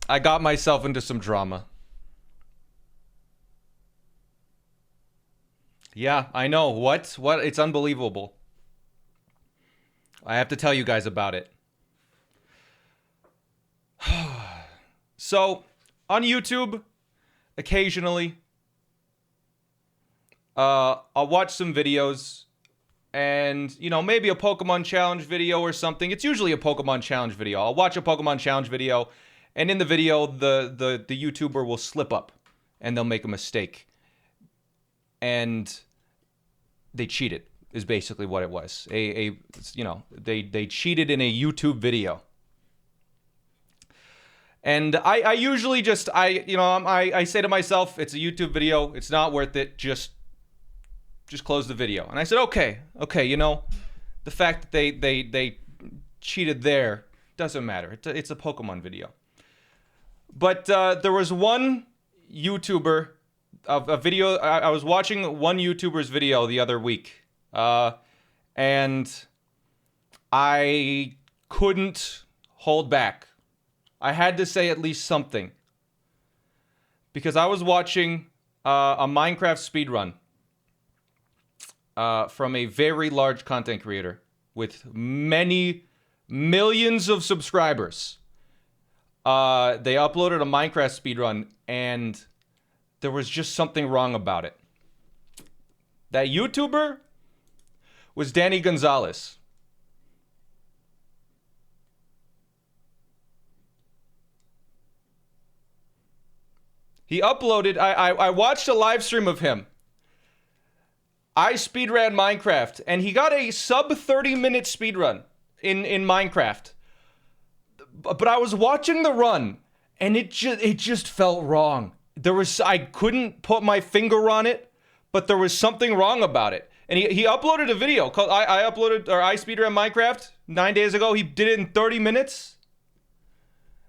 I got myself into some drama. Yeah, I know. What? What? It's unbelievable. I have to tell you guys about it. So, on YouTube, occasionally, I'll watch some videos and, you know, maybe a Pokemon challenge video or something. It's usually a Pokemon challenge video. I'll watch a Pokemon challenge video, and in the video, the YouTuber will slip up and they'll make a mistake. And they cheated, is basically what it was. They cheated in a YouTube video. And I usually just, I say to myself, it's a YouTube video. It's not worth it. Just close the video. And I said, okay, you know, the fact that they cheated there doesn't matter. It's a Pokemon video. But there was one YouTuber, a video, I was watching one YouTuber's video the other week. And I couldn't hold back. I had to say at least something. Because I was watching a Minecraft speedrun from a very large content creator with many millions of subscribers. They uploaded a Minecraft speedrun and there was just something wrong about it. That YouTuber was Danny Gonzalez. He uploaded, I watched a live stream of him. I speedran Minecraft, and he got a sub 30-minute speedrun in Minecraft. But I was watching the run, and it just felt wrong. I couldn't put my finger on it, but there was something wrong about it. And he uploaded a video called I speedran Minecraft 9 days ago. He did it in 30 minutes.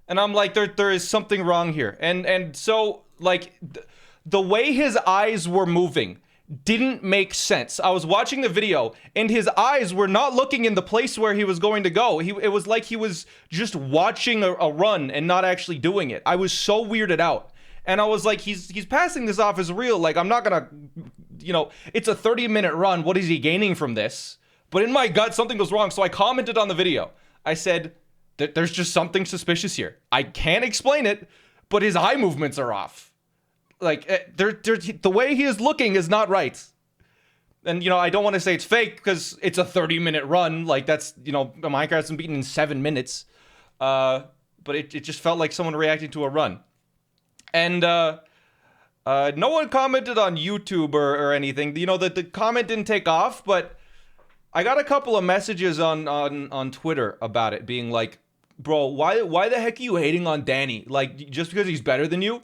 And I'm like, there is something wrong here. And so, like, the way his eyes were moving didn't make sense. I was watching the video, and his eyes were not looking in the place where he was going to go. It was like he was just watching a run and not actually doing it. I was so weirded out. And I was like, he's passing this off as real. Like, I'm not gonna, you know, it's a 30-minute run. What is he gaining from this? But in my gut, something was wrong. So I commented on the video. I said, there's just something suspicious here. I can't explain it, but his eye movements are off. Like, the way he is looking is not right. And, you know, I don't want to say it's fake because it's a 30-minute run. Like, that's, you know, Minecraft's been beaten in 7 minutes. But it just felt like someone reacting to a run. And no one commented on YouTube or anything. You know, the comment didn't take off, but I got a couple of messages on Twitter about it, being like, bro, why the heck are you hating on Danny? Like, just because he's better than you?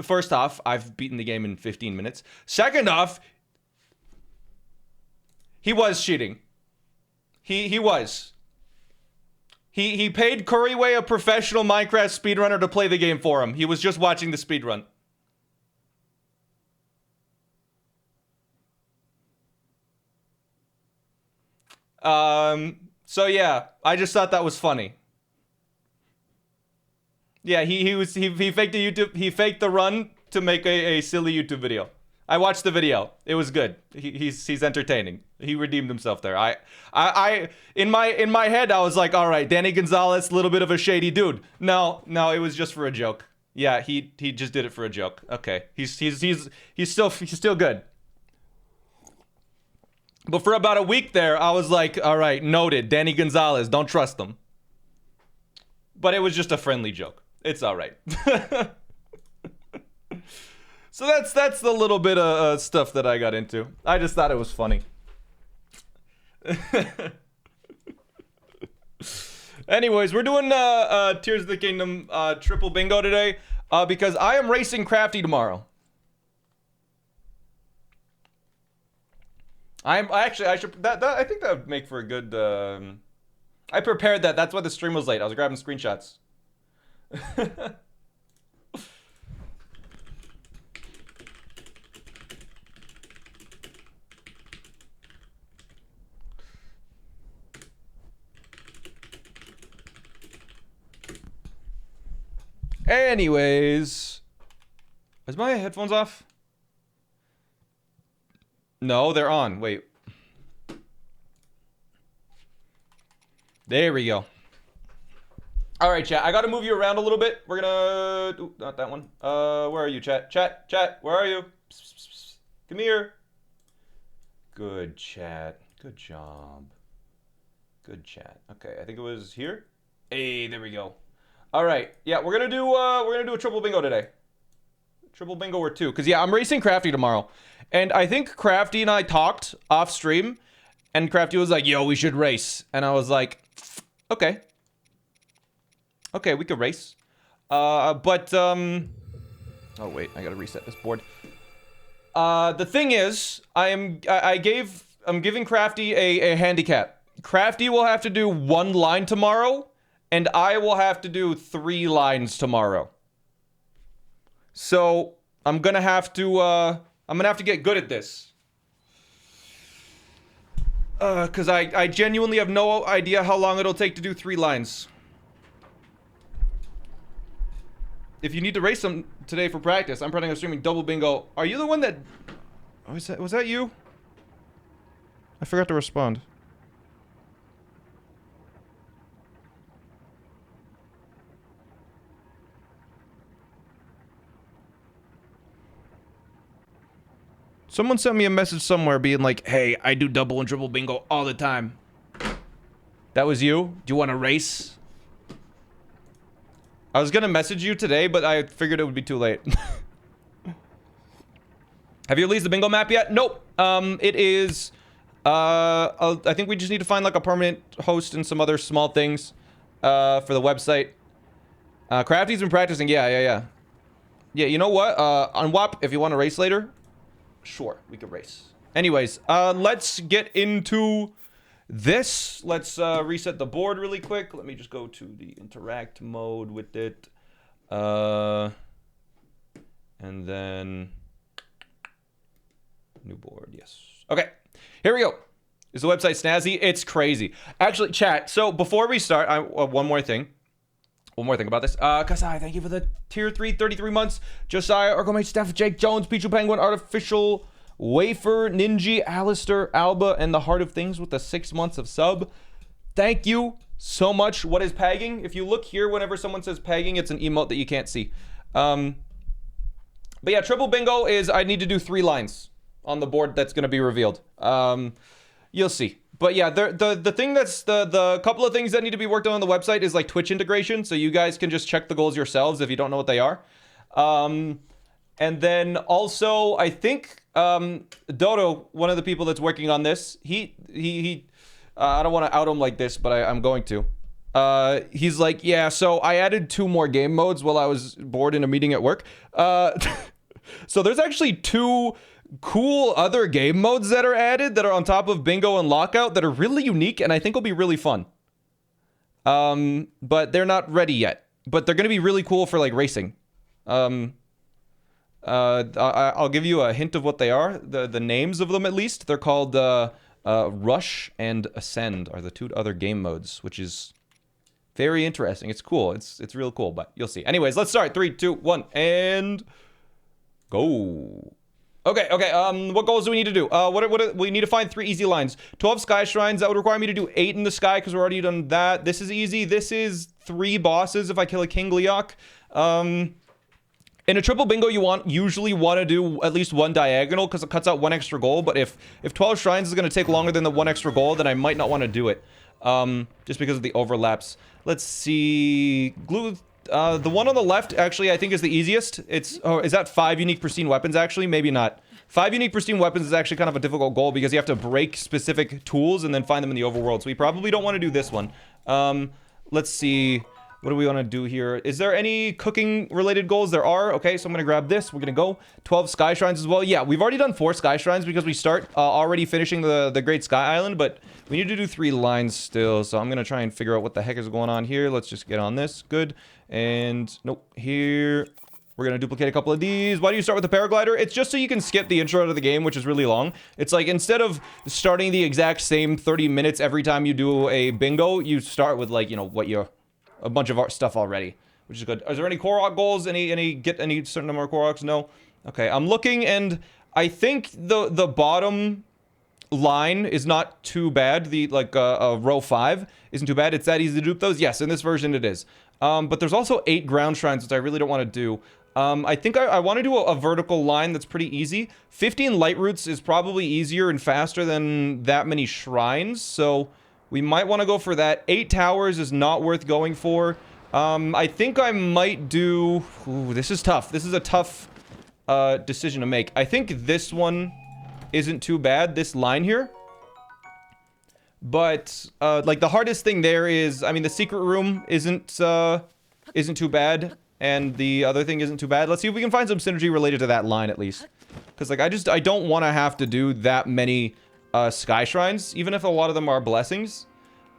First off, I've beaten the game in 15 minutes. Second off, he was cheating. He was. He paid Curryway, a professional Minecraft speedrunner, to play the game for him. He was just watching the speedrun. So yeah, I just thought that was funny. Yeah, he faked he faked the run to make a silly YouTube video. I watched the video. It was good. He's entertaining. He redeemed himself there. I in my head I was like, all right, Danny Gonzalez, a little bit of a shady dude. No, it was just for a joke. Yeah, he just did it for a joke. Okay, he's still good. But for about a week there, I was like, all right, noted. Danny Gonzalez, don't trust him. But it was just a friendly joke. It's all right. So that's the little bit of stuff that I got into. I just thought it was funny. Anyways, we're doing Tears of the Kingdom triple bingo today because I am racing Crafty tomorrow. I think that would make for a good. I prepared that. That's why the stream was late. I was grabbing screenshots. Anyways. Is my headphones off? No, they're on. Wait. There we go. All right, chat. I got to move you around a little bit. We're gonna... Ooh, not that one. Where are you, chat? Chat, where are you? Psst, psst, psst. Come here. Good chat. Good job. Good chat. Okay, I think it was here. Hey, there we go. All right. Yeah, we're gonna do a triple bingo today. Triple bingo or two. Because, yeah, I'm racing Crafty tomorrow. And I think Crafty and I talked off stream. And Crafty was like, yo, we should race. And I was like, okay. Okay, we could race. Oh, wait. I gotta reset this board. The thing is, I'm giving Crafty a handicap. Crafty will have to do 1 line tomorrow. And I will have to do 3 lines tomorrow. So, I'm gonna have to get good at this. Cause I genuinely have no idea how long it'll take to do 3 lines. If you need to race them today for practice, I'm planning on streaming double bingo. Are you the one that... Oh, was that you? I forgot to respond. Someone sent me a message somewhere being like, hey, I do double and triple bingo all the time. That was you? Do you want to race? I was gonna message you today, but I figured it would be too late. Have you released the bingo map yet? Nope. It is... I think we just need to find like a permanent host and some other small things for the website. Crafty's been practicing. Yeah, you know what? On WAP, if you want to race later... Sure, we could race. Anyways, let's get into this. Let's reset the board really quick. Let me just go to the interact mode with it. And then new board, yes. Okay, here we go. Is the website snazzy? It's crazy. Actually, chat, so before we start, one more thing about this. Kasai, thank you for the tier 3, 33 months. Josiah, Orgomate, Steph, Jake Jones, Pichu Penguin, Artificial, Wafer, Ninja, Alistair, Alba, and the Heart of Things with the 6 months of sub. Thank you so much. What is pegging? If you look here, whenever someone says pegging, it's an emote that you can't see. But yeah, triple bingo is I need to do 3 lines on the board that's going to be revealed. You'll see. But yeah, the thing that's the couple of things that need to be worked on the website is like Twitch integration, so you guys can just check the goals yourselves if you don't know what they are. And then also, I think Dodo, one of the people that's working on this, he I don't want to out him like this, but I'm going to. He's like, yeah, so I added 2 more game modes while I was bored in a meeting at work. So there's actually 2 cool other game modes that are added that are on top of bingo and lockout that are really unique and I think will be really fun. But they're not ready yet. But they're gonna be really cool for like racing. I'll give you a hint of what they are. The names of them at least. They're called Rush and Ascend are the 2 other game modes, which is very interesting. It's cool. It's real cool, but you'll see. Anyways, let's start. 3, 2, 1, and go. Okay, what goals do we need to do? We need to find 3 easy lines. 12 sky shrines, that would require me to do 8 in the sky, because we're already done that. This is easy. This is 3 bosses if I kill a King Leok. In a triple bingo, you usually want to do at least 1 diagonal, because it cuts out 1 extra goal, but if 12 shrines is going to take longer than the 1 extra goal, then I might not want to do it. Just because of the overlaps. Let's see... the one on the left, actually, I think is the easiest. Is that 5 unique pristine weapons, actually? Maybe not. 5 unique pristine weapons is actually kind of a difficult goal because you have to break specific tools and then find them in the overworld. So we probably don't want to do this one. Let's see. What do we want to do here? Is there any cooking-related goals? There are. Okay, so I'm going to grab this. We're going to go. 12 Sky Shrines as well. Yeah, we've already done 4 Sky Shrines because we start already finishing the Great Sky Island, but we need to do 3 lines still, so I'm going to try and figure out what the heck is going on here. Let's just get on this. Good. And, nope, here. We're going to duplicate a couple of these. Why do you start with the paraglider? It's just so you can skip the intro to the game, which is really long. It's like, instead of starting the exact same 30 minutes every time you do a bingo, you start with, like, you know, a bunch of stuff already. which is good. Is there any Korok goals? Get any certain number of Koroks? No. Okay, I'm looking, and I think the bottom line is not too bad. The row 5 isn't too bad. It's that easy to dupe those. Yes, in this version it is. But there's also 8 ground shrines, which I really don't want to do. I think I want to do a vertical line that's pretty easy. 15 light roots is probably easier and faster than that many shrines, so we might want to go for that. 8 towers is not worth going for. I think I might do... Ooh, this is tough. This is a tough decision to make. I think this one isn't too bad, this line here. But, like, the hardest thing there is... I mean, the secret room isn't too bad. And the other thing isn't too bad. Let's see if we can find some synergy related to that line, at least. Because, like, I don't want to have to do that many sky shrines, even if a lot of them are blessings.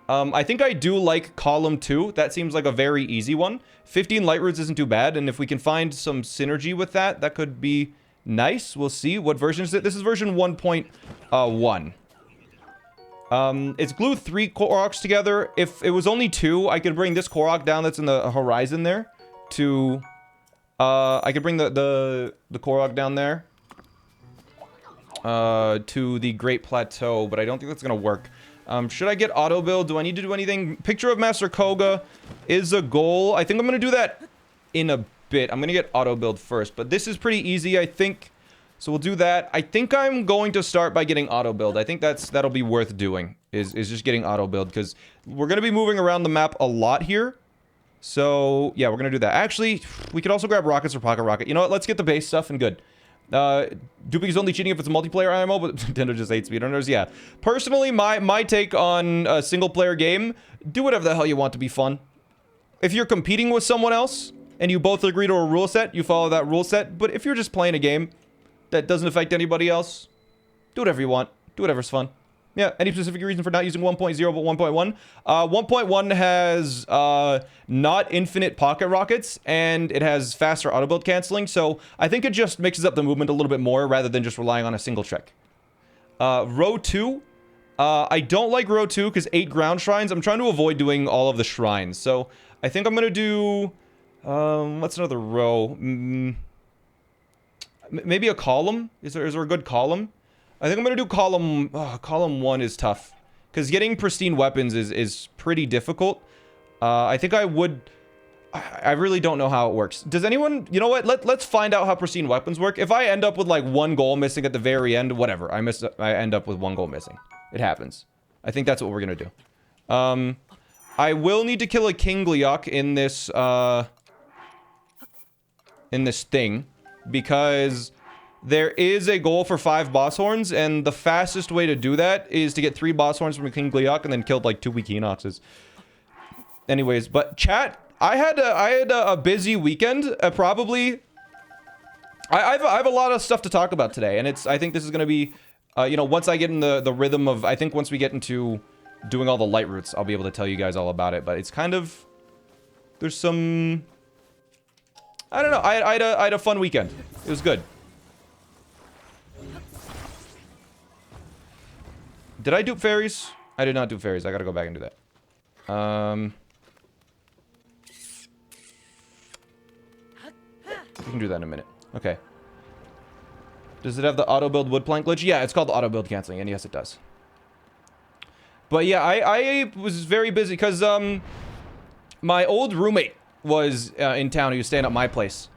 I think I do like column 2. That seems like a very easy one. 15 light roots isn't too bad, and if we can find some synergy with that, that could be nice. We'll see. What version is it? This is version 1.1. It's glue 3 Koroks together. If it was only 2, I could bring this Korok down that's in the horizon there. To, I could bring the Korok down there to the Great Plateau, but I don't think that's gonna work. Should I get auto build? Do I need to do anything? Picture of Master Koga is a goal. I think I'm gonna do that in a bit. I'm gonna get auto build first, but this is pretty easy, I think. So we'll do that. I think I'm going to start by getting auto build. I think that'll be worth doing, is just getting auto build, because we're gonna be moving around the map a lot here. So, yeah, we're gonna do that. Actually, we could also grab rockets or pocket rocket. You know what? Let's get the base stuff and good. Duping is only cheating if it's a multiplayer IMO, but Nintendo just hates speedrunners. Yeah. Personally, my take on a single-player game, do whatever the hell you want to be fun. If you're competing with someone else, and you both agree to a rule set, you follow that rule set. But if you're just playing a game that doesn't affect anybody else, do whatever you want. Do whatever's fun. Yeah, any specific reason for not using 1.0 but 1.1? 1.1 has not infinite pocket rockets, and it has faster auto build canceling, so I think it just mixes up the movement a little bit more rather than just relying on a single trick. Row 2. I don't like row 2 because 8 ground shrines. I'm trying to avoid doing all of the shrines, so I think I'm going to do... what's another row? Maybe a column? Is there a good column? I think I'm gonna do column... column 1 is tough. Because getting pristine weapons is pretty difficult. I think I would... I really don't know how it works. Does anyone... You know what? Let's find out how pristine weapons work. If I end up with, like, 1 goal missing at the very end, whatever. I end up with 1 goal missing. It happens. I think that's what we're gonna do. I will need to kill a King Gliok in this thing. Because... there is a goal for 5 boss horns, and the fastest way to do that is to get 3 boss horns from a King Gliok and then kill like 2 weak Enoxes. Anyways, but chat, I had a busy weekend. Probably, I have a lot of stuff to talk about today, and I think this is gonna be, you know, once I get in the rhythm of, I think once we get into doing all the light routes, I'll be able to tell you guys all about it. But it's kind of, there's some, I don't know. I had a fun weekend. It was good. Did I dupe fairies? I did not dupe fairies. I gotta go back and do that. We can do that in a minute. Okay. Does it have the auto build wood plank glitch? Yeah, it's called the auto build canceling, and yes, it does. But yeah, I was very busy because my old roommate was in town. He was staying at my place,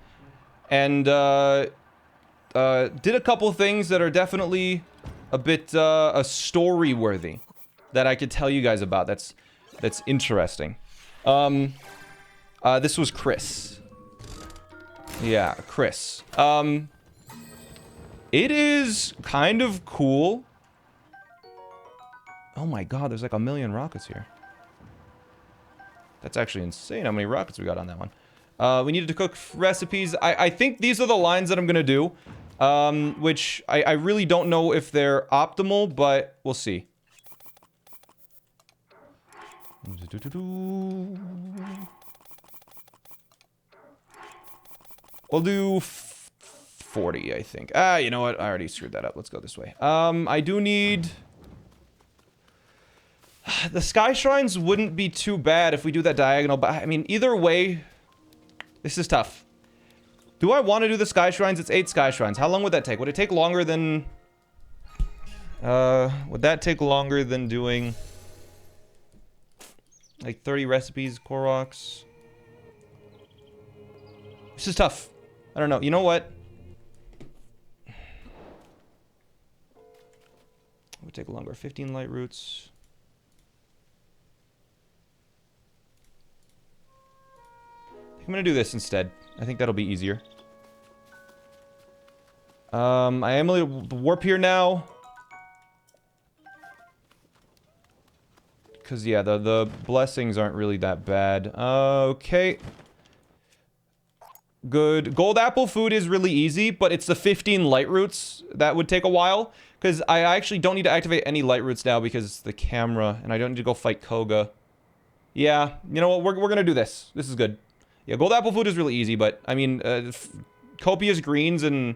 and did a couple things that are definitely a bit story worthy that I could tell you guys about. That's interesting. This was Chris. Yeah, Chris. It is kind of cool. Oh my god, there's like 1 million rockets here. That's actually insane how many rockets we got on that one. We needed to cook recipes. I think these are the lines that I'm gonna do. Which I really don't know if they're optimal, but we'll see. We'll do 40, I think. You know what? I already screwed that up. Let's go this way. I do need... The sky shrines wouldn't be too bad if we do that diagonal, but I mean, either way, This is tough. Do I want to do the sky shrines? It's 8 sky shrines. How long would that take? Would it take longer than... would that take longer than doing... like 30 recipes, Koroks? This is tough. I don't know. You know what? It would take longer. 15 light roots. I'm gonna do this instead. I think that'll be easier. I am a little warp here now. Because, yeah, the blessings aren't really that bad. Okay. Good. Gold apple food is really easy, but it's the 15 light roots that would take a while. Because I actually don't need to activate any light roots now because the camera, and I don't need to go fight Koga. Yeah, you know what? We're gonna do this. This is good. Yeah, gold apple food is really easy, but, I mean, copious greens and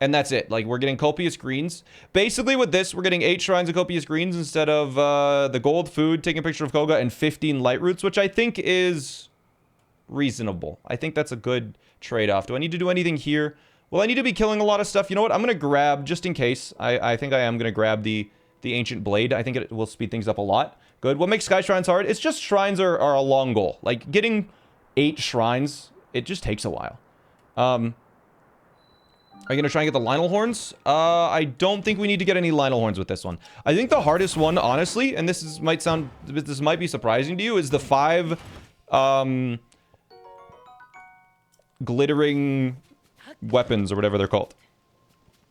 that's it. Like, we're getting copious greens. Basically, with this, we're getting 8 shrines of copious greens instead of the gold food, taking a picture of Koga, and 15 light roots, which I think is reasonable. I think that's a good trade-off. Do I need to do anything here? Well, I need to be killing a lot of stuff. You know what? I'm going to grab, just in case, I think I am going to grab the Ancient Blade. I think it will speed things up a lot. Good. What makes Sky Shrines hard? It's just shrines are a long goal. Like, getting 8 shrines, it just takes a while. Are you going to try and get the Lionel Horns? I don't think we need to get any Lionel Horns with this one. I think the hardest one, honestly, and this might be surprising to you, is the 5, glittering weapons, or whatever they're called.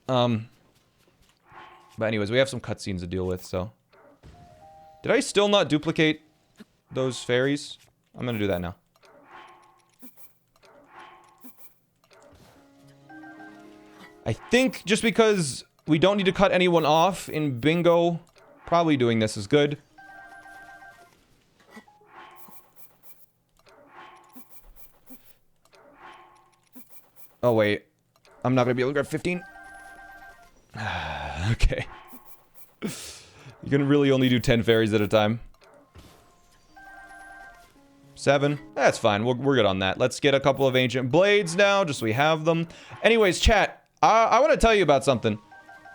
But anyways, we have some cutscenes to deal with, so. Did I still not duplicate those fairies? I'm going to do that now. I think just because we don't need to cut anyone off in bingo, probably doing this is good. Oh, wait. I'm not going to be able to grab 15. Okay. You can really only do 10 fairies at a time. 7. That's fine. We're good on that. Let's get a couple of ancient blades now, just so we have them. Anyways, chat. I want to tell you about something.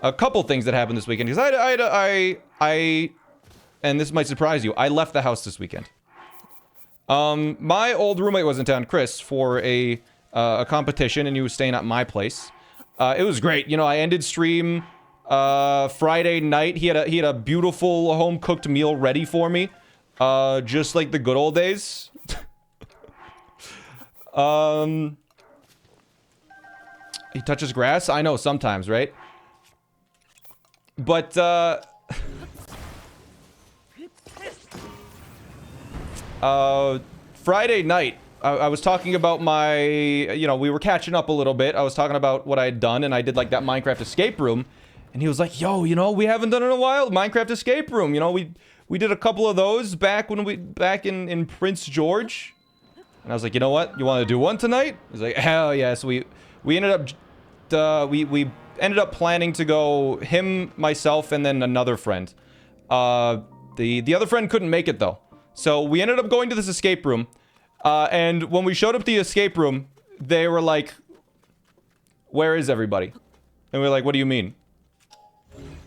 A couple things that happened this weekend. Because and this might surprise you, I left the house this weekend. My old roommate was in town, Chris, for a competition, and he was staying at my place. It was great. You know, I ended stream Friday night. He had a beautiful home-cooked meal ready for me. Just like the good old days. He touches grass? I know, sometimes, right? But, Friday night, I was talking about my, you know, we were catching up a little bit. I was talking about what I had done, and I did, like, that Minecraft escape room. And he was like, yo, you know, we haven't done it in a while. Minecraft escape room, you know, we did a couple of those back in Prince George. And I was like, you know what? You want to do one tonight? He's like, hell yes. So we ended up, we ended up planning to go, him, myself, and then another friend. The other friend couldn't make it, though. So we ended up going to this escape room. And when we showed up the escape room, they were like, where is everybody? And we were like, what do you mean?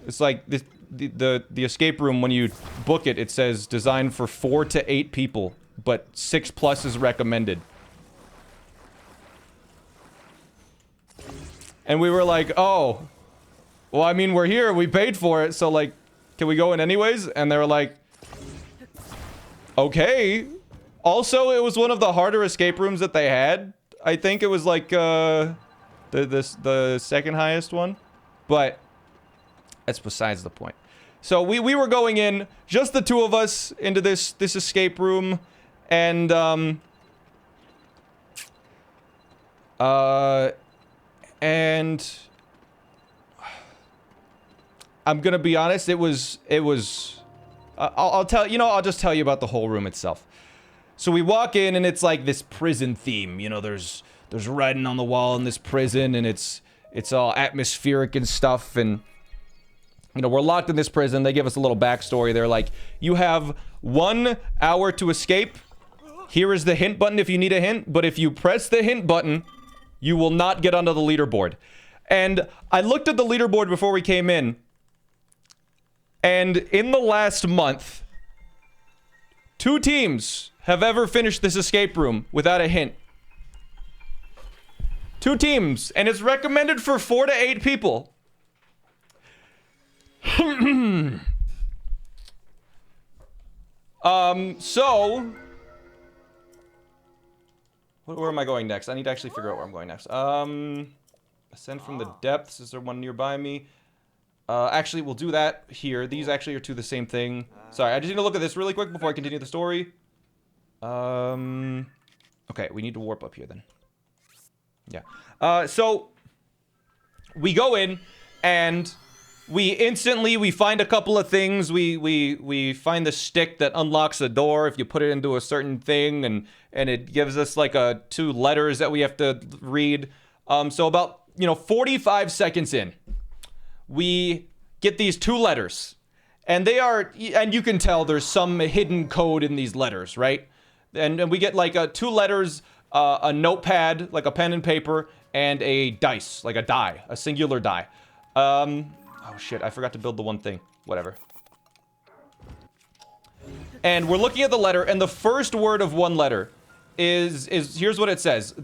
It's like, the escape room, when you book it, it says designed for 4 to 8 people, but 6+ is recommended. And we were like, oh, well, I mean, we're here, we paid for it, so, like, can we go in anyways? And they were like, okay. Also, it was one of the harder escape rooms that they had. I think it was, like, the second highest one. But that's besides the point. So we were going in, just the 2 of us, into this escape room, and and I'm gonna be honest, it was I'll just tell you about the whole room itself. So we walk in, and it's like this prison theme, you know, there's writing on the wall in this prison, and it's all atmospheric and stuff, and you know, we're locked in this prison. They give us a little backstory. They're like, you have 1 hour to escape, Here is the hint button if you need a hint, but if you press the hint button, you will not get onto the leaderboard. And I looked at the leaderboard before we came in, and in the last month, 2 teams have ever finished this escape room without a hint. 2 teams, and it's recommended for 4 to 8 people. So where am I going next? I need to actually figure out where I'm going next. Ascend from the depths. Is there one nearby me? Actually, we'll do that here. These actually are 2 the same thing. Sorry, I just need to look at this really quick before I continue the story. Okay, we need to warp up here then. Yeah. So we go in and we find a couple of things. We find the stick that unlocks the door if you put it into a certain thing, and it gives us like 2 letters that we have to read. So about, 45 seconds in, we get these 2 letters, and you can tell there's some hidden code in these letters, right? And we get like 2 letters, a notepad, like a pen and paper, and a dice, like a die, a singular die. Oh shit, I forgot to build the one thing. Whatever. And we're looking at the letter, and the first word of one letter is here's what it says.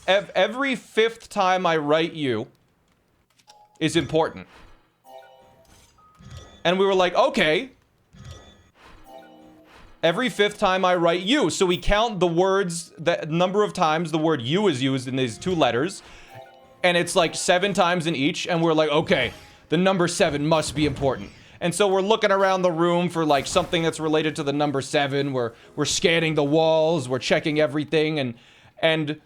Every fifth time I write you is important. And we were like, okay. Every 5th time I write you. So we count the words, the number of times the word you is used in these 2 letters. And it's like 7 times in each. And we're like, okay, the number 7 must be important. And so we're looking around the room for like something that's related to the number 7. We're scanning the walls. We're checking everything. And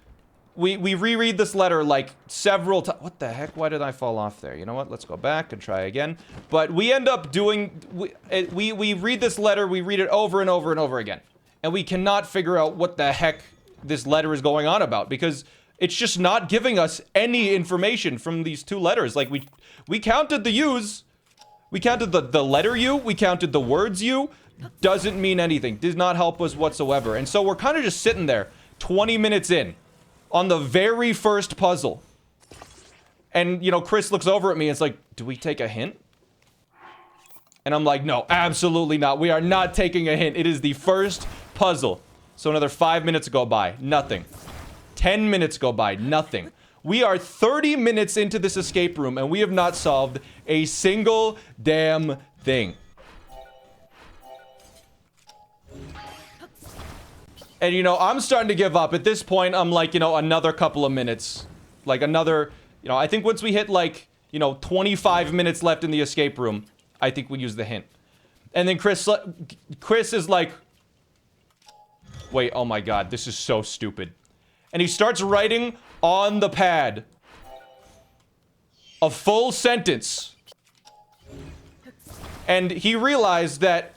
we reread this letter like several times. What the heck? Why did I fall off there? You know what? Let's go back and try again. But we end up doing... We read this letter. We read it over and over and over again. And we cannot figure out what the heck this letter is going on about. Because it's just not giving us any information from these 2 letters. Like, we counted the U's. We counted the letter U. We counted the words U. Doesn't mean anything. Did not help us whatsoever. And so we're kind of just sitting there 20 minutes in on the very first puzzle. And, Chris looks over at me and it's like, do we take a hint? And I'm like, no, absolutely not. We are not taking a hint. It is the first puzzle. So another 5 minutes go by. Nothing. 10 minutes go by. Nothing. We are 30 minutes into this escape room and we have not solved a single damn thing. And, I'm starting to give up. At this point, I'm like, another couple of minutes. Like, another, I think once we hit, like, 25 minutes left in the escape room, I think we use the hint. And then Chris is like, wait, oh my god, this is so stupid. And he starts writing on the pad a full sentence. And he realized that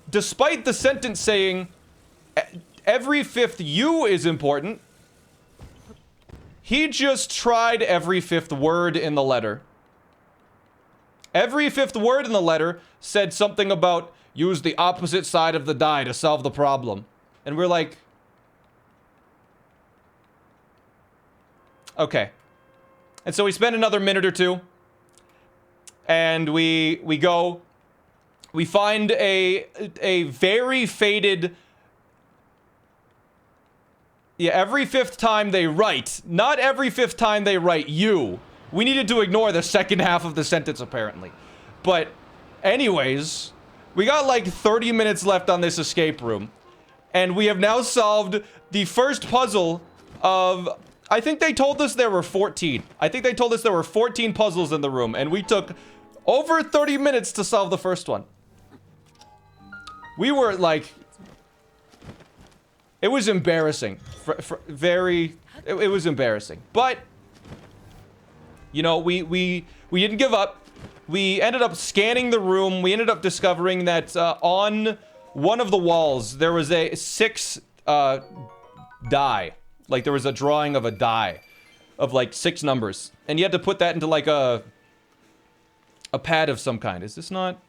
despite the sentence saying... every 5th U is important. He just tried every 5th word in the letter. Every 5th word in the letter said something about use the opposite side of the die to solve the problem. And we're like, okay. And so we spend another minute or 2. And we go. We find a very faded... Yeah, every 5th time they write. Not every 5th time they write you. We needed to ignore the second half of the sentence, apparently. But, anyways, we got like 30 minutes left on this escape room. And we have now solved the first puzzle of... I think they told us there were 14. I think they told us there were 14 puzzles in the room. And we took over 30 minutes to solve the first one. We were like... It was embarrassing. It was embarrassing. But, we didn't give up. We ended up scanning the room. We ended up discovering that on one of the walls, there was a 6 die. Like, there was a drawing of a die of, like, 6 numbers. And you had to put that into, like, a pad of some kind. Is this not...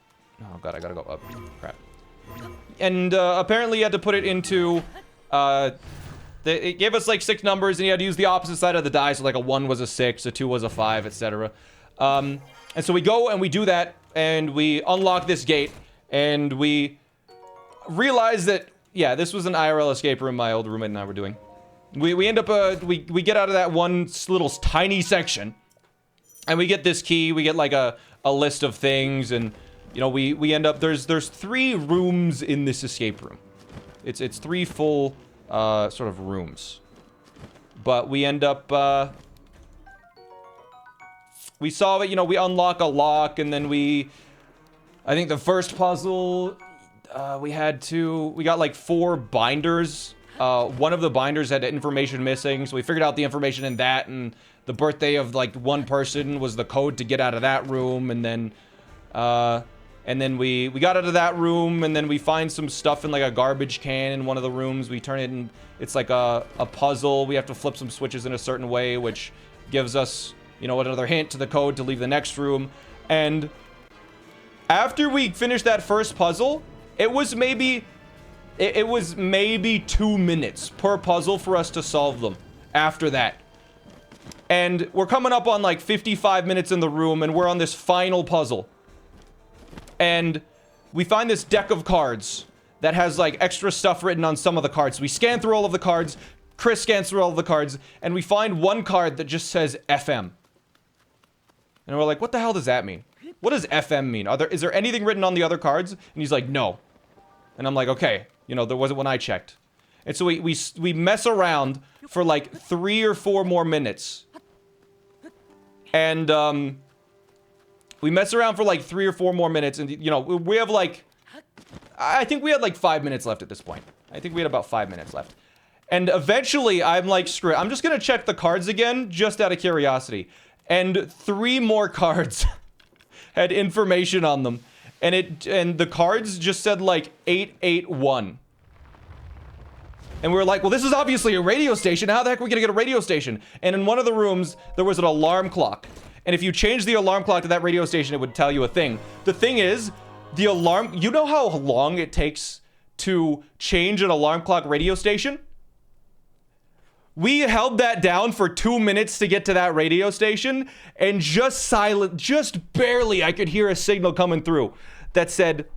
Oh, God, I gotta go up. Crap. And apparently you had to put it into, it gave us like 6 numbers, and you had to use the opposite side of the die, so like a 1 was a 6, a 2 was a 5, etc. And so we go and we do that, and we unlock this gate, and we realize that, yeah, this was an IRL escape room my old roommate and I were doing. We end up, we get out of that one little tiny section, and we get this key, we get like a list of things, and, you know, we end up, there's 3 rooms in this escape room. It's 3 full, sort of rooms. But we end up, we solve it, you know, we unlock a lock, and then I think the first puzzle, we got like 4 binders. One of the binders had information missing, so we figured out the information in that, and the birthday of like one person was the code to get out of that room, and then we got out of that room, and then we find some stuff in like a garbage can in one of the rooms. We turn it in, it's like a puzzle. We have to flip some switches in a certain way, which gives us, you know, another hint to the code to leave the next room. And after we finished that first puzzle, it was maybe 2 minutes per puzzle for us to solve them after that. And we're coming up on like 55 minutes in the room, and we're on this final puzzle. And we find this deck of cards that has like extra stuff written on some of the cards. We scan through all of the cards, Chris scans through all of the cards, and we find one card that just says FM. And we're like, what the hell does that mean? What does FM mean? Is there anything written on the other cards? And he's like, no. And I'm like, okay. You know, there wasn't when I checked. And so we mess around for like 3 or 4 more minutes. And, we mess around for like 3 or 4 more minutes, and, you know, we have like, I think we had like 5 minutes left at this point. I think we had about 5 minutes left. And eventually, I'm like, screw it. I'm just gonna check the cards again, just out of curiosity. And 3 more cards had information on them. And the cards just said like 881. And we were like, well, this is obviously a radio station. How the heck are we gonna get a radio station? And in one of the rooms, there was an alarm clock. And if you change the alarm clock to that radio station, it would tell you a thing. The thing is, the alarm, you know how long it takes to change an alarm clock radio station? We held that down for 2 minutes to get to that radio station, and just barely, I could hear a signal coming through that said,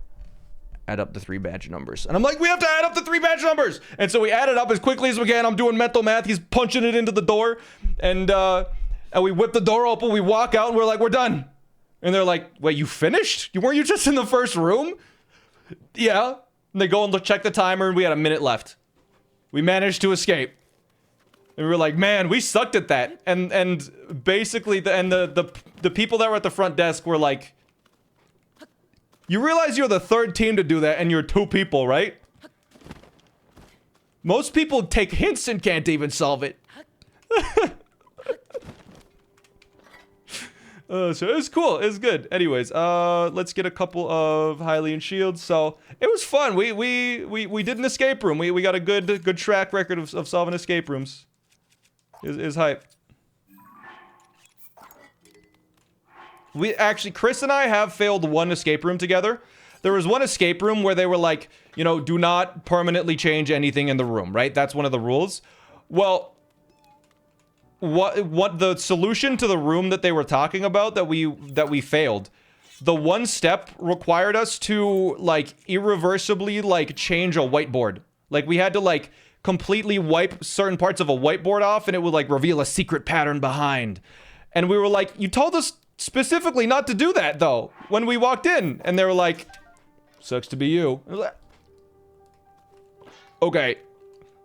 add up the 3 badge numbers. And I'm like, we have to add up the 3 badge numbers. And so we add it up as quickly as we can. I'm doing mental math. He's punching it into the door. And we whip the door open. We walk out, and we're like, we're done. And they're like, wait, you finished? Weren't you just in the first room? Yeah. And they go and check the timer, and we had a minute left. We managed to escape. And we were like, man, we sucked at that. And basically, the people that were at the front desk were like, you realize you're the 3rd team to do that, and you're 2 people, right? Most people take hints and can't even solve it. So it was cool. It was good. Anyways, let's get a couple of Hylian shields. So it was fun. We did an escape room. We got a good track record of solving escape rooms. Is hype. We actually, Chris and I have failed 1 escape room together. There was one escape room where they were like, you know, do not permanently change anything in the room, right? That's one of the rules. Well, what the solution to the room that they were talking about that we failed, the one step required us to like irreversibly like change a whiteboard. Like we had to like completely wipe certain parts of a whiteboard off, and it would like reveal a secret pattern behind. And we were like, you told us specifically not to do that though when we walked in. And they were like, sucks to be you. Okay.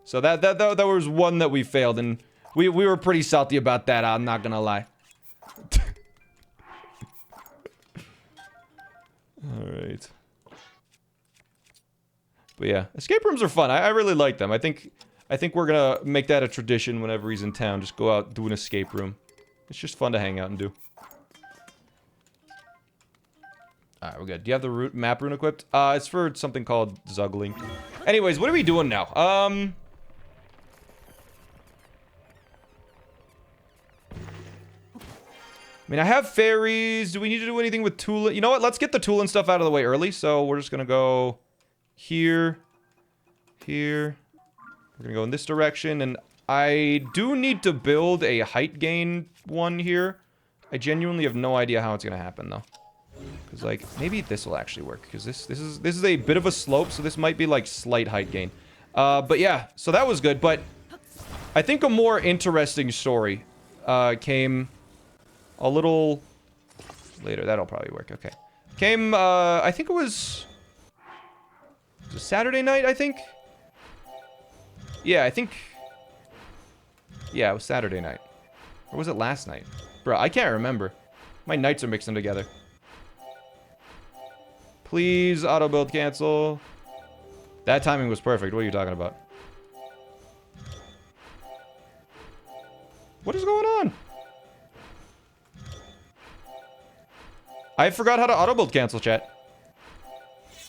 So that was one that we failed, and we were pretty salty about that, I'm not gonna lie. Alright. But yeah, escape rooms are fun. I really like them. I think we're gonna make that a tradition whenever he's in town. Just go out, do an escape room. It's just fun to hang out and do. Alright, we're good. Do you have the map rune equipped? It's for something called Zuggling. Anyways, what are we doing now? I mean, I have fairies. Do we need to do anything with Tula? You know what? Let's get the Tula and stuff out of the way early. So we're just gonna go here, here. We're gonna go in this direction, and I do need to build a height gain one here. I genuinely have no idea how it's gonna happen though. Because like maybe this will actually work, because this is a bit of a slope, so this might be like slight height gain. But yeah, so that was good. But I think a more interesting story came a little later. That'll probably work. Okay. Came I think it was Saturday night, I think. Yeah, I think. Yeah, it was Saturday night. Or was it last night? Bro, I can't remember. My nights are mixing together. Please, auto build cancel. That timing was perfect. What are you talking about? What is going on? I forgot how to auto build cancel, chat.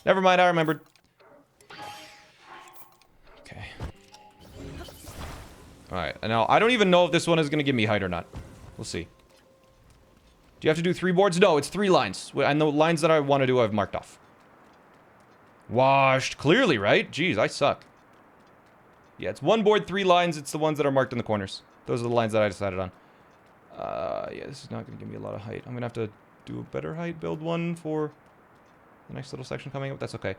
Never mind, I remembered. Okay. Alright, now I don't even know if this one is going to give me height or not. We'll see. Do you have to do 3 boards? No, it's 3 lines. And the lines that I want to do I've marked off. Washed. Clearly, right? Jeez, I suck. Yeah, it's 1 board, 3 lines. It's the ones that are marked in the corners. Those are the lines that I decided on. Yeah, this is not going to give me a lot of height. I'm going to have to do a better height build one for the next little section coming up. That's okay.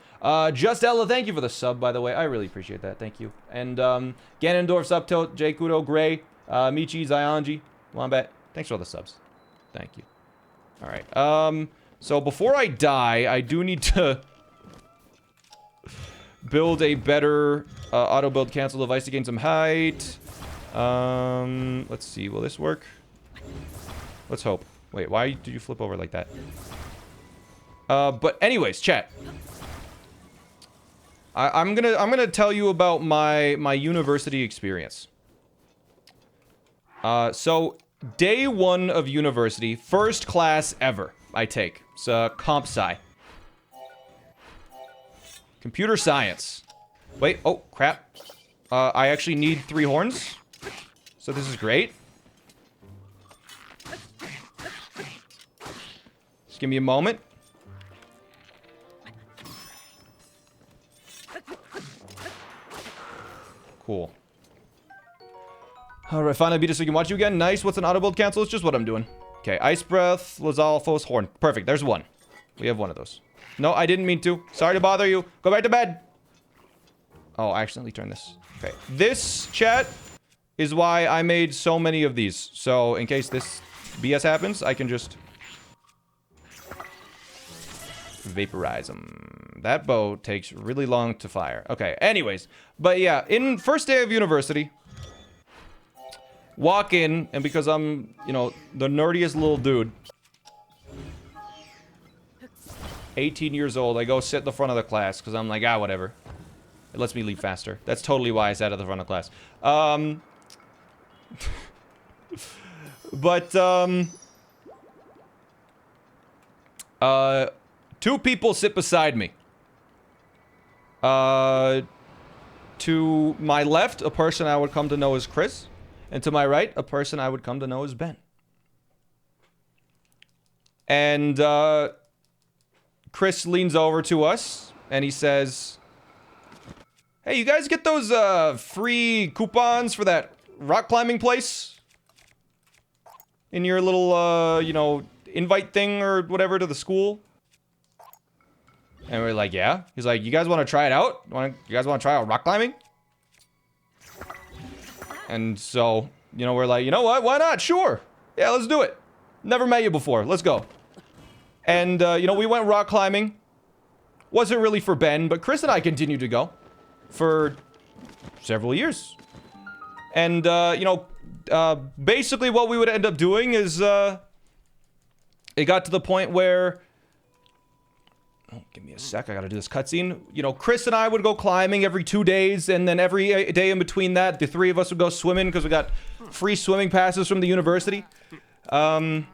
Just Ella, thank you for the sub, by the way. I really appreciate that. Thank you. And Ganondorf, Subtilt, J Kudo, Gray, Michi, Zionji, Wombat. Thanks for all the subs. Thank you. All right. So before I die, I do need to build a better auto build cancel device to gain some height. Let's see. Will this work? Let's hope. Wait, why did you flip over like that? But anyways, chat. I'm gonna tell you about my university experience. So day 1 of university, first class ever I take. It's comp sci. Computer science. Wait, oh crap. I actually need 3 horns. So this is great. Just give me a moment. Cool. Alright, finally beat it so we can watch you again. Nice. What's an auto build cancel? It's just what I'm doing. Okay, Ice Breath, Lizalfos, Horn. Perfect, there's 1. We have 1 of those. No, I didn't mean to. Sorry to bother you. Go back to bed. Oh, I accidentally turned this. Okay, this, chat, is why I made so many of these. So, in case this BS happens, I can just vaporize them. That bow takes really long to fire. Okay, anyways. But yeah, in first day of university, walk in, and because I'm, you know, the nerdiest little dude, 18 years old, I go sit in the front of the class, because I'm like, ah, whatever. It lets me leave faster. That's totally why I sat at the front of class. But, 2 people sit beside me. To my left, a person I would come to know as Chris. And to my right, a person I would come to know as Ben. And, Chris leans over to us, and he says, hey, you guys get those, free coupons for that rock climbing place? In your little, you know, invite thing or whatever to the school? And we're like, yeah. He's like, you guys want to try it out? You guys want to try out rock climbing? And so, you know, we're like, you know what? Why not? Sure. Yeah, let's do it. Never met you before. Let's go. And, you know, we went rock climbing. Wasn't really for Ben, but Chris and I continued to go for several years. And, you know, basically what we would end up doing is, it got to the point where, oh, give me a sec, I gotta do this cutscene. You know, Chris and I would go climbing every 2 days, and then every day in between that, the 3 of us would go swimming, because we got free swimming passes from the university. And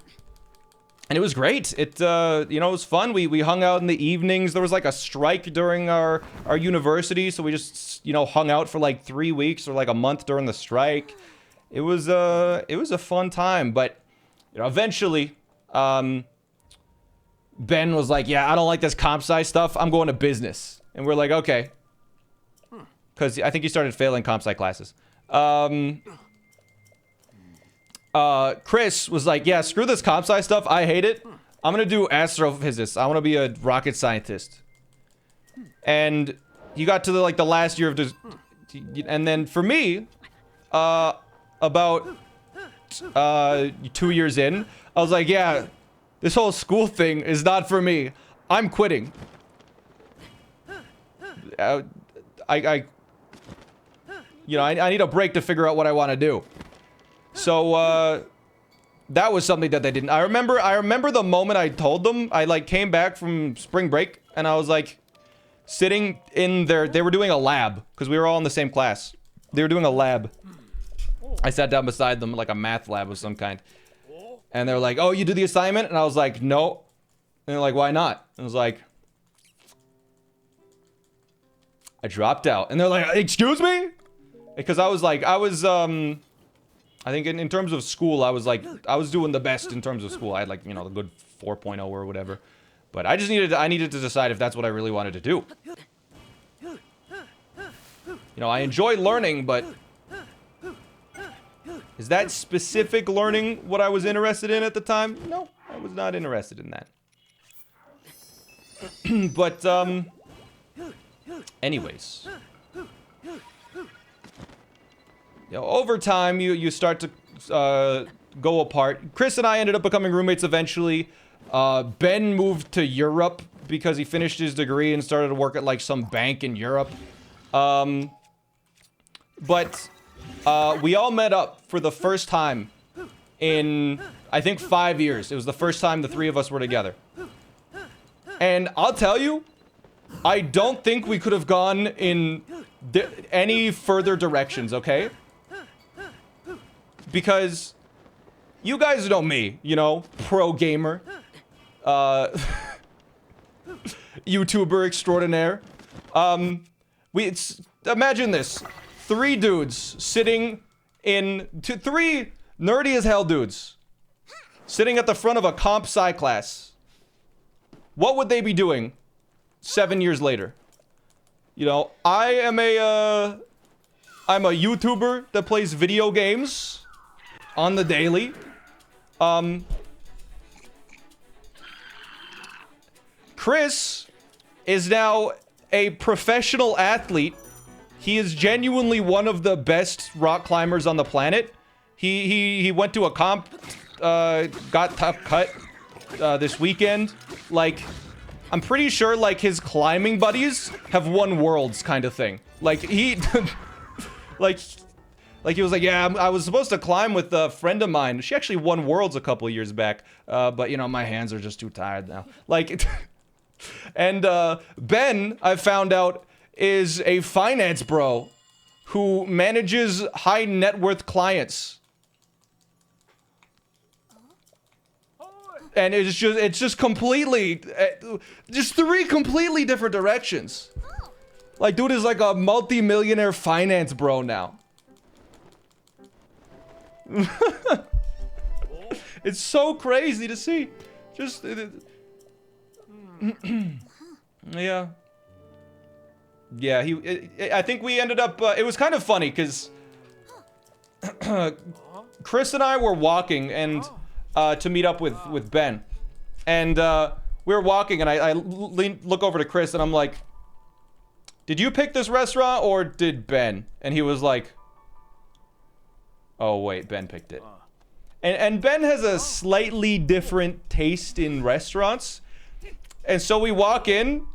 it was great. It, you know, it was fun. We hung out in the evenings. There was like a strike during our university, so we just, you know, hung out for like 3 weeks or like a month during the strike. It was a fun time, but, you know, eventually, Ben was like, yeah, I don't like this comp sci stuff. I'm going to business. And we're like, okay. Because I think he started failing comp sci classes. Chris was like, yeah, screw this comp sci stuff. I hate it. I'm gonna do astrophysics. I want to be a rocket scientist. And you got to the last year of this, and then for me, about 2 years in, I was like, yeah, this whole school thing is not for me. I'm quitting. I need a break to figure out what I want to do. So, that was something that they didn't. I remember the moment I told them. I came back from spring break and I was like sitting in there. They were doing a lab because we were all in the same class. They were doing a lab. I sat down beside them, like a math lab of some kind. And they're like, oh, you do the assignment? And I was like, no. And they're like, why not? And I was like, I dropped out. And they're like, excuse me? Because I think in terms of school, I was doing the best in terms of school. I had the good 4.0 or whatever. But I needed to decide if that's what I really wanted to do. I enjoy learning, but is that specific learning what I was interested in at the time? No, I was not interested in that. But, anyways. Over time, you start to go apart. Chris and I ended up becoming roommates eventually. Ben moved to Europe because he finished his degree and started to work at some bank in Europe. But we all met up for the first time in, I think, 5 years. It was the first time the three of us were together. And I'll tell you, I don't think we could have gone in any further directions, okay? Because you guys know me, pro gamer, YouTuber extraordinaire. Imagine this: 3 dudes sitting in 3 nerdy as hell dudes sitting at the front of a comp sci class. What would they be doing 7 years later? I'm a YouTuber that plays video games on the daily. Chris is now a professional athlete. He is genuinely one of the best rock climbers on the planet. He went to a comp, got top cut this weekend. I'm pretty sure his climbing buddies have won worlds kind of thing. He he was like, yeah, I was supposed to climb with a friend of mine. She actually won worlds a couple years back. But my hands are just too tired now. And Ben, I found out, is a finance bro who manages high net worth clients. And it's just completely, just 3 completely different directions. Dude is a multi-millionaire finance bro now. It's so crazy to see. Just yeah. I think we ended up it was kind of funny because Chris and I were walking and to meet up with Ben, and we were walking and I look over to Chris and I'm like, did you pick this restaurant or did Ben? And he was like, oh wait, Ben picked it. And Ben has a slightly different taste in restaurants. And so we walk in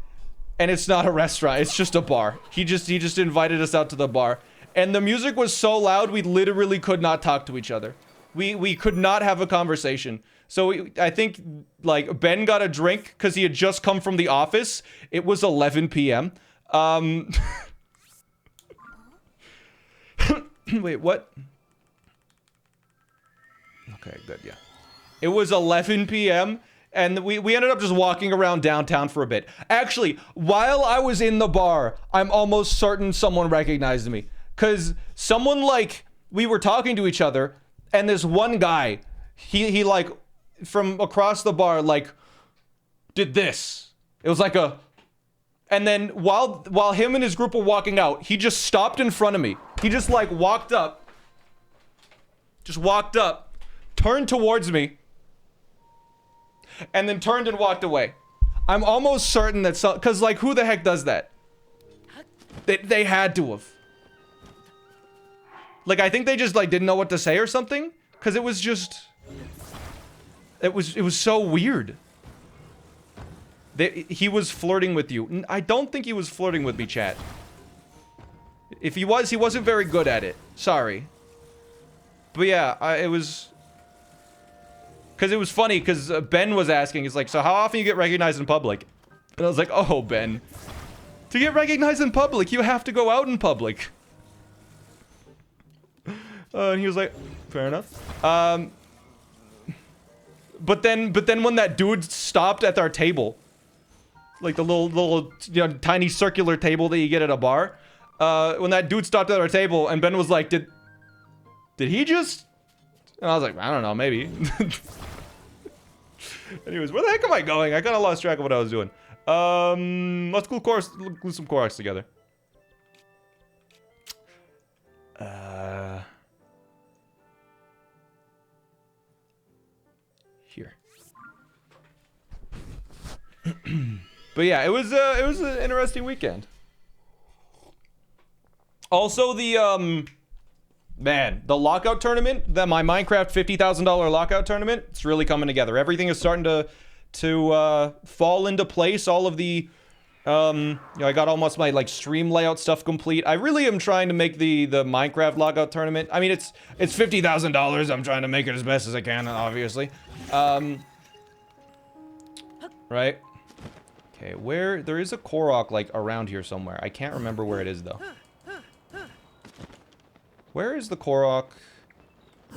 and it's not a restaurant, it's just a bar. He just invited us out to the bar. And the music was so loud we literally could not talk to each other. We could not have a conversation. So I think Ben got a drink because he had just come from the office. It was 11 p.m. Wait, what? Okay, good, yeah. It was 11 p.m. and we ended up just walking around downtown for a bit. Actually, while I was in the bar, I'm almost certain someone recognized me. Because someone, we were talking to each other, and this one guy, he from across the bar, did this. It was like a... And then while him and his group were walking out, he just stopped in front of me. He just like walked up, turned towards me, and then turned and walked away. I'm almost certain that cause like who the heck does that? They had to have. Like I think they just like didn't know what to say or something, cause it was just, it was so weird. He was flirting with you. I don't think he was flirting with me, chat. If he was, he wasn't very good at it. Sorry. But yeah, it was... Because it was funny, because Ben was asking, he's like, so how often you get recognized in public? And I was like, oh, Ben. To get recognized in public, you have to go out in public. And he was like, fair enough. But then when that dude stopped at our table... Like the little you know, tiny circular table that you get at a bar. When that dude stopped at our table and Ben was like, did he just? And I was like, I don't know, maybe. Anyways, where the heck am I going? I kind of lost track of what I was doing. Let's glue some Koroks together. Here. But yeah, it was an interesting weekend. Also, the the lockout tournament, my Minecraft $50,000 lockout tournament, it's really coming together. Everything is starting to fall into place. All of the you know, I got almost my like stream layout stuff complete. I really am trying to make the Minecraft lockout tournament. I mean, it's $50,000. I'm trying to make it as best as I can, obviously. Right. Okay, there is a Korok, like, around here somewhere. I can't remember where it is, though. Where is the Korok?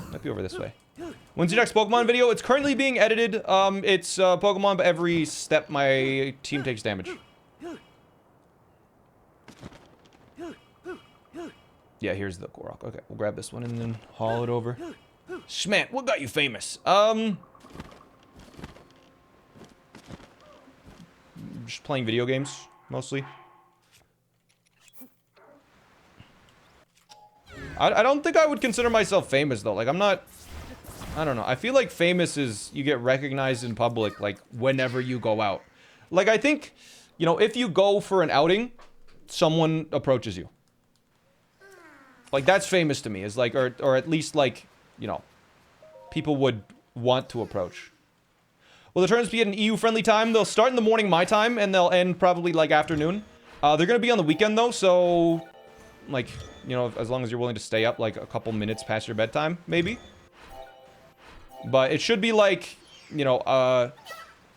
Might be over this way. When's your next Pokemon video? It's currently being edited. It's Pokemon, but every step my team takes damage. Yeah, here's the Korok. Okay, we'll grab this one and then haul it over. Schmant, what got you famous? Just playing video games, mostly. I don't think I would consider myself famous, though. Like, I'm not... I don't know. I feel like famous is you get recognized in public, like, whenever you go out. Like, I think, you know, if you go for an outing, someone approaches you. Like, that's famous to me. Is like, or at least, like, you know, people would want to approach. Will the tournaments be at an EU-friendly time? They'll start in the morning my time, and they'll end probably, like, afternoon. They're gonna be on the weekend, though, so... Like, you know, as long as you're willing to stay up, like, a couple minutes past your bedtime, maybe. But it should be, like, you know,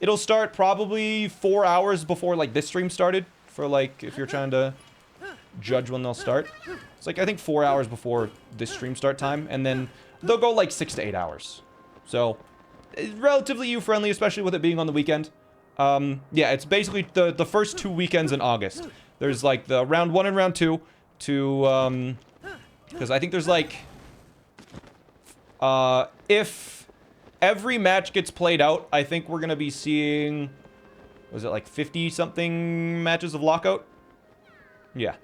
it'll start probably 4 hours before, like, this stream started. For, like, if you're trying to judge when they'll start. It's, like, I think 4 hours before this stream start time. And then they'll go, like, 6 to 8 hours. So... relatively EU-friendly, especially with it being on the weekend. Yeah, it's basically the first 2 weekends in August. There's, like, the round 1 and round 2 to, because I think there's, like, if every match gets played out, I think we're gonna be seeing, was it, like, 50-something matches of lockout? Yeah.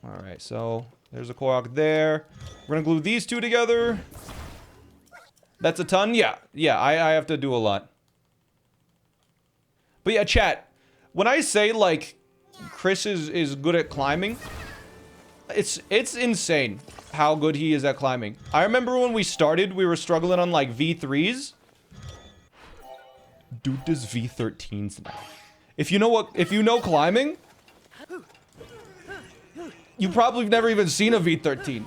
Alright, so... there's a Korok there. We're gonna glue these two together. That's a ton? Yeah. Yeah, I have to do a lot. But yeah, chat. When I say, like, Chris is good at climbing, it's insane how good he is at climbing. I remember when we started, we were struggling on, like, V3s. Dude does V13s now. If you know climbing... you probably have never even seen a V13.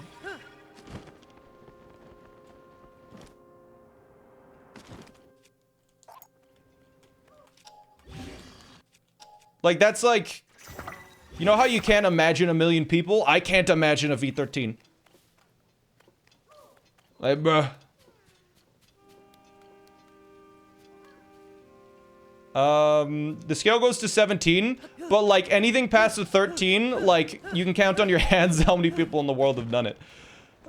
Like, that's like... you know how you can't imagine a million people? I can't imagine a V13. Like, bruh. The scale goes to 17, but, like, anything past a 13, like, you can count on your hands how many people in the world have done it.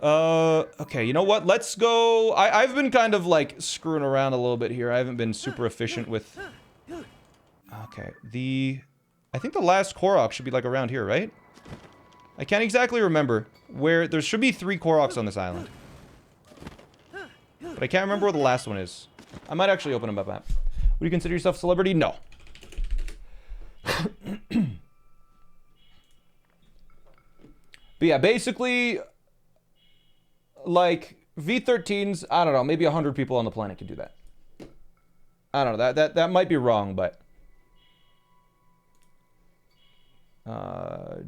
Okay, you know what? Let's go. I've been kind of like screwing around a little bit here. I haven't been super efficient with... Okay, I think the last Korok should be like around here, right? I can't exactly remember where... There should be 3 Koroks on this island. But I can't remember where the last one is. I might actually open up a map. Would you consider yourself a celebrity? No. But yeah, basically... Like, V13s, I don't know, maybe 100 people on the planet could do that. I don't know, that might be wrong, but...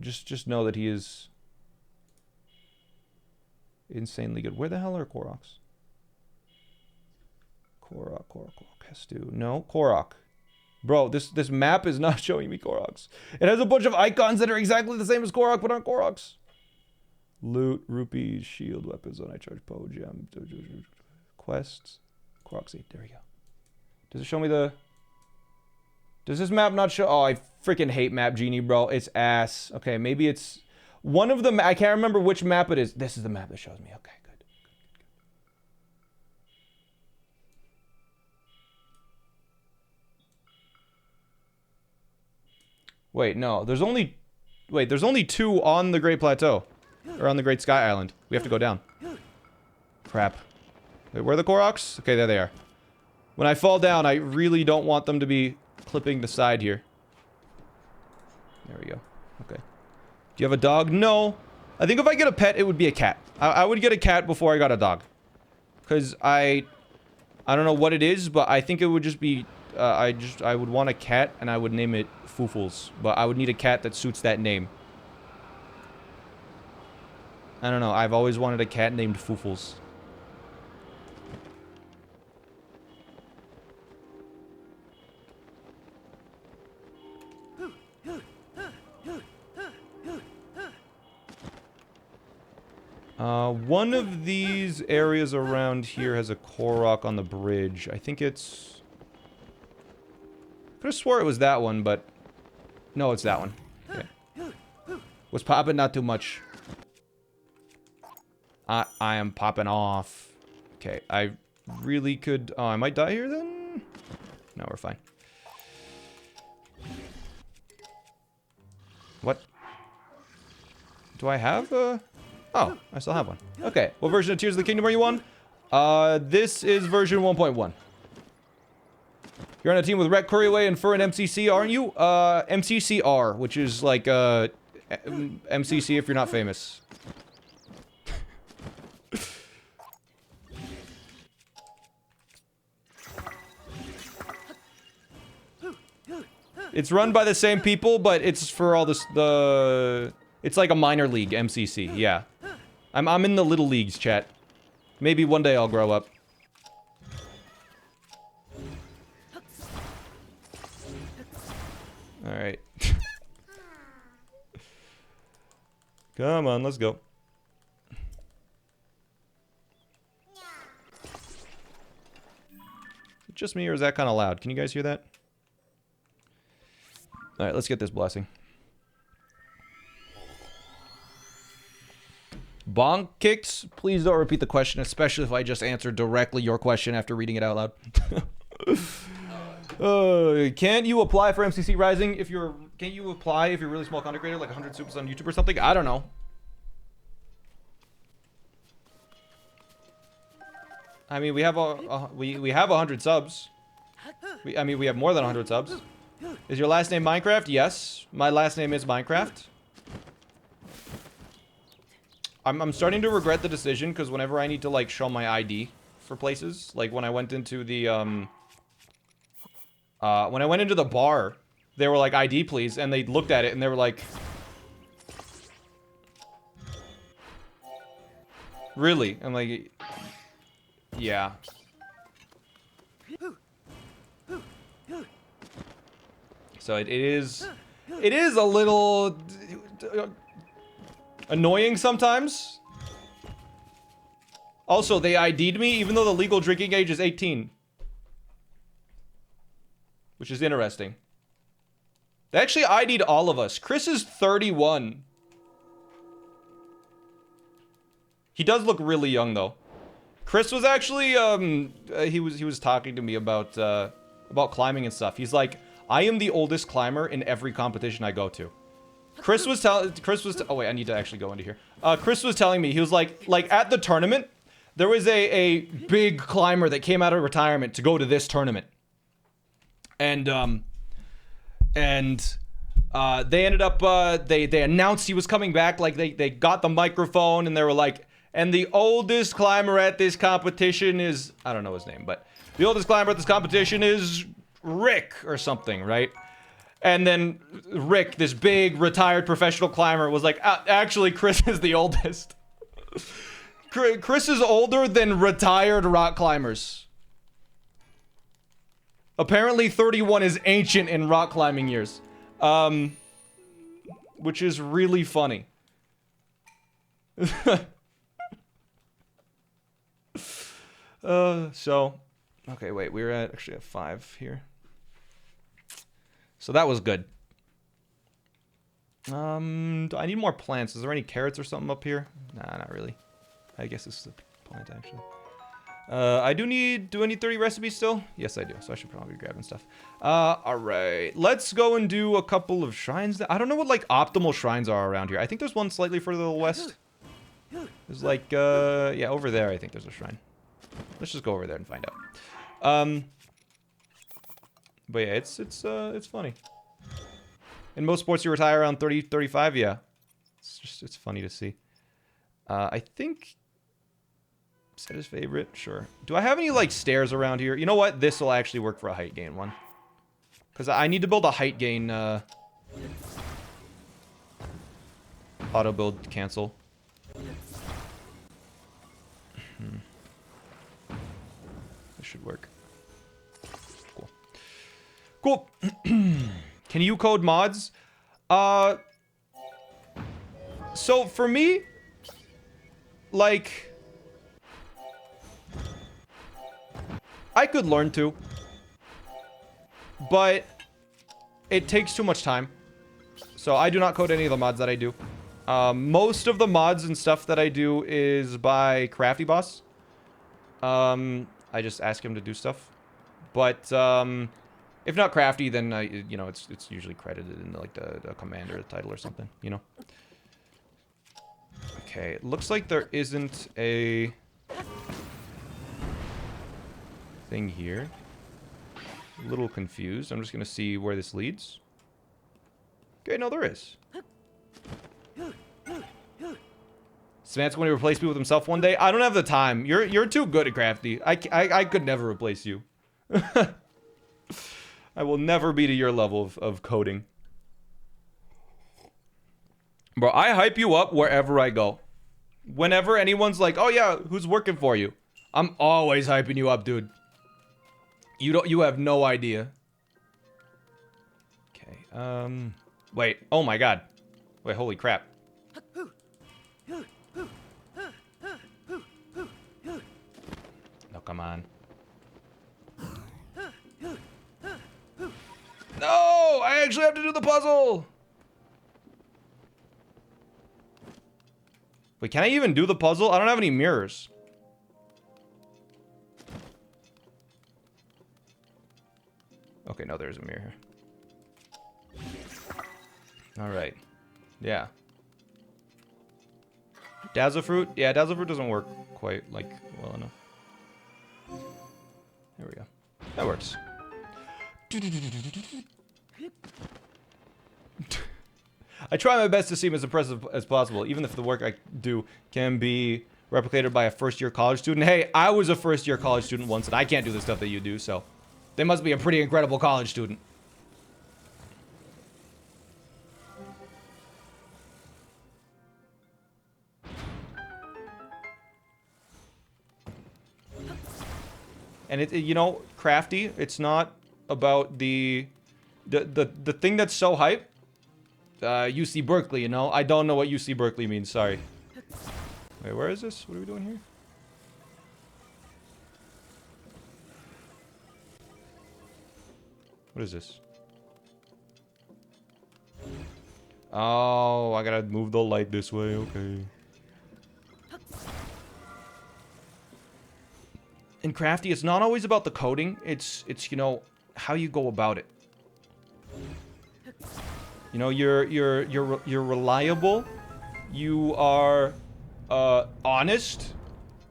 just know that he is... insanely good. Where the hell are Koroks? Korok, Hestu. No, Korok. Bro, this map is not showing me Koroks. It has a bunch of icons that are exactly the same as Korok, but aren't Koroks. Loot, rupees, shield, weapons, zone, I charge, Poe, gem, quests, Korok 8, there we go. Does it show me the... Does this map not show... Oh, I freaking hate Map Genie, bro. It's ass. Okay, maybe it's... One of them... I can't remember which map it is. This is the map that shows me. Okay, good. Wait, no. There's only... Wait, there's only 2 on the Great Plateau. Or on the Great Sky Island. We have to go down. Crap. Wait, where are the Koroks? Okay, there they are. When I fall down, I really don't want them to be clipping the side here. There we go. Okay. Do you have a dog? No. I think if I get a pet, it would be a cat. I would get a cat before I got a dog. Because I don't know what it is, but I think it would just be... I would want a cat, and I would name it Foofles. But I would need a cat that suits that name. I don't know. I've always wanted a cat named Foofles. One of these areas around here has a Korok on the bridge. I think it's... I could have swore it was that one, but... No, it's that one. Okay. Was popping not too much. I am popping off. Okay, I really could... Oh, I might die here then? No, we're fine. What? Do I have a... Oh, I still have one. Okay, what version of Tears of the Kingdom are you on? This is version 1.1. You're on a team with Rhett, Curryway, and Fur and MCC, aren't you? MCCR, which is like, MCC if you're not famous. It's run by the same people, but it's for all this, it's like a minor league, MCC, yeah. I'm in the little leagues, chat. Maybe one day I'll grow up. Alright. Come on, let's go. Just me, or is that kind of loud? Can you guys hear that? Alright, let's get this blessing. Bonk kicks? Please don't repeat the question, especially if I just answered directly your question after reading it out loud. Can't you apply for MCC Rising if you're... Can't you apply if you're a really small content creator, like 100 subs on YouTube or something? I don't know. I mean, we have we have 100 subs. I mean, we have more than 100 subs. Is your last name Minecraft? Yes, my last name is Minecraft. I'm starting to regret the decision because whenever I need to like show my ID for places, like when I went into the bar, they were like ID please, and they looked at it and they were like, really? I'm like, yeah. So it is a little annoying sometimes. Also, they ID'd me even though the legal drinking age is 18. Which is interesting. They actually ID'd all of us. Chris is 31. He does look really young though. Chris was actually he was talking to me about climbing and stuff. He's like, I am the oldest climber in every competition I go to. Chris was oh wait, I need to actually go into here. Chris was telling me, he was like at the tournament, there was a big climber that came out of retirement to go to this tournament. And they ended up they announced he was coming back, like they got the microphone and they were like, and the oldest climber at this competition is, I don't know his name, but the oldest climber at this competition is Rick or something, right? And then Rick, this big retired professional climber, was like, actually Chris is the oldest. Chris is older than retired rock climbers. Apparently 31 is ancient in rock climbing years. Which is really funny. Okay, wait, we're actually at 5 here. So that was good. Do I need more plants? Is there any carrots or something up here? Nah, not really. I guess this is a plant, actually. Do I need 30 recipes still? Yes, I do. So I should probably be grabbing stuff. Alright. Let's go and do a couple of shrines. I don't know what, like, optimal shrines are around here. I think there's one slightly further to the west. There's, like, yeah, over there I think there's a shrine. Let's just go over there and find out. But yeah, it's funny. In most sports, you retire around 30, 35, yeah. It's funny to see. I think... Set his favorite, sure. Do I have any, like, stairs around here? You know what? This will actually work for a height gain one. Because I need to build a height gain, auto build cancel. This should work. Cool. Cool. Can you code mods? So for me, like, I could learn to, but it takes too much time. So I do not code any of the mods that I do. Most of the mods and stuff that I do is by Crafty Boss. I just ask him to do stuff. But if not Crafty, then you know, it's usually credited in like the command or the title or something, you know. Okay, it looks like there isn't a thing here. A little confused. I'm just gonna see where this leads. Okay, no, there is. Samantha's going to replace me with himself one day. I don't have the time. You're too good at Crafty. I could never replace you. I will never be to your level of coding. Bro, I hype you up wherever I go. Whenever anyone's like, oh yeah, who's working for you? I'm always hyping you up, dude. You have no idea. Okay, wait, oh my god. Wait, holy crap. No, come on. No! I actually have to do the puzzle! Wait, can I even do the puzzle? I don't have any mirrors. Okay, no, there's a mirror here. Alright. Yeah. Dazzle Fruit? Yeah, Dazzle Fruit doesn't work quite, like, well enough. There we go. That works. I try my best to seem as impressive as possible, even if the work I do can be replicated by a first-year college student. Hey, I was a first-year college student once, and I can't do the stuff that you do, so... They must be a pretty incredible college student. And you know, Crafty, it's not about the thing that's so hype. UC Berkeley, you know? I don't know what UC Berkeley means, sorry. Wait, where is this? What are we doing here? What is this? Oh, I gotta move the light this way, okay. in Crafty, it's not always about the coding. It's you know, how you go about it. You know, you're reliable. You are honest.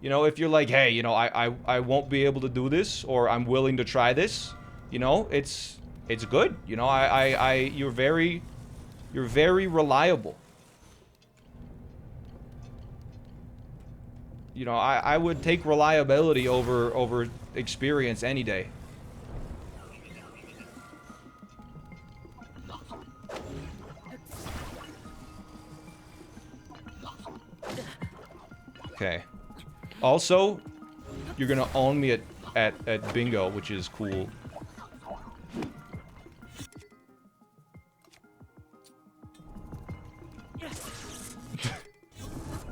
You know, if you're like, hey, you know, I won't be able to do this, or I'm willing to try this, you know, it's good. You know, you're very reliable. You know, I would take reliability over experience any day. Okay. Also, you're gonna own me at bingo, which is cool.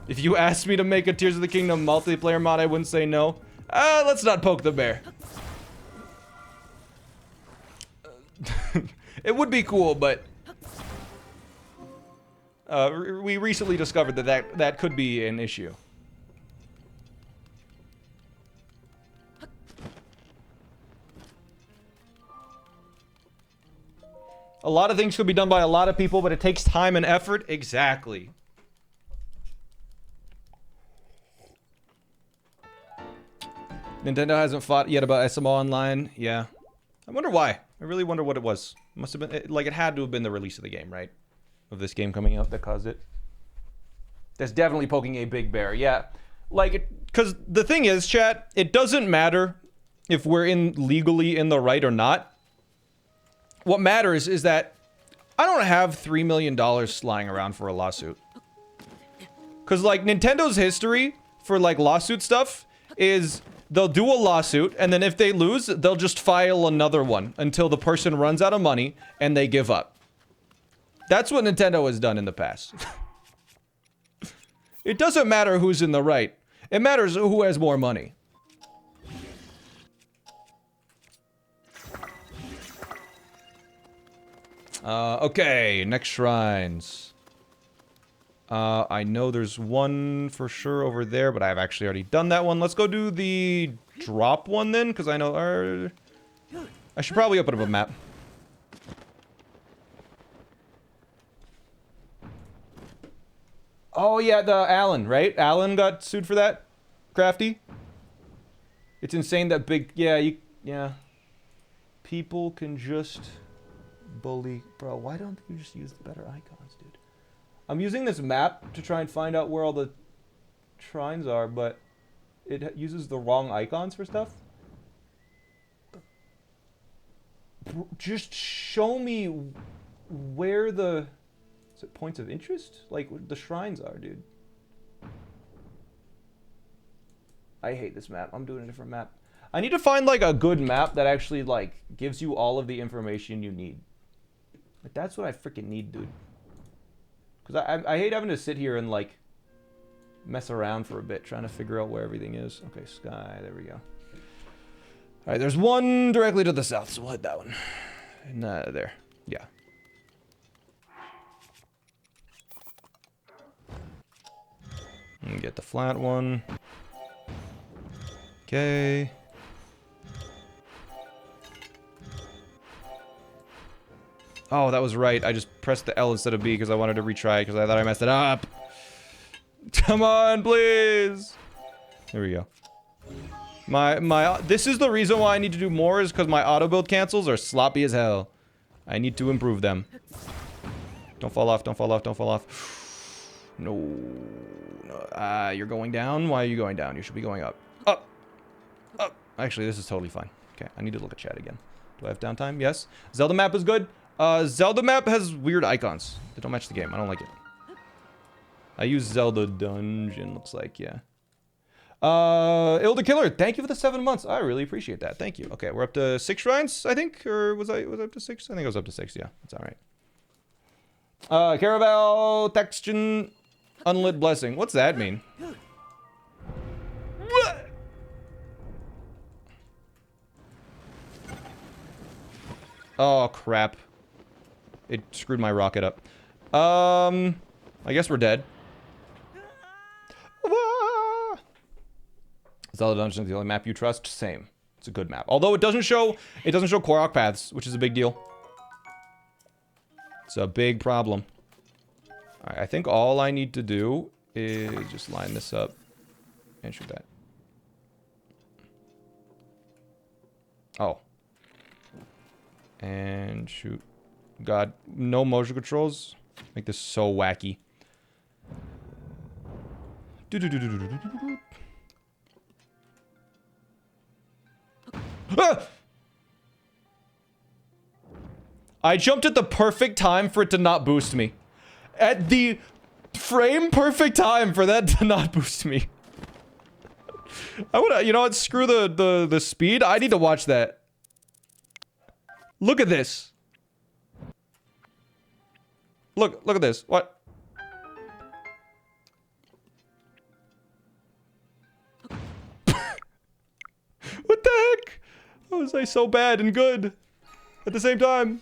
If you asked me to make a Tears of the Kingdom multiplayer mod, I wouldn't say no. Let's not poke the bear. It would be cool, but we recently discovered that could be an issue. A lot of things could be done by a lot of people, but it takes time and effort. Exactly. Nintendo hasn't fought yet about SMO Online. Yeah. I wonder why. I really wonder what it was. Must have been, like, it had to have been the release of the game, right? Of this game coming out that caused it. That's definitely poking a big bear. Yeah. Like, because the thing is, chat, it doesn't matter if we're legally in the right or not. What matters is that I don't have $3 million lying around for a lawsuit. Because, like, Nintendo's history for, like, lawsuit stuff is they'll do a lawsuit, and then if they lose, they'll just file another one until the person runs out of money and they give up. That's what Nintendo has done in the past. It doesn't matter who's in the right. It matters who has more money. Okay, next shrines. I know there's one for sure over there, but I've actually already done that one. Let's go do the drop one then, because I know... I should probably open up a map. Oh yeah, the Alan, right? Alan got sued for that? Crafty? It's insane that big... Yeah. People can just... bully... Bro, why don't you just use the better icons, dude? I'm using this map to try and find out where all the shrines are, but it uses the wrong icons for stuff. Just show me where the... Is it points of interest? Like, the shrines are, dude. I hate this map. I'm doing a different map. I need to find, like, a good map that actually, like, gives you all of the information you need. Like, that's what I freaking need, dude. Because I hate having to sit here and, like, mess around for a bit, trying to figure out where everything is. Okay, sky, there we go. Alright, there's one directly to the south, so we'll hit that one. And, there. Yeah. And get the flat one. Okay. Oh, that was right. I just pressed the L instead of B because I wanted to retry because I thought I messed it up. Come on, please. There we go. This is the reason why I need to do more is because my auto build cancels are sloppy as hell. I need to improve them. Don't fall off, don't fall off, don't fall off. No. You're going down? Why are you going down? You should be going up. Up! Up! Actually, this is totally fine. Okay, I need to look at chat again. Do I have downtime? Yes. Zelda map is good. Zelda map has weird icons. They don't match the game. I don't like it. I use Zelda Dungeon, looks like, yeah. Ilda Killer, thank you for the 7 months. I really appreciate that. Thank you. Okay, we're up to 6 shrines, I think? Or was I up to 6? I think I was up to 6, yeah. That's alright. Caravel, Textion, Unlit Blessing. What's that mean? What? Oh, crap. It screwed my rocket up. I guess we're dead. Zelda Dungeon is the only map you trust. Same. It's a good map. Although it doesn't show Korok paths, which is a big deal. It's a big problem. Alright, I think all I need to do is just line this up and shoot that. Oh. And shoot. God, no motion controls. Make this so wacky. Ah! I jumped at the perfect time for it to not boost me. At the frame perfect time for that to not boost me. I would, you know what? Screw the speed. I need to watch that. Look at this. Look at this. What? What the heck? How was I so bad and good at the same time?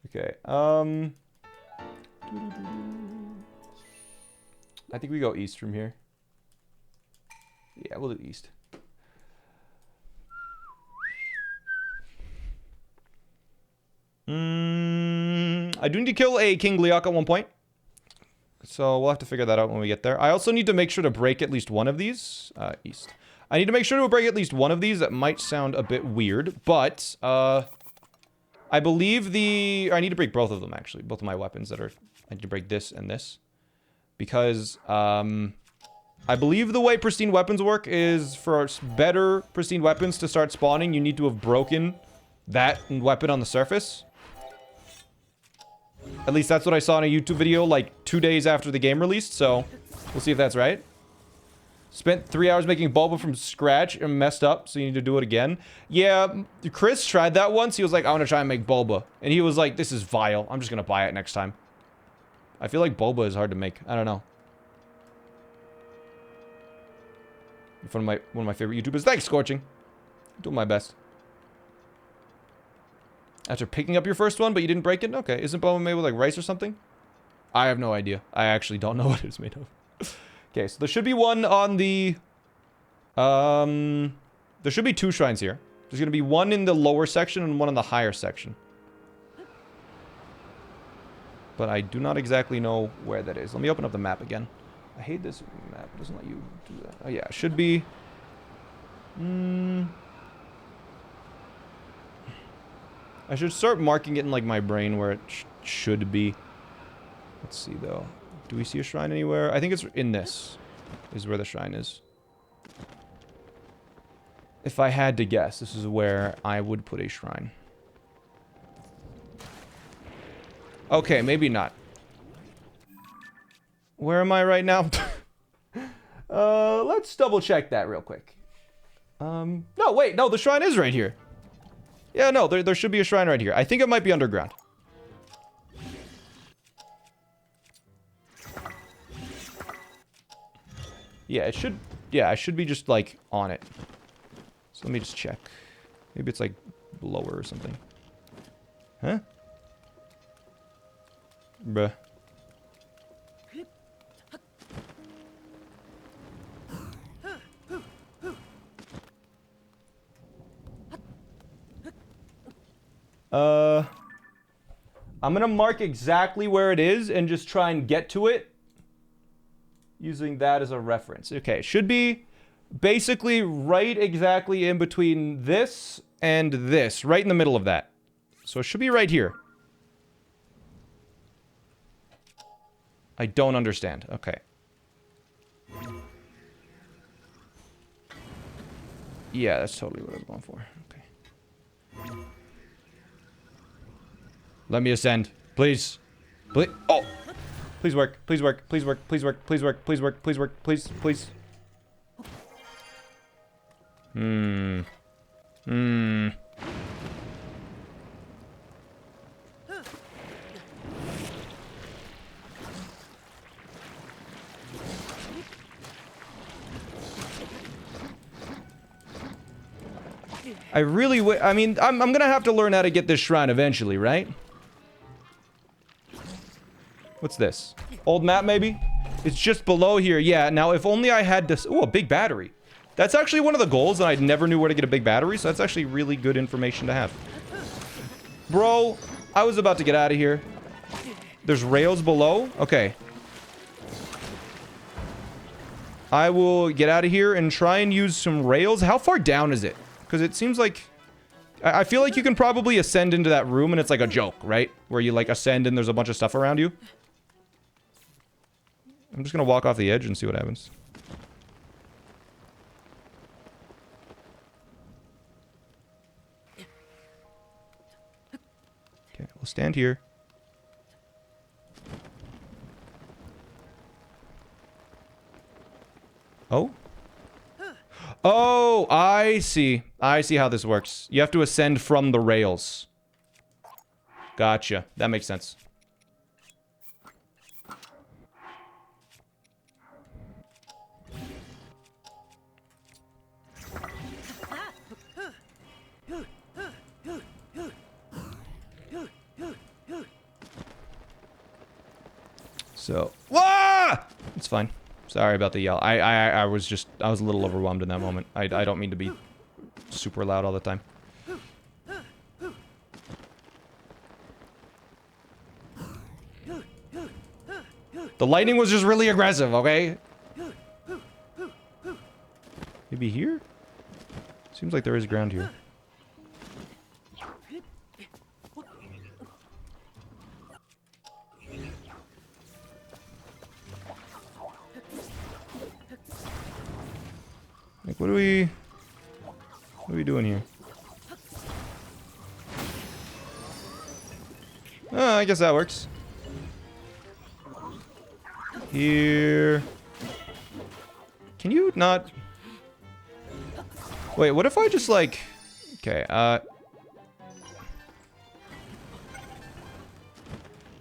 Okay, I think we go east from here. Yeah, we'll do east. I do need to kill a King Leok at one point. So we'll have to figure that out when we get there. I also need to make sure to break at least one of these. East. I need to make sure to break at least one of these. That might sound a bit weird, but I believe I need to break both of them, actually. Both of my weapons that are... I need to break this and this. Because, I believe the way pristine weapons work is for better pristine weapons to start spawning, you need to have broken that weapon on the surface. At least that's what I saw in a YouTube video, like, 2 days after the game released, so we'll see if that's right. Spent 3 hours making boba from scratch and messed up, so you need to do it again. Yeah, Chris tried that once. He was like, I want to try and make boba. And he was like, this is vile. I'm just going to buy it next time. I feel like boba is hard to make. I don't know. One of my favorite YouTubers. Thanks, Scorching. I'm doing my best. After picking up your first one, but you didn't break it? Okay. Isn't boba made with, like, rice or something? I have no idea. I actually don't know what it's made of. Okay, so there should be one on the... there should be 2 shrines here. There's gonna be one in the lower section and one in the higher section. But I do not exactly know where that is. Let me open up the map again. I hate this map. It doesn't let you do that. Oh, yeah. It should be... I should start marking it in, like, my brain where it should be. Let's see, though. Do we see a shrine anywhere? I think it's in this. Is where the shrine is. If I had to guess, this is where I would put a shrine. Okay, maybe not. Where am I right now? Let's double check that real quick. No, wait, no, the shrine is right here. Yeah, no, there should be a shrine right here. I think it might be underground. Yeah, it should... Yeah, I should be just, like, on it. So let me just check. Maybe it's, like, lower or something. Huh? Bruh. I'm gonna mark exactly where it is and just try and get to it using that as a reference. Okay, it should be basically right exactly in between this and this, right in the middle of that. So it should be right here. I don't understand. Okay. Yeah, that's totally what I was going for. Okay. Let me ascend. Please. Please. Oh! Please work. Please work. Please work. Please work. Please work. Please work. Please work. Please. Please. I really I mean, I'm gonna have to learn how to get this shrine eventually, right? What's this? Old map, maybe? It's just below here. Yeah, now if only I had this... Ooh, a big battery. That's actually one of the goals, and I never knew where to get a big battery, so that's actually really good information to have. Bro, I was about to get out of here. There's rails below? Okay. I will get out of here and try and use some rails. How far down is it? Because it seems like... I feel like you can probably ascend into that room, and it's like a joke, right? Where you, like, ascend and there's a bunch of stuff around you. I'm just gonna walk off the edge and see what happens. Okay, we'll stand here. Oh? Oh, I see. I see how this works. You have to ascend from the rails. Gotcha. That makes sense. So, wah! It's fine. Sorry about the yell. I was a little overwhelmed in that moment. I don't mean to be super loud all the time. The lightning was just really aggressive, okay? Maybe here? Seems like there is ground here. Like, what are we doing here? Oh, I guess that works. Here. Can you not... Wait, what if I just, like... Okay,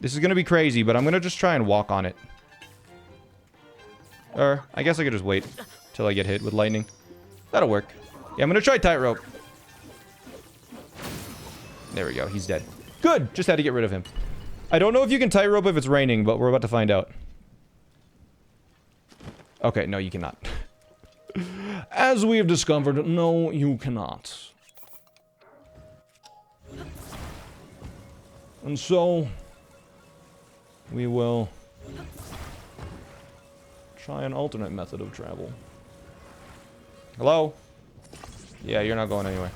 this is gonna be crazy, but I'm gonna just try and walk on it. Or, I guess I could just wait till I get hit with lightning. That'll work. Yeah, I'm gonna try tightrope. There we go, he's dead. Good! Just had to get rid of him. I don't know if you can tightrope if it's raining, but we're about to find out. Okay, no, you cannot. As we have discovered, no, you cannot. And so, we will try an alternate method of travel. Hello? Yeah, you're not going anywhere.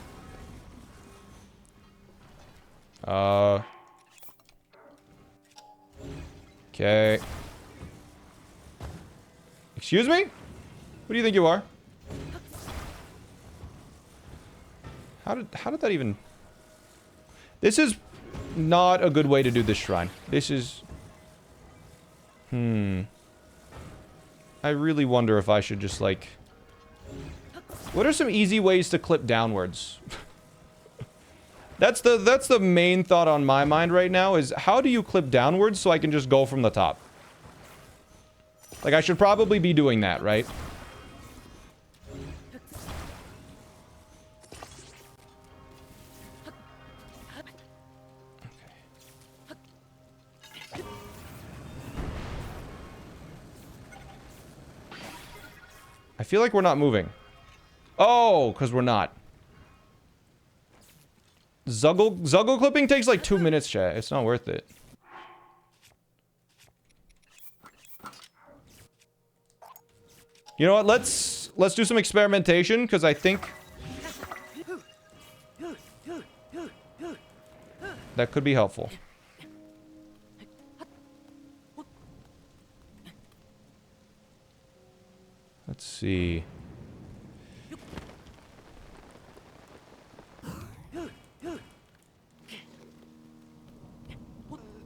Okay. Excuse me? Who do you think you are? How did that even... This is not a good way to do this shrine. This is... I really wonder if I should just, like... What are some easy ways to clip downwards? That's the main thought on my mind right now, is how do you clip downwards so I can just go from the top? Like, I should probably be doing that, right? I feel like we're not moving. Oh, because we're not. Zuggle clipping takes like 2 minutes, chat. It's not worth it. You know what? Let's do some experimentation, because I think that could be helpful. Let's see.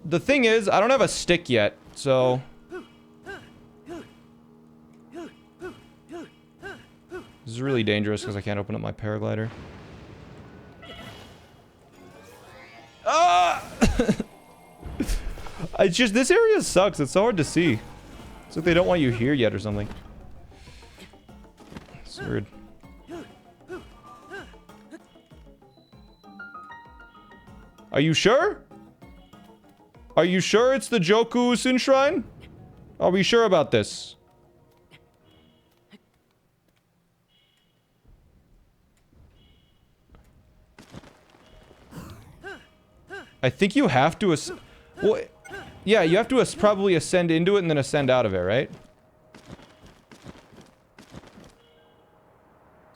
The thing is, I don't have a stick yet, so... This is really dangerous because I can't open up my paraglider. Ah! It's just, this area sucks. It's so hard to see. It's like they don't want you here yet or something. It's weird. Are you sure? Are you sure it's the Joku Sin Shrine? Are we sure about this? I think you have to well, yeah, you have to probably ascend into it and then ascend out of it, right?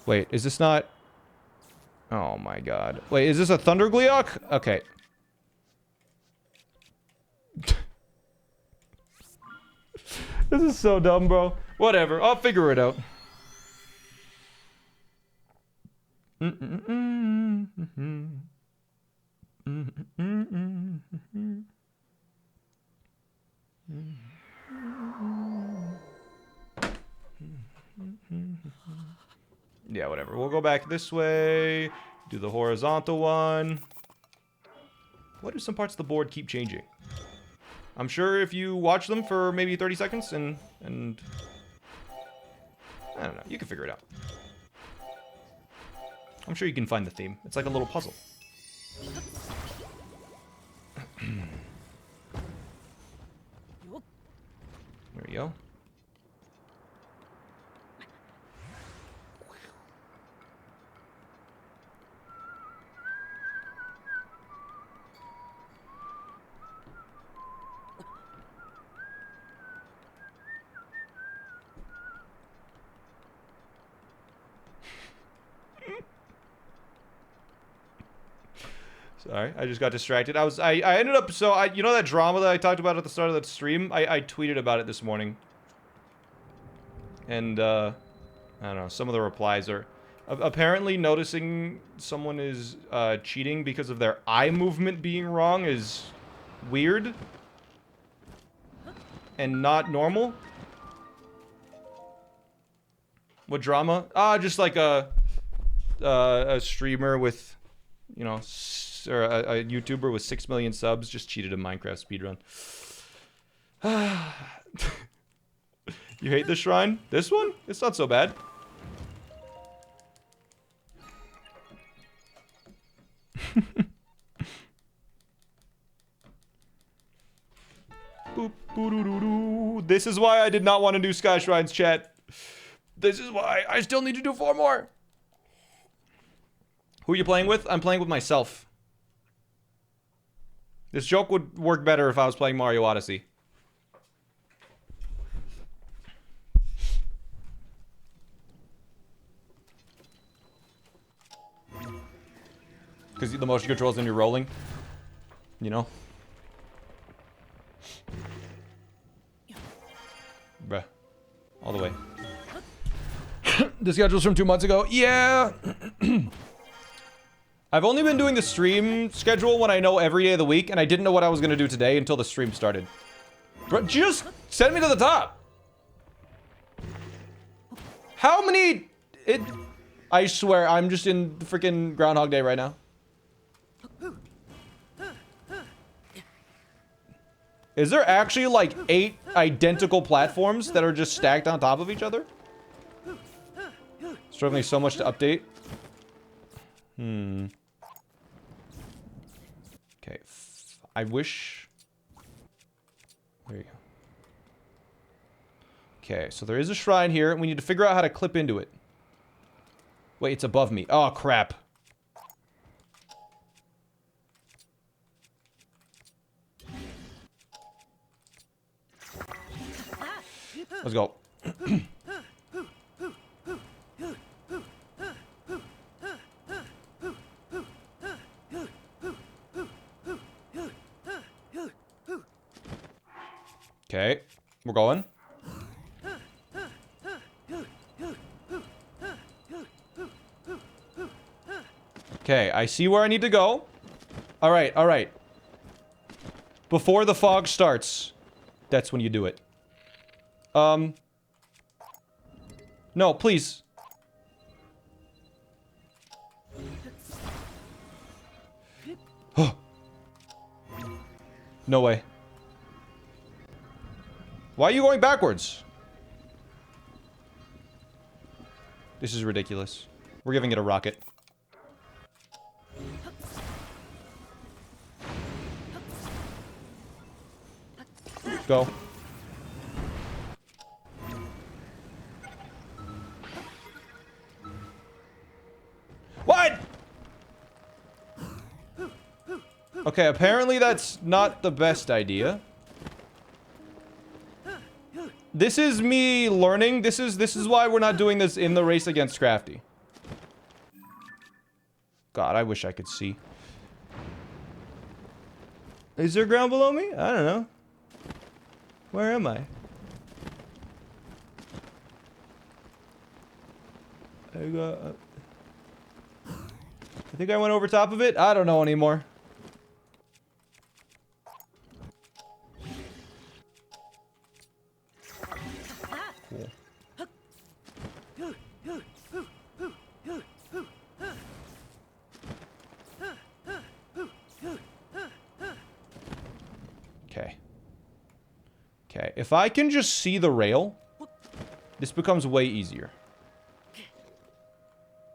Wait, is this not... Oh my god. Wait, is this a Thundergleok? Okay. This is so dumb, bro. Whatever, I'll figure it out. Yeah, whatever. We'll go back this way. Do the horizontal one. Why do some parts of the board keep changing? I'm sure if you watch them for maybe 30 seconds and I don't know, you can figure it out. I'm sure you can find the theme. It's like a little puzzle. There we go. Sorry, I just got distracted. I ended up, you know that drama that I talked about at the start of the stream? I tweeted about it this morning. And, I don't know, some of the replies are... Apparently noticing someone is, cheating because of their eye movement being wrong is weird. And not normal. What drama? Just like a streamer with, you know... or a YouTuber with 6 million subs just cheated a Minecraft speedrun. You hate the shrine? This one? It's not so bad. Boop, boo-doo-doo-doo. This is why I did not want to do Sky Shrines, chat. This is why I still need to do 4 more. Who are you playing with? I'm playing with myself. This joke would work better if I was playing Mario Odyssey. Because the motion controls when you're rolling. You know? Bruh. All the way. The schedule's from 2 months ago. Yeah! I've only been doing the stream schedule when I know every day of the week, and I didn't know what I was gonna do today until the stream started. Bro, just send me to the top! How many... I swear, I'm just in freaking Groundhog Day right now. Is there actually like 8 identical platforms that are just stacked on top of each other? Struggling so much to update. Okay. I wish... There you go. Okay, so there is a shrine here, and we need to figure out how to clip into it. Wait, it's above me. Oh, crap. Let's go. Okay, we're going. Okay, I see where I need to go. All right, all right. Before the fog starts, that's when you do it. No, please. No way. Why are you going backwards? This is ridiculous. We're giving it a rocket. Go. What? Okay, apparently that's not the best idea. This is me learning. This is why we're not doing this in the race against Crafty. God, I wish I could see. Is there ground below me? I don't know. Where am I? I think I went over top of it. I don't know anymore. Okay. Okay, if I can just see the rail, this becomes way easier.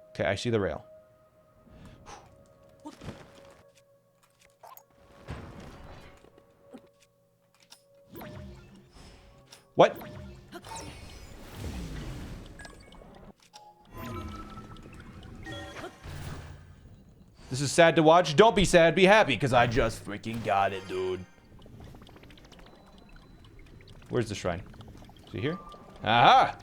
Okay, I see the rail. What? This is sad to watch. Don't be sad, be happy, because I just freaking got it, dude. Where's the shrine? Is it here? Aha!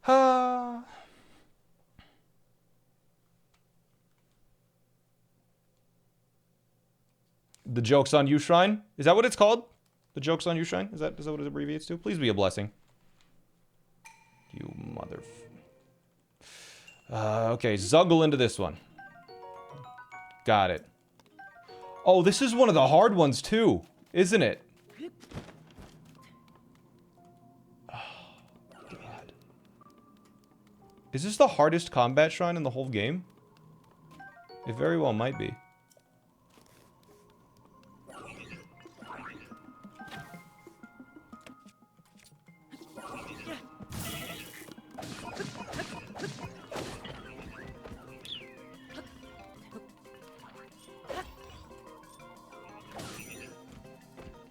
Ah. The joke's on you, shrine? Is that what it's called? The joke's on you, shrine? Is that what it abbreviates to? Please be a blessing. You mother... okay, Zuggle into this one. Got it. Oh, this is one of the hard ones, too. Isn't it? Oh, God. Is this the hardest combat shrine in the whole game? It very well might be.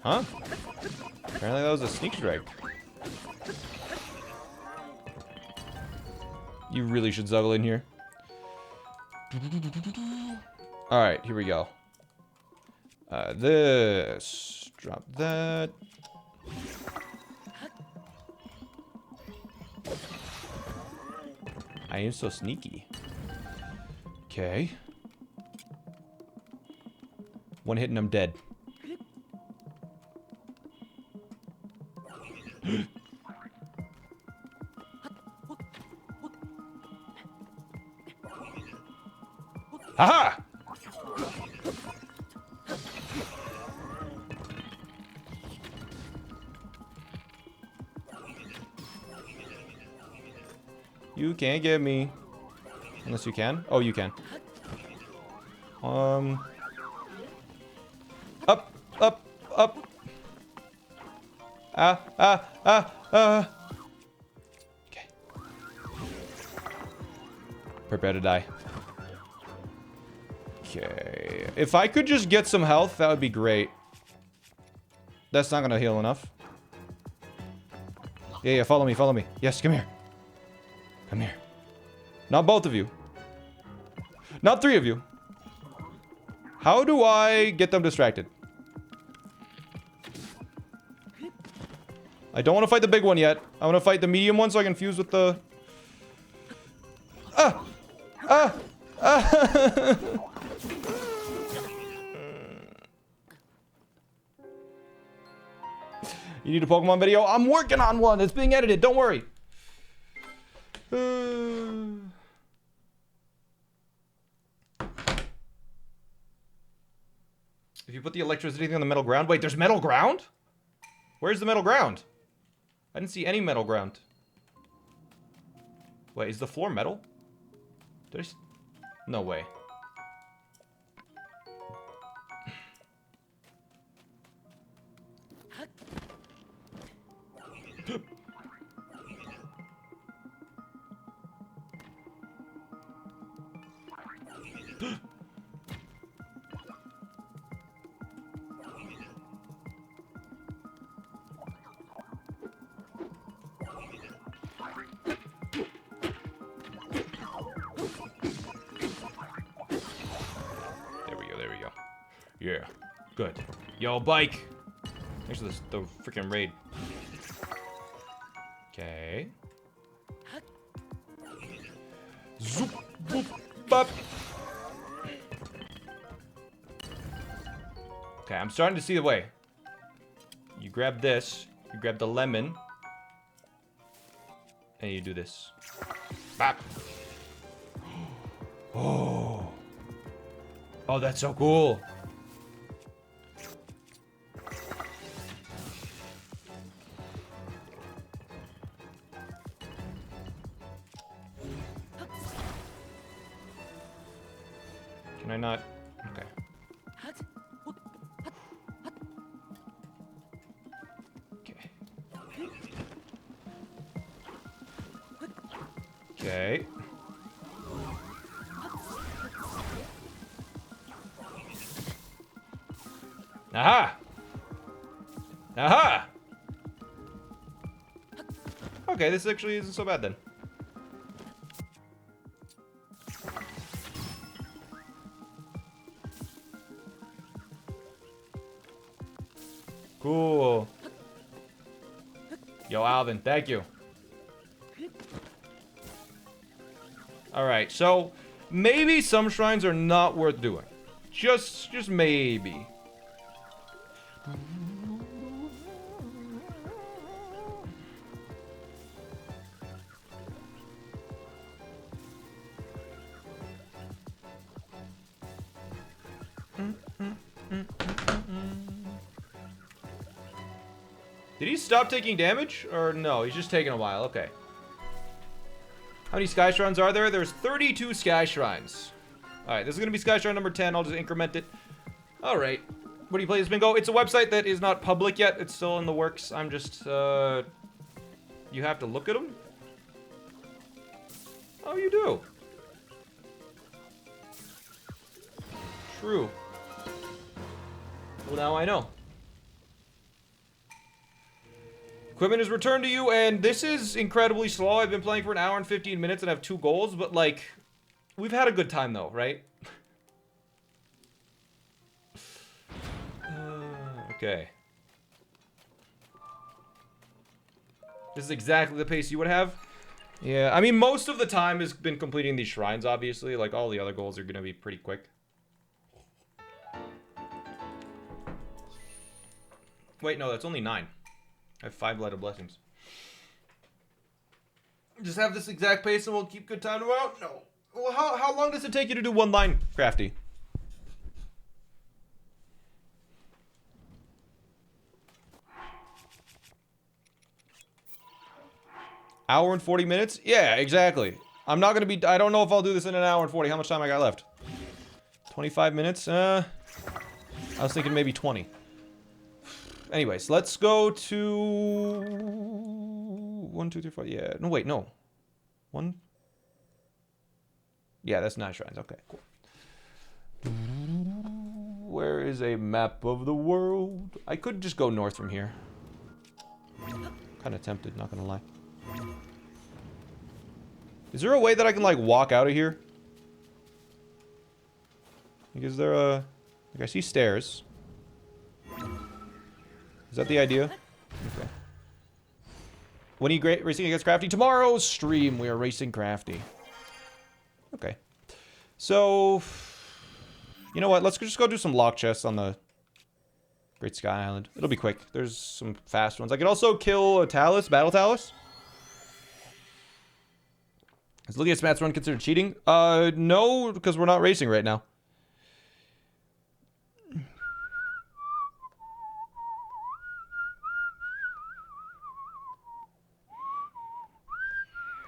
Huh? Apparently that was a sneak strike. You really should Zuggle in here. Alright, here we go. This. Drop that. I am so sneaky. Okay. One hit and I'm dead. Aha! You can't get me. Unless you can. Oh, you can. Up, up, up. Okay. Prepare to die. Okay. If I could just get some health, that would be great. That's not gonna heal enough. Yeah, follow me, follow me. Yes, come here. Come here. Not both of you. Not three of you. How do I get them distracted? I don't want to fight the big one yet. I want to fight the medium one so I can fuse with the... You need a Pokemon video? I'm working on one. It's being edited. Don't worry. If you put the electricity thing on the metal ground... Wait, there's metal ground? Where's the metal ground? I didn't see any metal ground. Wait, is the floor metal? There's... No way. Yeah. Good. Yo, bike. Thanks for the freaking raid. Okay. Zoop, boop, bop. Okay, I'm starting to see the way. You grab this. You grab the lemon. And you do this. Bop. Oh. Oh, that's so cool. Can I not? Okay. Okay. Aha! Aha! Okay, this actually isn't so bad then. Cool. Yo, Alvin, thank you. Alright, so maybe some shrines are not worth doing. Just maybe. Did he stop taking damage? Or no, he's just taking a while. Okay. How many Sky Shrines are there? There's 32 Sky Shrines. Alright, this is going to be Sky Shrine number 10. I'll just increment it. Alright. What do you play this bingo? It's a website that is not public yet. It's still in the works. I'm just, you have to look at them? Oh, you do. True. Well, now I know. Equipment is returned to you, and this is incredibly slow. I've been playing for an hour and 15 minutes and have 2 goals, but, like, we've had a good time, though, right? Okay. This is exactly the pace you would have? Yeah, I mean, most of the time has been completing these shrines, obviously. Like, all the other goals are going to be pretty quick. Wait, no, that's only 9. I have 5 Light of Blessings. Just have this exact pace and we'll keep good time tomorrow? No. Well, how long does it take you to do 1 line, Crafty? Hour and 40 minutes? Yeah, exactly. I'm not gonna be... I don't know if I'll do this in an hour and 40. How much time I got left? 25 minutes? I was thinking maybe 20. Anyways, let's go to 1, 2, 3, 4. Yeah. No, wait, no. 1. Yeah, that's 9 shrines. Okay, cool. Where is a map of the world? I could just go north from here. Kind of tempted, not gonna lie. Is there a way that I can, like, walk out of here? Like, is there a... Like, I see stairs. Is that the idea? Okay. When are you racing against Crafty? Tomorrow's stream, we are racing Crafty. Okay. So... You know what? Let's just go do some lock chests on the Great Sky Island. It'll be quick. There's some fast ones. I could also kill a Talus, Battle Talus. Is looking at Smat's run considered cheating? No, because we're not racing right now.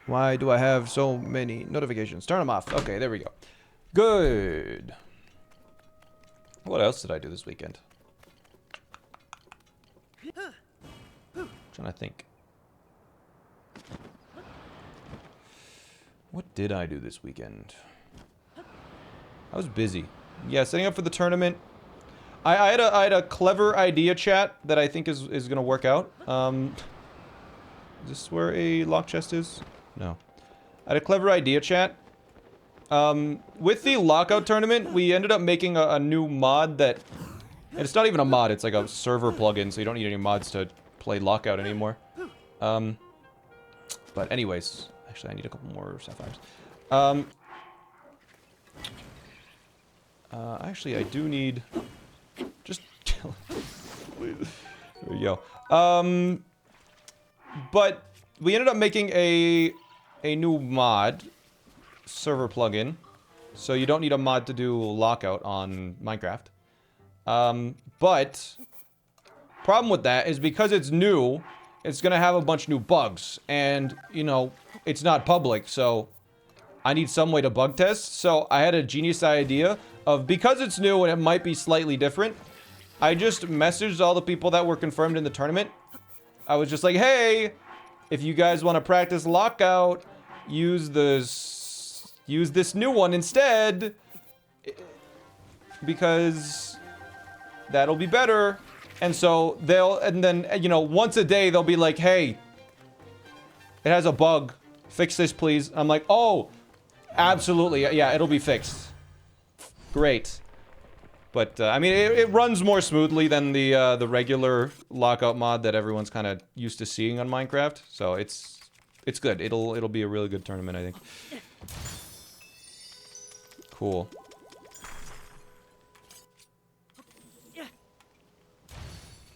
Why do I have so many notifications? Turn them off. Okay, there we go. Good. What else did I do this weekend? Trying to think. What did I do this weekend? I was busy. Yeah, setting up for the tournament. I had a clever idea chat that I think is gonna work out. Is this where a lock chest is? No. I had a clever idea chat. With the lockout tournament, we ended up making a new mod that And it's not even a mod, it's like a server plugin, so you don't need any mods to play Lockout anymore. But anyways, actually I need a couple more sapphires. Actually I do need... Just... There we go. But we ended up making a new mod, server plugin, so you don't need a mod to do Lockout on Minecraft. But problem with that is because it's new, it's gonna have a bunch of new bugs, and you know it's not public, so I need some way to bug test. So I had a genius idea of, because it's new and it might be slightly different, I just messaged all the people that were confirmed in the tournament. I was just like, hey, if you guys want to practice Lockout, use this new one instead, because that'll be better. And so and then, you know, once a day they'll be like, hey, it has a bug, fix this please. I'm like, oh, absolutely, yeah, it'll be fixed. Great. But, I mean, it runs more smoothly than the regular Lockout mod that everyone's kind of used to seeing on Minecraft. So it's good. It'll be a really good tournament, I think. Cool.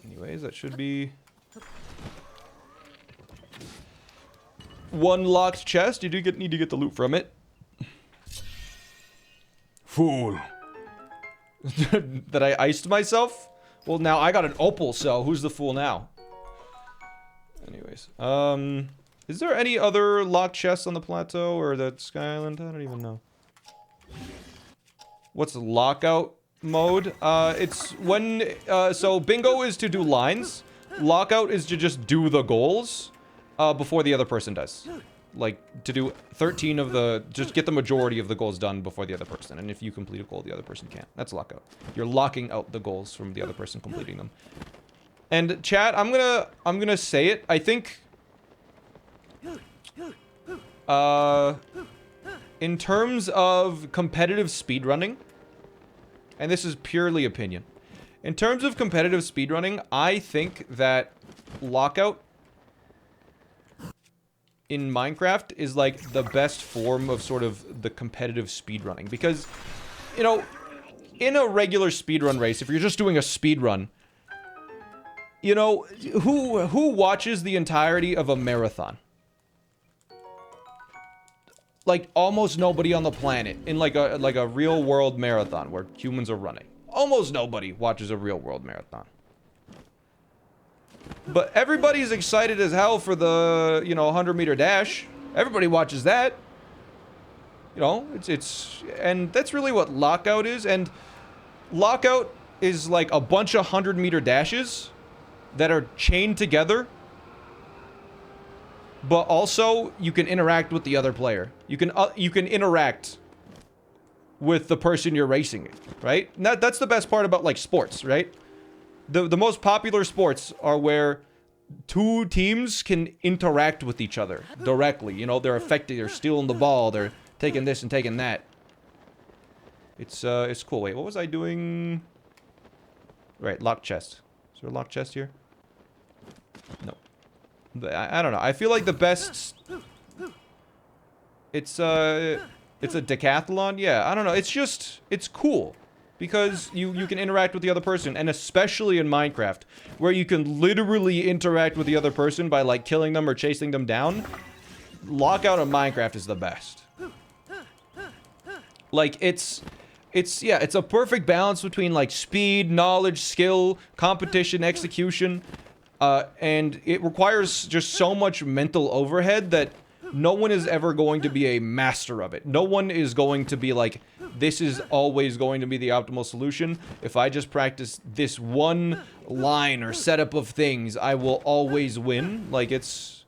Anyways, that should be... one locked chest. You do need to get the loot from it. Fool. That I iced myself? Well, now I got an opal, so who's the fool now? Anyways, is there any other locked chests on the plateau or the Sky Island? I don't even know. What's Lockout mode? It's when, so bingo is to do lines. Lockout is to just do the goals, before the other person does. Like, to do 13 of the... Just get the majority of the goals done before the other person. And if you complete a goal, the other person can't. That's Lockout. You're locking out the goals from the other person completing them. And, chat, I'm gonna say it. I think... in terms of competitive speedrunning... And this is purely opinion. In terms of competitive speedrunning, I think that Lockout... in Minecraft is like the best form of sort of the competitive speedrunning, because, you know, in a regular speedrun race, if you're just doing a speedrun, you know, who watches the entirety of a marathon? Like almost nobody on the planet in like a real world marathon where humans are running. Almost nobody watches a real world marathon. But everybody's excited as hell for the, you know, 100-meter dash. Everybody watches that. You know, and that's really what Lockout is. And Lockout is like a bunch of 100-meter dashes that are chained together. But also, you can interact with the other player. You can interact with the person you're racing, right? And that's the best part about, like, sports, right? The most popular sports are where two teams can interact with each other directly. You know, they're affected, they're stealing the ball, they're taking this and taking that. It's cool. Wait, what was I doing? Right, locked chest. Is there a locked chest here? No. I don't know. I feel like the best... It's a decathlon? Yeah, I don't know. It's just... It's cool. Because you can interact with the other person. And especially in Minecraft, where you can literally interact with the other person by, like, killing them or chasing them down. Lockout in Minecraft is the best. Like, it's a perfect balance between, like, speed, knowledge, skill, competition, execution. And it requires just so much mental overhead that no one is ever going to be a master of it. No one is going to be like, this is always going to be the optimal solution. If I just practice this one line or setup of things, I will always win. Like, it's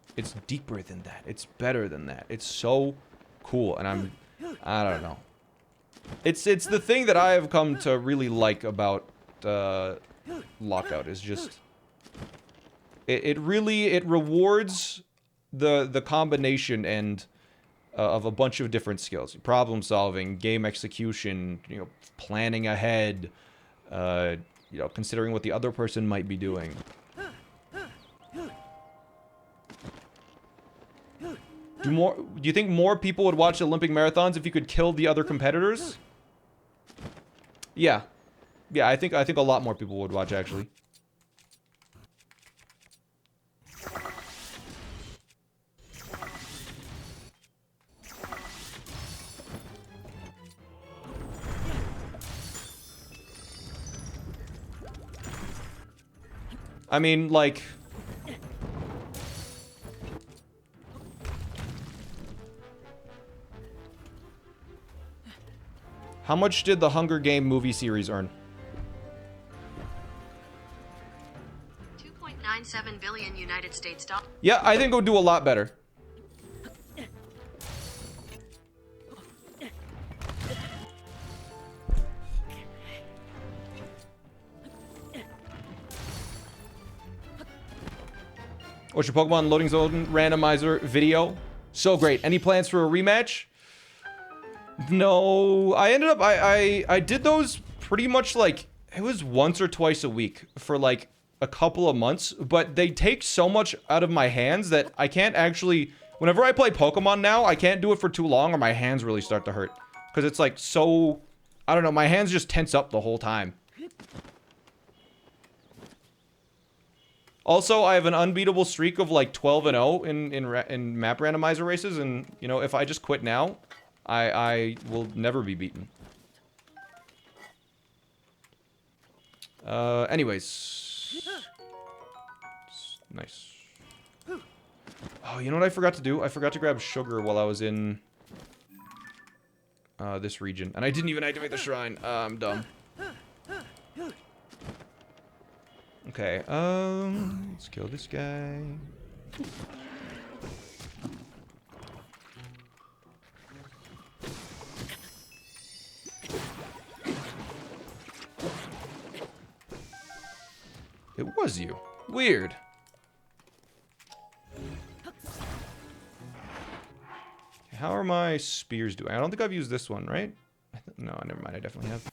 deeper than that. It's better than that. It's so cool. And I don't know. It's the thing that I have come to really like about Lockout is just... It rewards the combination and of a bunch of different skills. Problem solving, game execution, you know, planning ahead, you know, considering what the other person might be doing. Do you think more people would watch Olympic marathons if you could kill the other competitors? Yeah. Yeah, I think a lot more people would watch, actually. I mean, like... How much did the Hunger Game movie series earn? 2.97 billion United States dollars. Yeah, I think it would do a lot better. What's your Pokemon Loading Zone randomizer video? So great. Any plans for a rematch? No, I ended up, I did those pretty much like, it was once or twice a week for like a couple of months, but they take so much out of my hands that I can't actually, whenever I play Pokemon now, I can't do it for too long or my hands really start to hurt. Because it's like so, I don't know, my hands just tense up the whole time. Also, I have an unbeatable streak of like 12-0 in map randomizer races, and you know, if I just quit now, I will never be beaten. Anyways. Nice. Oh, you know what I forgot to do? I forgot to grab sugar while I was in this region. And I didn't even activate the shrine. I'm dumb. Okay, let's kill this guy. It was you. Weird. How are my spears doing? I don't think I've used this one, right? No, never mind. I definitely have.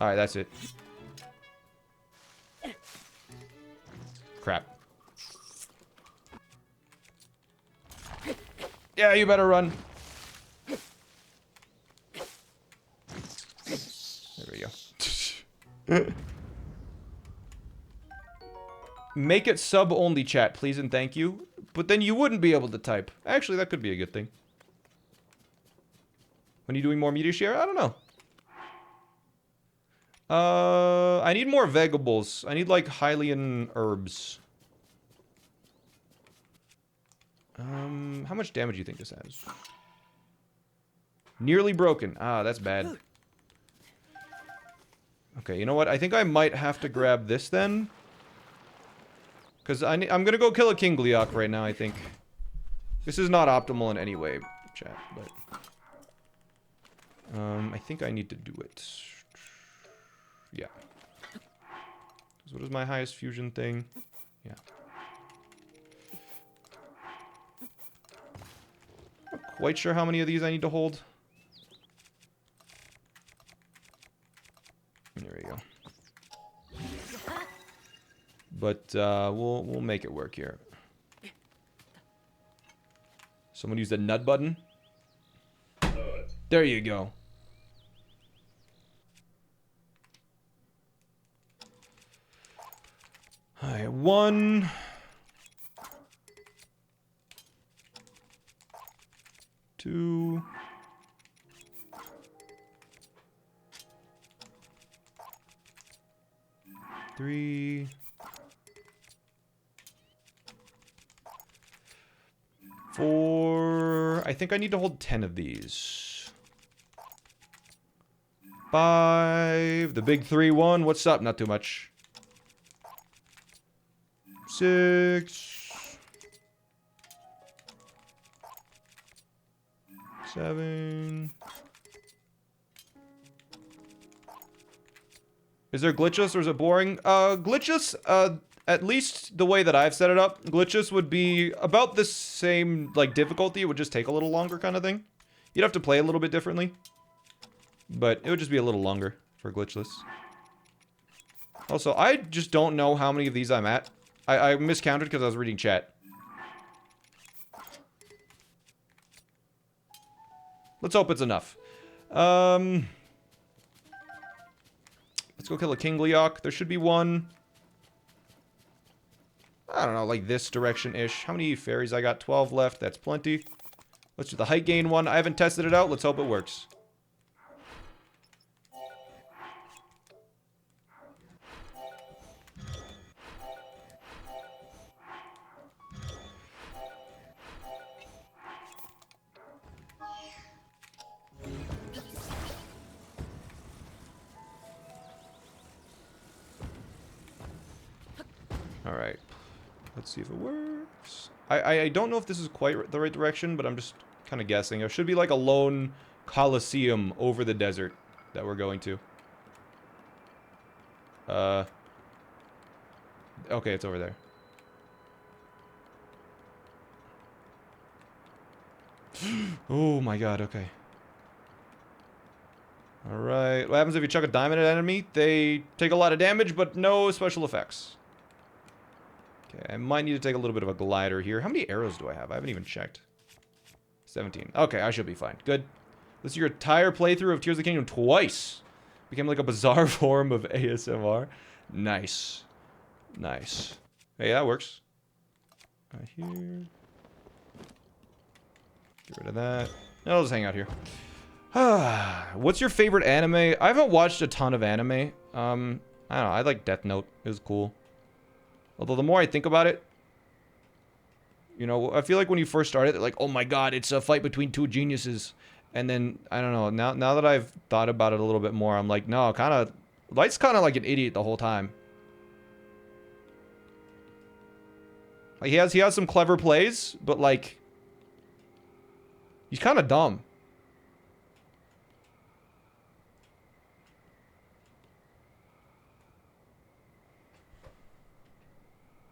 Alright, that's it. Crap. Yeah, you better run. There we go. Make it sub-only chat, please and thank you. But then you wouldn't be able to type. Actually, that could be a good thing. When are you doing more meteor share? I don't know. I need more vegetables. I need, like, Hylian herbs. How much damage do you think this has? Nearly broken. Ah, that's bad. Okay, you know what? I think I might have to grab this then. Because I'm gonna go kill a King Gleok right now, I think. This is not optimal in any way, chat, but... I think I need to do it. Yeah. So what is my highest fusion thing? Yeah. Not quite sure how many of these I need to hold. There we go. But we'll make it work here. Someone used the nut button. There you go. Alright, 1. 2. 3. 4. I think I need to hold 10 of these. 5. The big 3-1. What's up? Not too much. 6. 7. Is there glitches or is it boring? Glitches, at least the way that I've set it up, glitches would be about the same, like, difficulty. It would just take a little longer kind of thing. You'd have to play a little bit differently. But it would just be a little longer. for glitchless. Also, I just don't know how many of these I'm at. I miscounted because I was reading chat. Let's hope it's enough. Let's go kill a King Leok. There should be one. I don't know, like this direction-ish. How many fairies I got? 12 left. That's plenty. Let's do the height gain one. I haven't tested it out. Let's hope it works. Alright. Let's see if it works. I don't know if this is quite the right direction, but I'm just kind of guessing. There should be like a lone coliseum over the desert that we're going to. Okay, it's over there. Oh my god, okay. Alright. What happens if you chuck a diamond at an enemy? They take a lot of damage, but no special effects. Okay, I might need to take a little bit of a glider here. How many arrows do I have? I haven't even checked. 17. Okay, I should be fine. Good. This is your entire playthrough of Tears of the Kingdom twice. Became like a bizarre form of ASMR. Nice. Nice. Hey, that works. Right here. Get rid of that. No, I'll just hang out here. What's your favorite anime? I haven't watched a ton of anime. I don't know. I like Death Note. It was cool. Although the more I think about it, you know, I feel like when you first started, they're like, oh my god, it's a fight between two geniuses. And then, I don't know, now that I've thought about it a little bit more, I'm like, no, Light's kind of like an idiot the whole time. Like, he has some clever plays, but like, he's kind of dumb.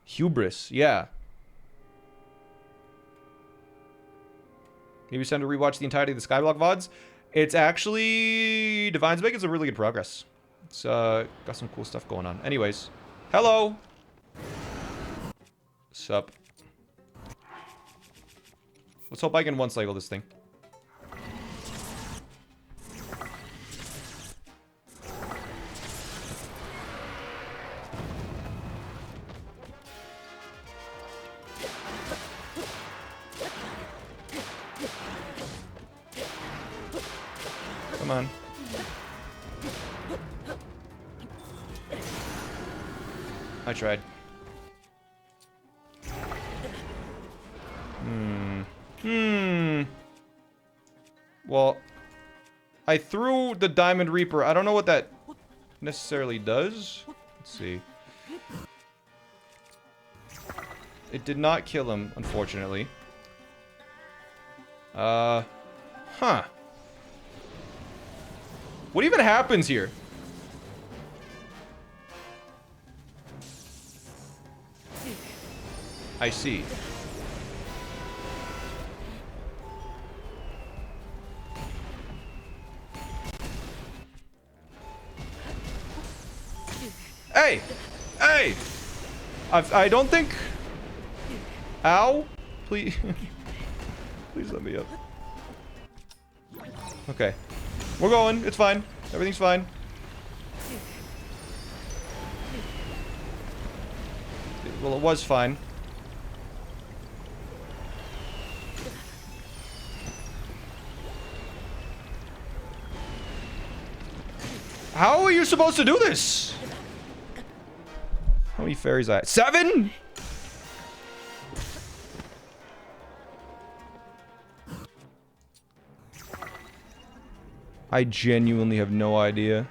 Hubris, yeah. Maybe it's time to rewatch the entirety of the Skyblock VODs. It's actually... Divine's making some really good progress. It's got some cool stuff going on. Anyways. Hello! Sup? Let's hope I can one-cycle this thing. Come on. I tried. Well, I threw the Diamond Reaper. I don't know what that necessarily does. Let's see. It did not kill him, unfortunately. Huh. What even happens here? I see. Hey! Hey! I don't think... Ow? Please... Please let me up. Okay. We're going. It's fine. Everything's fine. Well, it was fine. How are you supposed to do this? How many fairies I have? 7? I genuinely have no idea.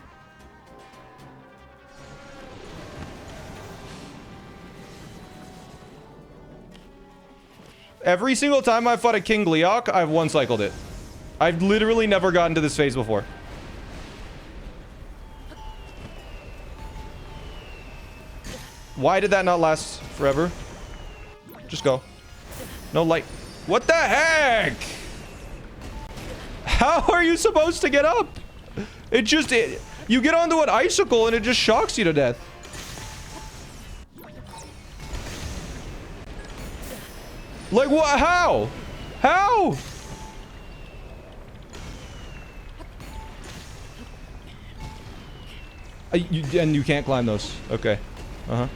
Every single time I've fought a King Leok, I've one-cycled it. I've literally never gotten to this phase before. Why did that not last forever? Just go. No light. What the heck? How are you supposed to get up? It just, you get onto an icicle and it just shocks you to death. Like, what? How? How? And you can't climb those. Okay. Uh-huh.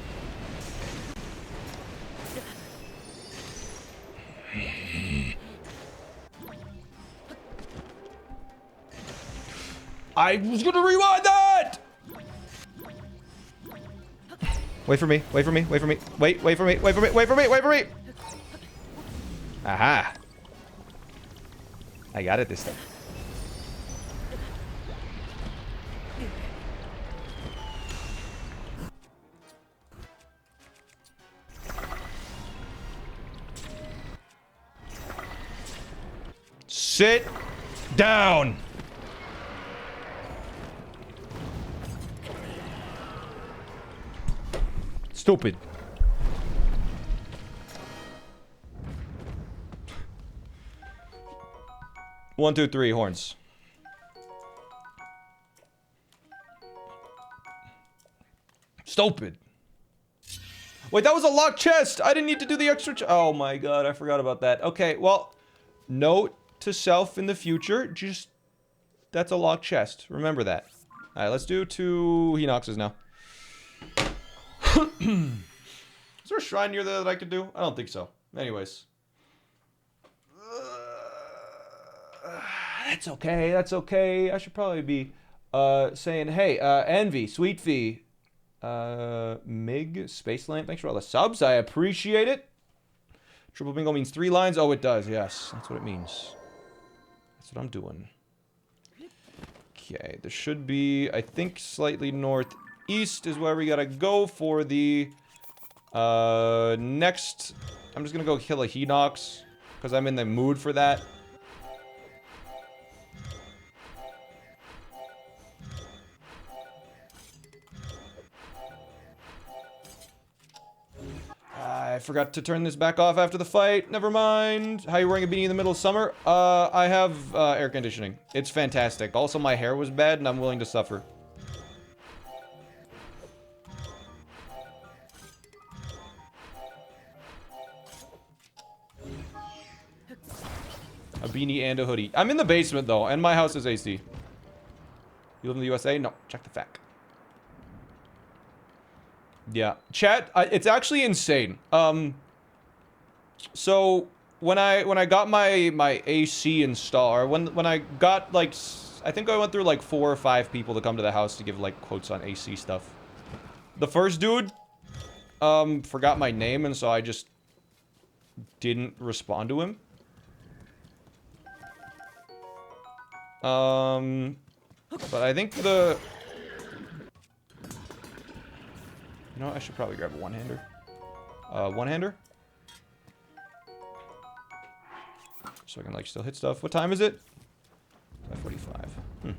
I was gonna rewind that! Wait for me, wait for me, wait for me. Wait for me, wait for me, wait for me, wait for me! Aha! I got it this time. Sit down! Stupid. One, two, three, horns. Stupid. Wait, that was a locked chest! I didn't need to do the extra oh my god, I forgot about that. Okay, well, note to self in the future, just... That's a locked chest. Remember that. Alright, let's do 2 Henoxes now. Is there a shrine near there that I could do? I don't think so. Anyways. That's okay, that's okay. I should probably be saying, hey, Envy, Sweet V, Mig, SpaceLant, thanks for all the subs. I appreciate it. Triple bingo means 3 lines. Oh, it does, yes. That's what it means. That's what I'm doing. Okay, there should be, I think, slightly northeast is where we gotta go for the next. I'm just gonna go kill a Henox because I'm in the mood for that. I forgot to turn this back off after the fight. Never mind. How you wearing a beanie in the middle of summer? I have air conditioning. It's fantastic. Also, my hair was bad and I'm willing to suffer. A beanie and a hoodie. I'm in the basement though, and my house is AC. You live in the USA? No. Check the fact. Yeah, chat. It's actually insane. So when I got my AC installed, or when I got like, I think I went through like 4 or 5 people to come to the house to give like quotes on AC stuff. The first dude, forgot my name, and so I just didn't respond to him. But I think the... You know what? I should probably grab a one-hander. One-hander? So I can, like, still hit stuff. What time is it? 5:45.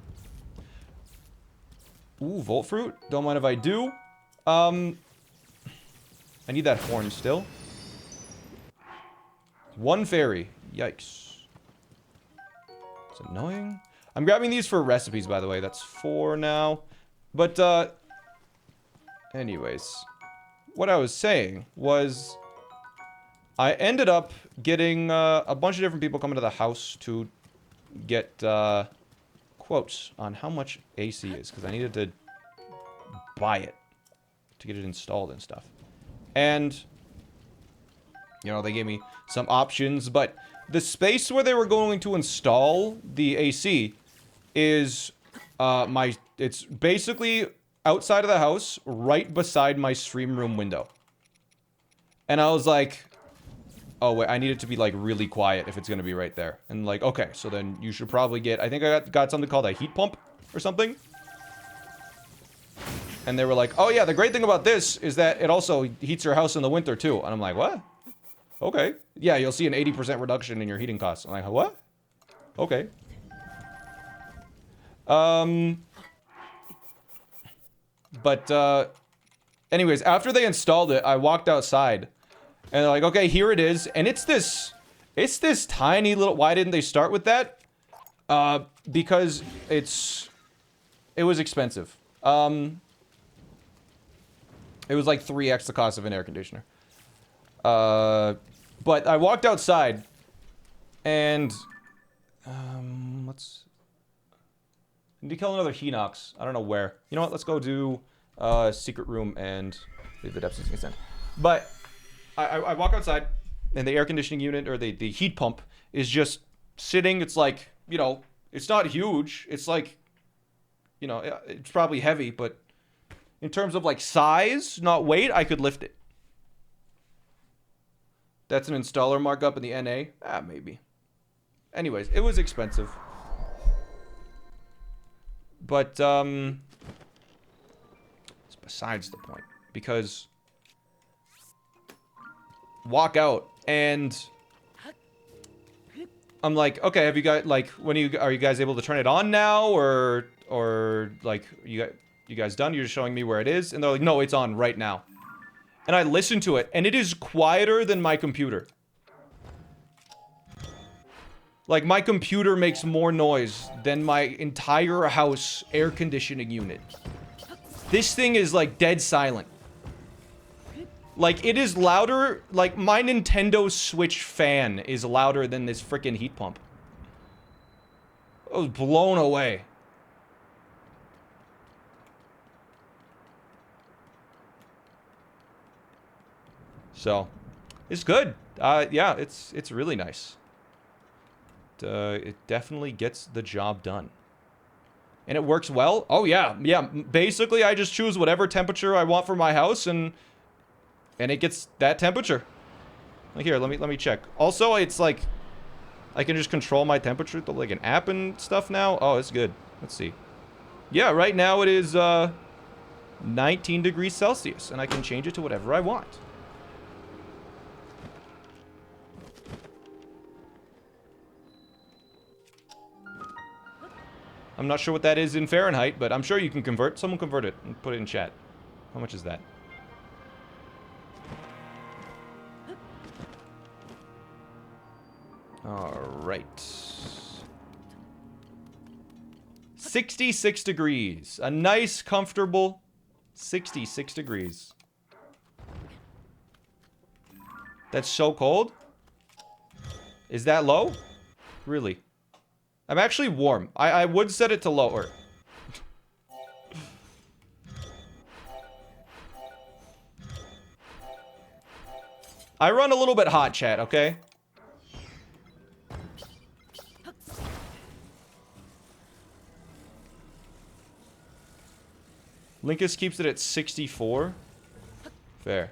Ooh, Volt Fruit. Don't mind if I do. I need that horn still. 1 fairy. Yikes. It's annoying. I'm grabbing these for recipes, by the way. That's 4 now. But, anyways. What I was saying was... I ended up getting, a bunch of different people coming to the house to get, quotes on how much AC is. Because I needed to buy it to get it installed and stuff. And, you know, they gave me some options, but the space where they were going to install the AC is, it's basically outside of the house, right beside my stream room window. And I was like, oh wait, I need it to be like really quiet if it's gonna be right there. And like, okay, so then you should probably get, I think I got something called a heat pump or something. And they were like, oh yeah, the great thing about this is that it also heats your house in the winter too. And I'm like, what? Okay. Yeah, you'll see an 80% reduction in your heating costs. I'm like, what? Okay. But, anyways, after they installed it, I walked outside. And they're like, okay, here it is. And it's this tiny little, why didn't they start with that? Because it's It was expensive. It was like 3x the cost of an air conditioner. But I walked outside, and let's. I need to kill another Hinox. I don't know where. You know what? Let's go do secret room and leave the depths as consent. But I walk outside, and the air conditioning unit or the heat pump is just sitting. It's like, you know, it's not huge. It's like, you know, it's probably heavy, but in terms of like size, not weight, I could lift it. That's an installer markup in the NA? Ah, maybe. Anyways, it was expensive. But, it's besides the point. Because walk out and I'm like, okay, have you guys, like, are you guys able to turn it on now? Or like, you guys done? You're just showing me where it is? And they're like, no, it's on right now. And I listen to it, and it is quieter than my computer. Like, my computer makes more noise than my entire house air conditioning unit. This thing is, like, dead silent. Like, it is louder, like, my Nintendo Switch fan is louder than this freaking heat pump. I was blown away. So, it's good. Yeah, it's really nice. It definitely gets the job done. And it works well. Oh yeah, yeah. Basically, I just choose whatever temperature I want for my house, and it gets that temperature. Like here, let me check. Also, it's like I can just control my temperature with like an app and stuff now. Oh, it's good. Let's see. Yeah, right now it is 19 degrees Celsius, and I can change it to whatever I want. I'm not sure what that is in Fahrenheit, but I'm sure you can convert. Someone convert it and put it in chat. How much is that? Alright. 66 degrees. A nice, comfortable 66 degrees. That's so cold? Is that low? Really? I'm actually warm. I would set it to lower. I run a little bit hot, chat, okay? Linkus keeps it at 64. Fair.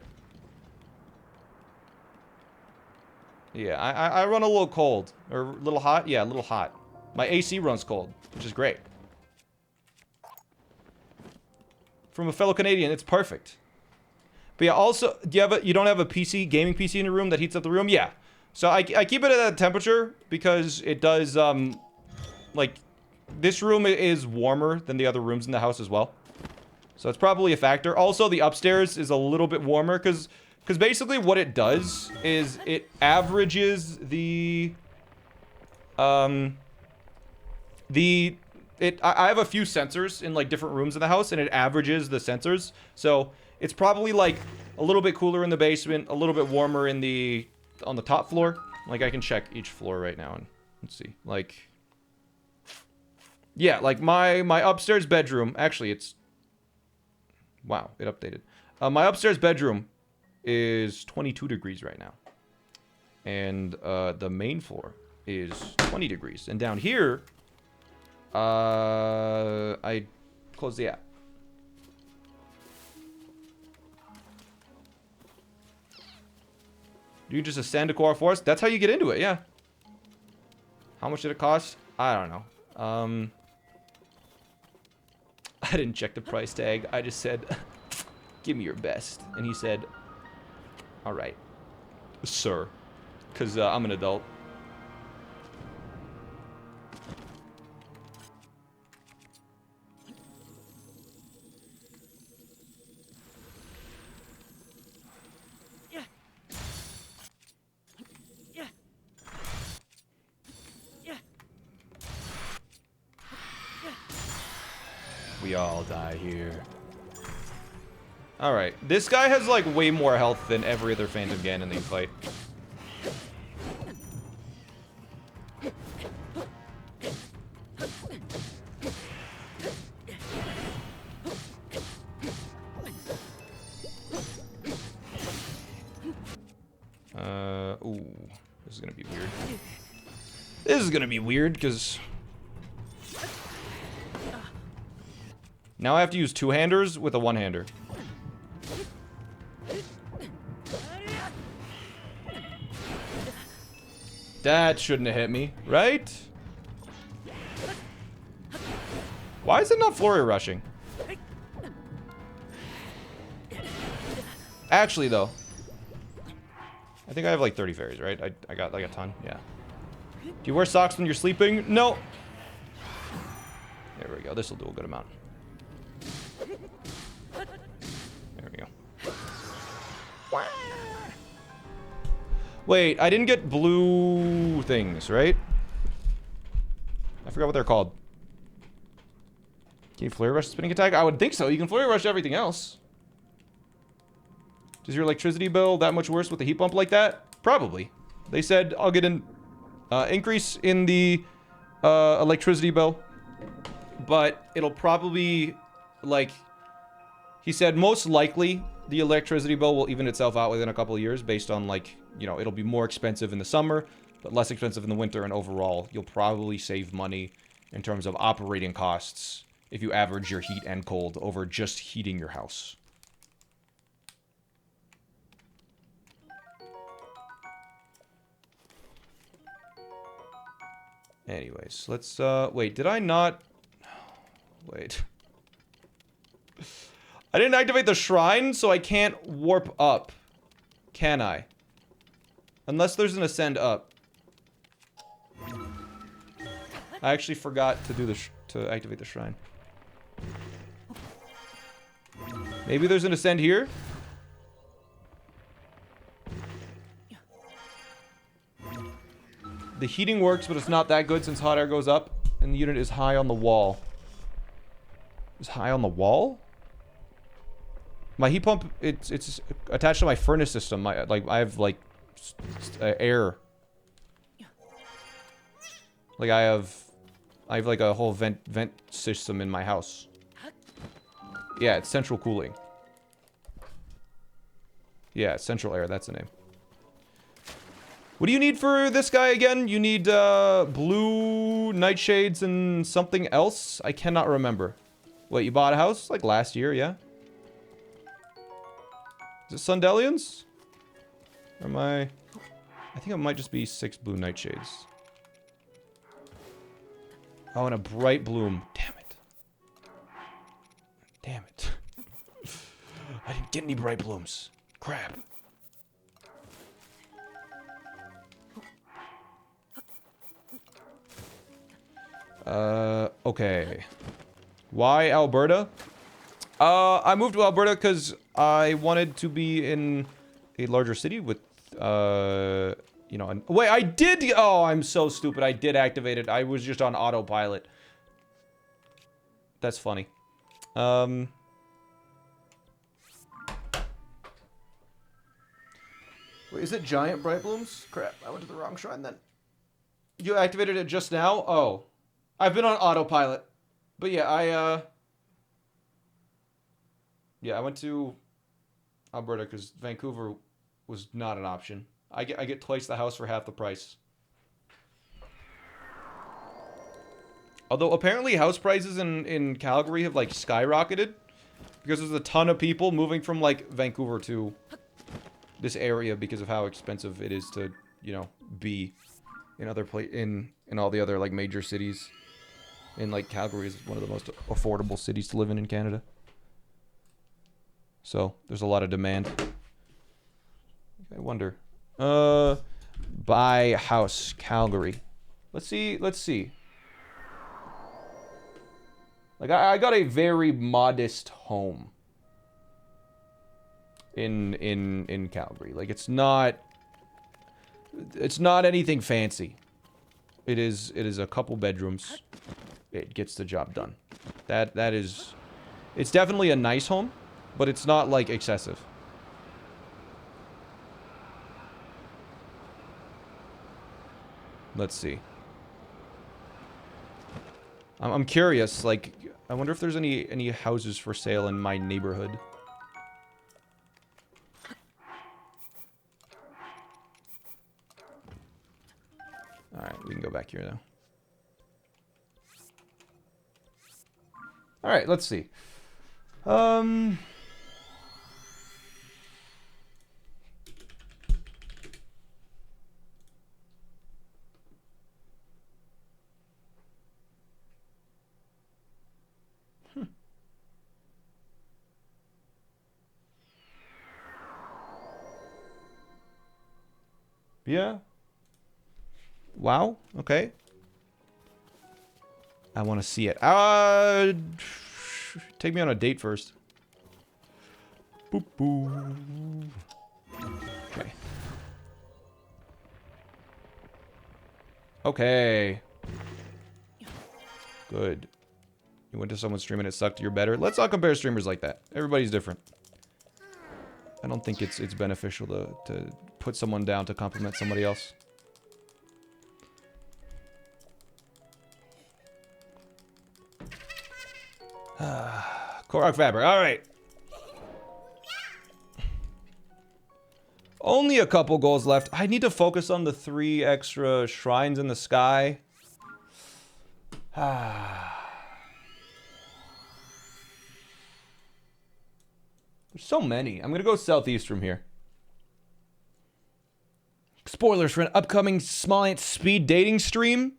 Yeah, I run a little cold. Or a little hot? Yeah, a little hot. My AC runs cold, which is great. From a fellow Canadian, it's perfect. But yeah, also, you don't have a PC, gaming PC in your room that heats up the room? Yeah. So I keep it at that temperature because it does, like, this room is warmer than the other rooms in the house as well. So it's probably a factor. Also, the upstairs is a little bit warmer because basically what it does is it averages I have a few sensors in like different rooms in the house, and it averages the sensors. So it's probably like a little bit cooler in the basement, a little bit warmer on the top floor. Like I can check each floor right now and let's see. Like, yeah, like my upstairs bedroom. Actually, it's wow, it updated. My upstairs bedroom is 22 degrees right now, and the main floor is 20 degrees, and down here. I closed the app. You just ascend to Core Force? That's how you get into it, yeah. How much did it cost? I don't know. I didn't check the price tag. I just said, give me your best. And he said, all right, sir. Because I'm an adult. We all die here. Alright. This guy has, like, way more health than every other Phantom Ganon they fight. Ooh. This is gonna be weird. This is gonna be weird, because... now I have to use two-handers with a one-hander. That shouldn't have hit me, right? Why is it not flurry rushing? Actually, though. I think I have like 30 fairies, right? I got like a ton, yeah. Do you wear socks when you're sleeping? No. There we go. This will do a good amount. There we go. Wait, I didn't get blue things, right? I forgot what they're called. Can you flurry rush the spinning attack? I would think so. You can flurry rush everything else. Is your electricity bill that much worse with the heat pump like that? Probably. They said I'll get an increase in the electricity bill, but it'll probably, like, he said most likely the electricity bill will even itself out within a couple of years based on, like, you know, it'll be more expensive in the summer, but less expensive in the winter, and overall you'll probably save money in terms of operating costs if you average your heat and cold over just heating your house. Anyways, let's, wait, did I not... Wait. I didn't activate the shrine, so I can't warp up. Can I? Unless there's an ascend up. I actually forgot to do the to activate the shrine. Maybe there's an ascend here? The heating works, but it's not that good since hot air goes up, and the unit is high on the wall. Is high on the wall? My heat pump, it's attached to my furnace system. I have like air. Like I have like a whole vent system in my house. Yeah, it's central cooling. Yeah, it's central air. That's the name. What do you need for this guy again? You need blue nightshades and something else? I cannot remember. Wait, you bought a house? Like last year, yeah? Is it Sundelians? Or am I think it might just be 6 blue nightshades. Oh, and a bright bloom. Damn it. Damn it. I didn't get any bright blooms. Crap. Okay. Why Alberta? I moved to Alberta because I wanted to be in a larger city with, you know, wait, I did, oh, I'm so stupid. I did activate it. I was just on autopilot. That's funny. Wait, is it giant bright blooms? Crap, I went to the wrong shrine then. You activated it just now? Oh. I've been on autopilot. But yeah, yeah, I went to Alberta because Vancouver was not an option. I get twice the house for half the price. Although apparently house prices in Calgary have like skyrocketed because there's a ton of people moving from like Vancouver to this area because of how expensive it is to, you know, be in other in all the other like major cities. And like Calgary is one of the most affordable cities to live in Canada. So there's a lot of demand. I wonder. Buy house, Calgary. Let's see. Like I got a very modest home in Calgary. Like it's not anything fancy. It is a couple bedrooms. it gets the job done. That is... It's definitely a nice home, but it's not, like, excessive. Let's see. I'm curious, like, I wonder if there's any houses for sale in my neighborhood. Alright, we can go back here now. Alright, let's see. Yeah. Wow, okay. I want to see it. Take me on a date first. Boop boop. Okay. Okay. Good. You went to someone's stream and it sucked, you're better. Let's not compare streamers like that. Everybody's different. I don't think it's beneficial to put someone down to compliment somebody else. Korok fabric. All right. Only a couple goals left. I need to focus on the 3 extra shrines in the sky. There's so many. I'm gonna go southeast from here. Spoilers for an upcoming SmallAnt speed dating stream.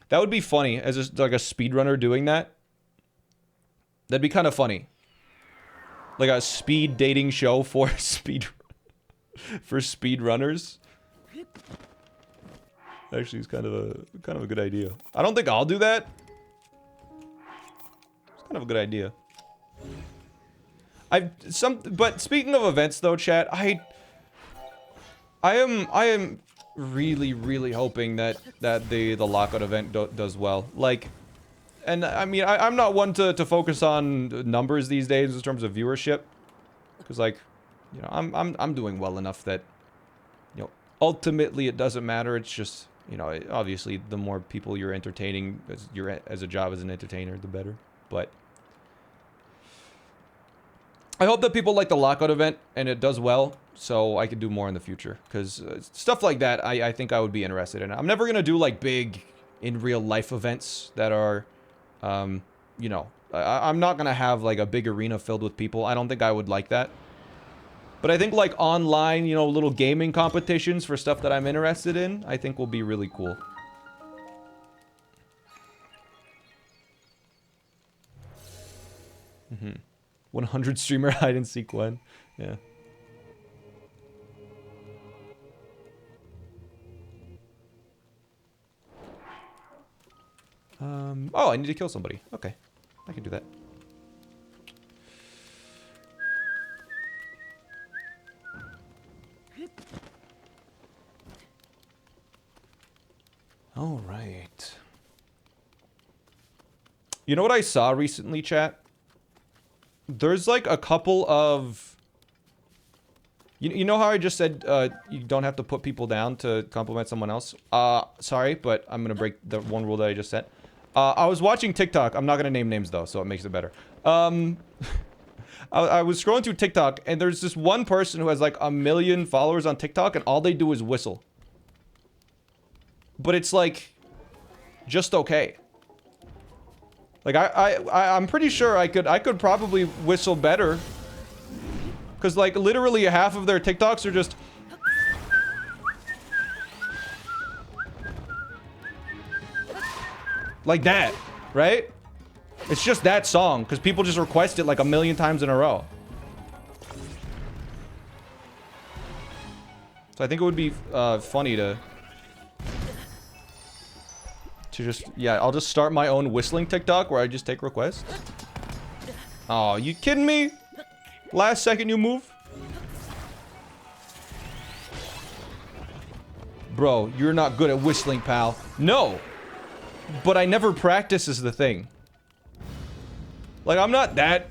That would be funny as like a speedrunner doing that. That'd be kind of funny. Like a speed dating show for speedrunners. Actually, it's kind of a good idea. I don't think I'll do that. It's kind of a good idea. But speaking of events though, chat, I am really hoping that the lockout event does well. Like, and I mean, I'm not one to focus on numbers these days in terms of viewership, because like, you know, I'm doing well enough that, you know, ultimately it doesn't matter. It's just, you know, obviously the more people you're entertaining as a job as an entertainer, the better. But I hope that people like the lockout event and it does well, so I can do more in the future. Because stuff like that, I think I would be interested in. I'm never gonna do like big in real life events that are, you know, I'm not gonna have like a big arena filled with people. I don't think I would like that. But I think like online, you know, little gaming competitions for stuff that I'm interested in, I think will be really cool. 100 streamer hide and seek one. Yeah. Oh, I need to kill somebody. Okay. I can do that. All right. You know what I saw recently, chat? There's like a couple of... You know how I just said you don't have to put people down to compliment someone else? Sorry, but I'm gonna break the one rule that I just set. I was watching TikTok. I'm not gonna name names though, so it makes it better. I was scrolling through TikTok, and there's this one person who has like 1 million followers on TikTok, and all they do is whistle. But it's like... just okay. Like, I'm pretty sure I could probably whistle better. Because, like, literally half of their TikToks are just... like that, right? It's just that song, because people just request it like 1 million times in a row. So I think it would be funny to just, yeah, I'll just start my own whistling TikTok where I just take requests. Oh, you kidding me? Last second you move? Bro, you're not good at whistling, pal. No! but I never practice is the thing. Like, I'm not that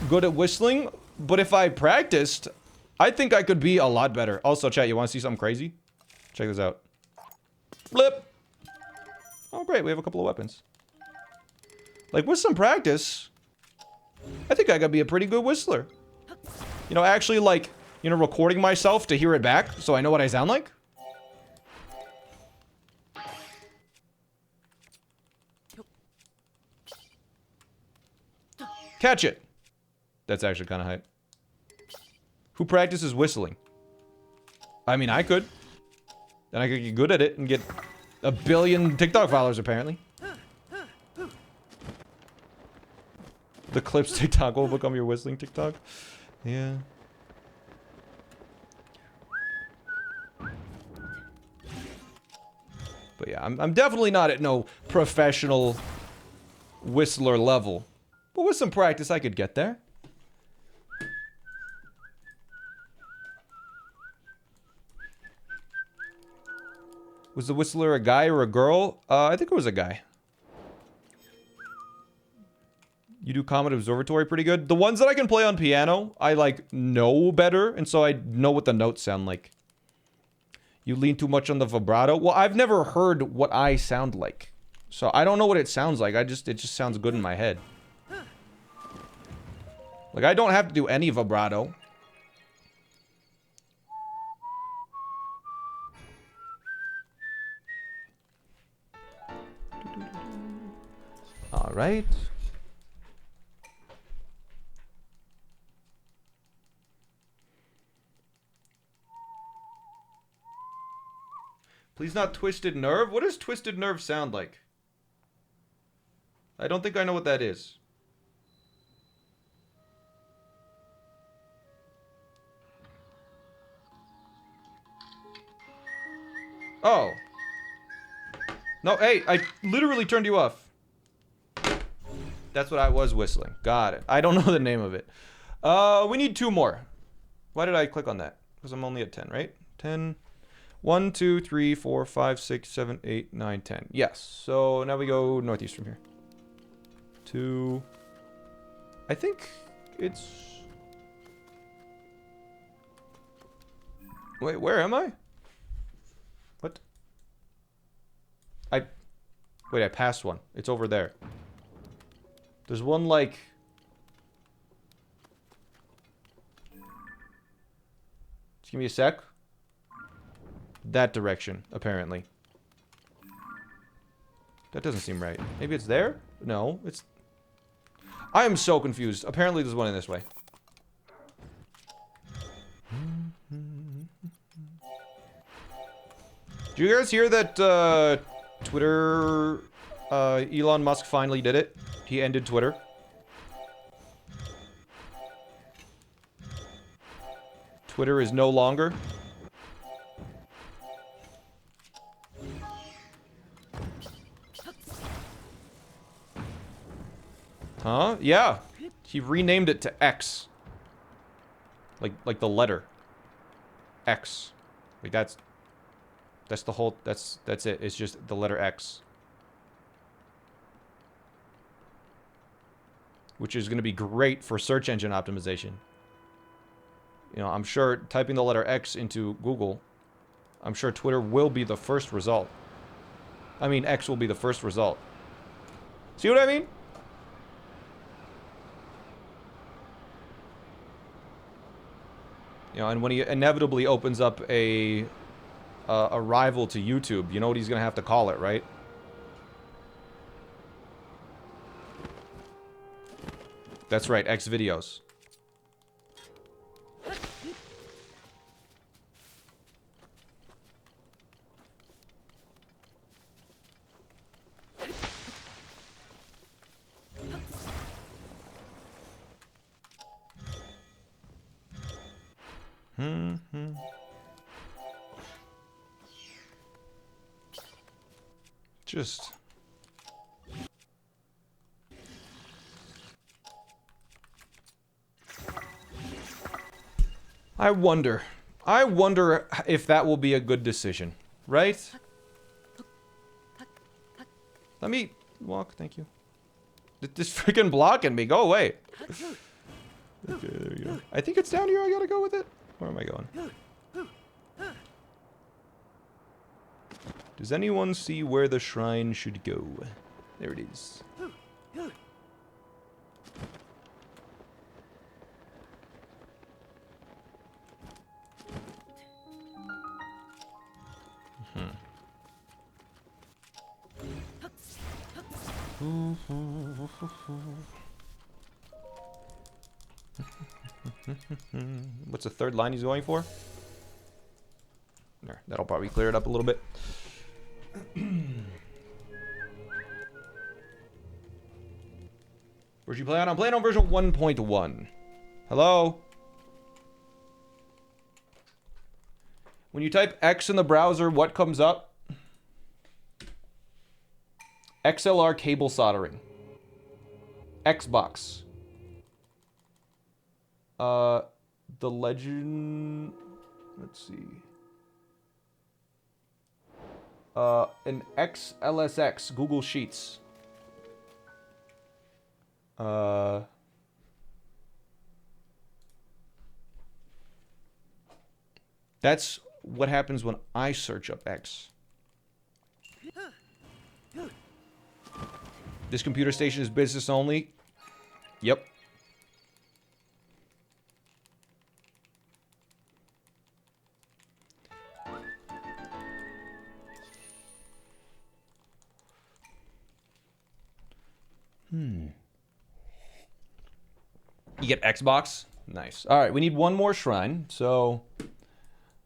good at whistling, but if I practiced, I think I could be a lot better. Also, chat, you want to see something crazy? Check this out. Blip! Oh, great, we have a couple of weapons. Like, with some practice, I think I could be a pretty good whistler. You know, actually, like, you know, recording myself to hear it back so I know what I sound like. Catch it. That's actually kind of hype. Who practices whistling? I mean, I could. Then I could get good at it and get a billion TikTok followers, apparently. The clips TikTok will become your whistling TikTok. Yeah. But yeah, I'm definitely not at no professional whistler level. But with some practice, I could get there. Was the whistler a guy or a girl? I think it was a guy. You do Comet Observatory pretty good. The ones that I can play on piano, I, like, know better, and so I know what the notes sound like. You lean too much on the vibrato? Well, I've never heard what I sound like. So I don't know what it sounds like. It just sounds good in my head. Like, I don't have to do any vibrato. All right. Please not Twisted Nerve? What does Twisted Nerve sound like? I don't think I know what that is. Oh. No, hey, I literally turned you off. That's what I was whistling. Got it. I don't know the name of it. We need 2 more. Why did I click on that? Because I'm only at 10, right? 10. 1, 2, 3, 4, 5, 6, 7, 8, 9, 10. Yes. So now we go northeast from here. 2. I think it's... Wait, where am I? What? Wait, I passed one. It's over there. There's one, like... Just give me a sec. That direction, apparently. That doesn't seem right. Maybe it's there? No, it's... I am so confused. Apparently there's one in this way. Do you guys hear that, Twitter... Elon Musk finally did it? He ended Twitter. Twitter is no longer... Huh? Yeah. He renamed it to X. Like the letter. X. Like that's the whole, that's it. It's just the letter X. Which is going to be great for search engine optimization. You know, I'm sure typing the letter X into Google, I'm sure Twitter will be the first result. I mean, X will be the first result. See what I mean? You know, and when he inevitably opens up a rival to YouTube, you know what he's gonna have to call it, right? That's right, X videos. Just... I wonder if that will be a good decision, right? Let me walk, thank you. This freaking blocking me, go away. Okay, there you go. I think it's down here I gotta go with it. Where am I going? Does anyone see where the shrine should go? There it is. What's the third line he's going for? There, that'll probably clear it up a little bit. Where'd you play on? I'm playing on version 1.1. Hello? When you type X in the browser, what comes up? XLR cable soldering. Xbox. The legend... Let's see. An XLSX, Google Sheets. That's what happens when I search up X. This computer station is business only. Yep. You get Xbox? Nice. Alright, we need one more shrine, so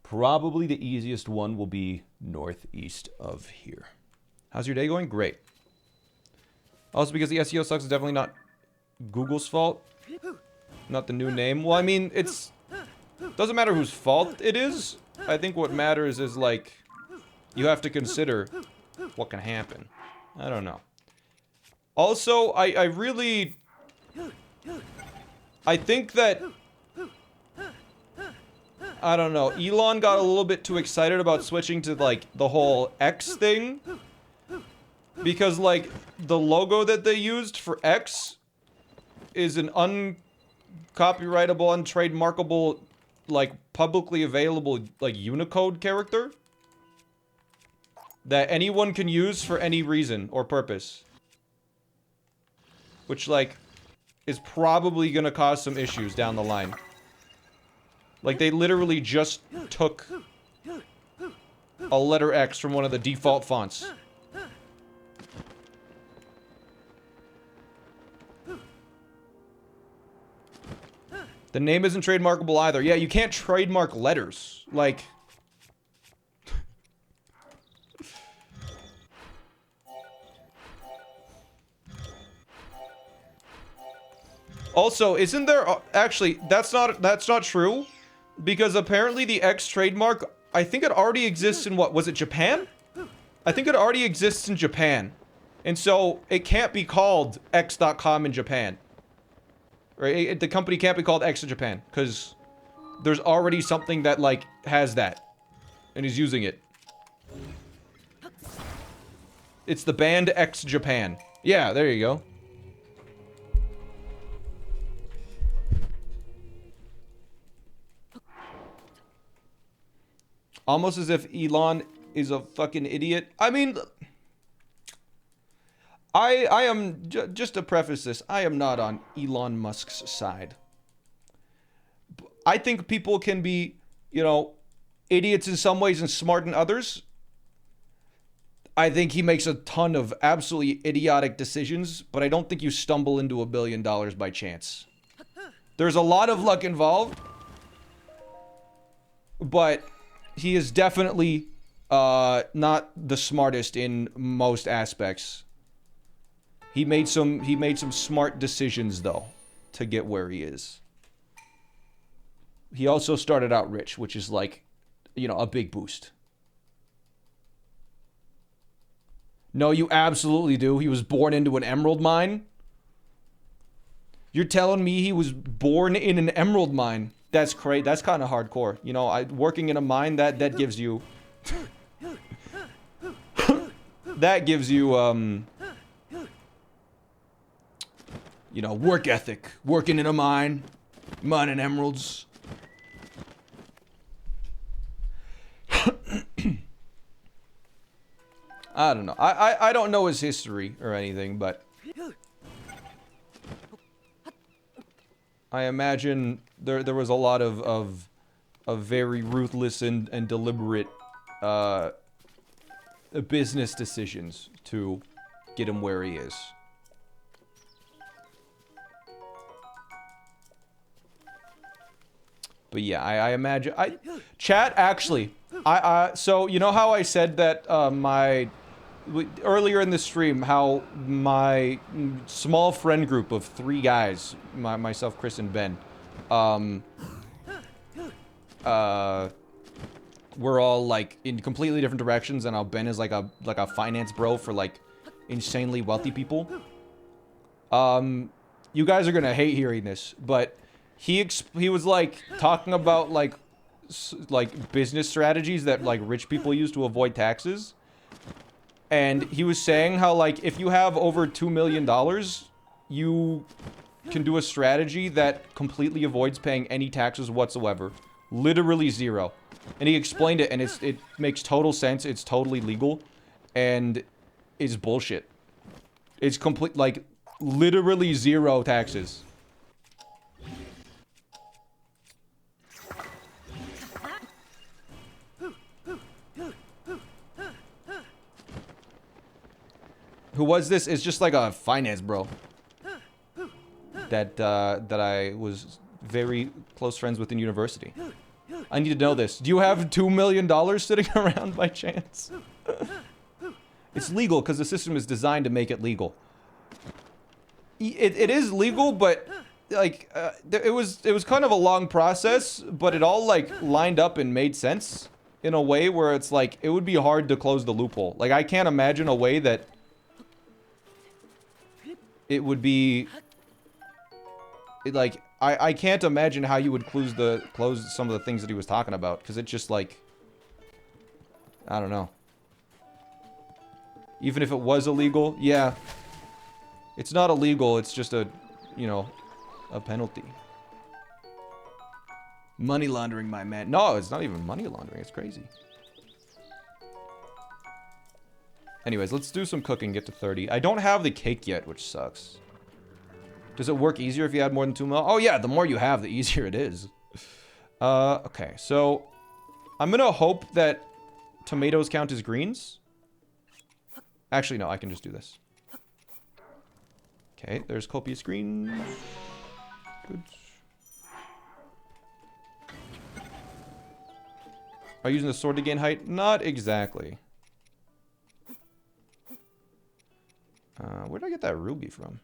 probably the easiest one will be northeast of here. How's your day going? Great. Also, because the SEO sucks is definitely not Google's fault. Not the new name. Well, I mean, it's... doesn't matter whose fault it is. I think what matters is, like, you have to consider what can happen. I don't know. Also, I really... I think that... I don't know. Elon got a little bit too excited about switching to, like, the whole X thing. Because, like, the logo that they used for X is an uncopyrightable, untrademarkable, like, publicly available, like, Unicode character that anyone can use for any reason or purpose. Which, like, is probably gonna cause some issues down the line. Like, they literally just took a letter X from one of the default fonts. The name isn't trademarkable either. Yeah, you can't trademark letters. Like... Also, isn't there... actually, that's not true. Because apparently the X trademark, I think it already exists in what? Was it Japan? I think it already exists in Japan. And so, it can't be called X.com in Japan. Right? The company can't be called X in Japan, because there's already something that, like, has that. And is using it. It's the band X Japan. Yeah, there you go. Almost as if Elon is a fucking idiot. I mean... I am, just to preface this, I am not on Elon Musk's side. I think people can be, you know, idiots in some ways and smart in others. I think he makes a ton of absolutely idiotic decisions, but I don't think you stumble into $1 billion by chance. There's a lot of luck involved, but he is definitely not the smartest in most aspects. He made some smart decisions, though, to get where he is. He also started out rich, which is like, you know, a big boost. No, you absolutely do. He was born into an emerald mine? You're telling me he was born in an emerald mine? That's crazy. That's kind of hardcore. You know, working in a mine, that gives you... that gives you, You know, work ethic. Working in a mine. Mining emeralds. I don't know. I don't know his history or anything, but I imagine there was a lot of very ruthless and deliberate business decisions to get him where he is. But yeah, I imagine chat actually. So you know how I said that earlier in the stream how my small friend group of 3 guys, myself, Chris, and Ben, we're all like in completely different directions, and how Ben is like a finance bro for like insanely wealthy people. You guys are gonna hate hearing this, but he was like talking about like business strategies that like rich people use to avoid taxes. And he was saying how like if you have over $2 million, you can do a strategy that completely avoids paying any taxes whatsoever. Literally 0. And he explained it, and it makes total sense. It's totally legal, and it's bullshit. It's complete, like, literally 0 taxes. Who was this? It's just like a finance bro. That I was very close friends with in university. I need to know this. Do you have $2 million sitting around by chance? It's legal because the system is designed to make it legal. It is legal, but like it was kind of a long process, but it all like lined up and made sense in a way where it's like it would be hard to close the loophole. Like I can't imagine a way that it would be like I can't imagine how you would close some of the things that he was talking about, because it's just like I don't know. Even if it was illegal, yeah. It's not illegal, it's just a, you know, a penalty. Money laundering, my man. No, it's not even money laundering, it's crazy. Anyways, let's do some cooking, get to 30. I don't have the cake yet, which sucks. Does it work easier if you add more than 2 mil? Oh yeah, the more you have, the easier it is. Okay, so I'm gonna hope that tomatoes count as greens. Actually, no, I can just do this. Okay, there's copious greens. Good. Are you using the sword to gain height? Not exactly. Where did I get that ruby from?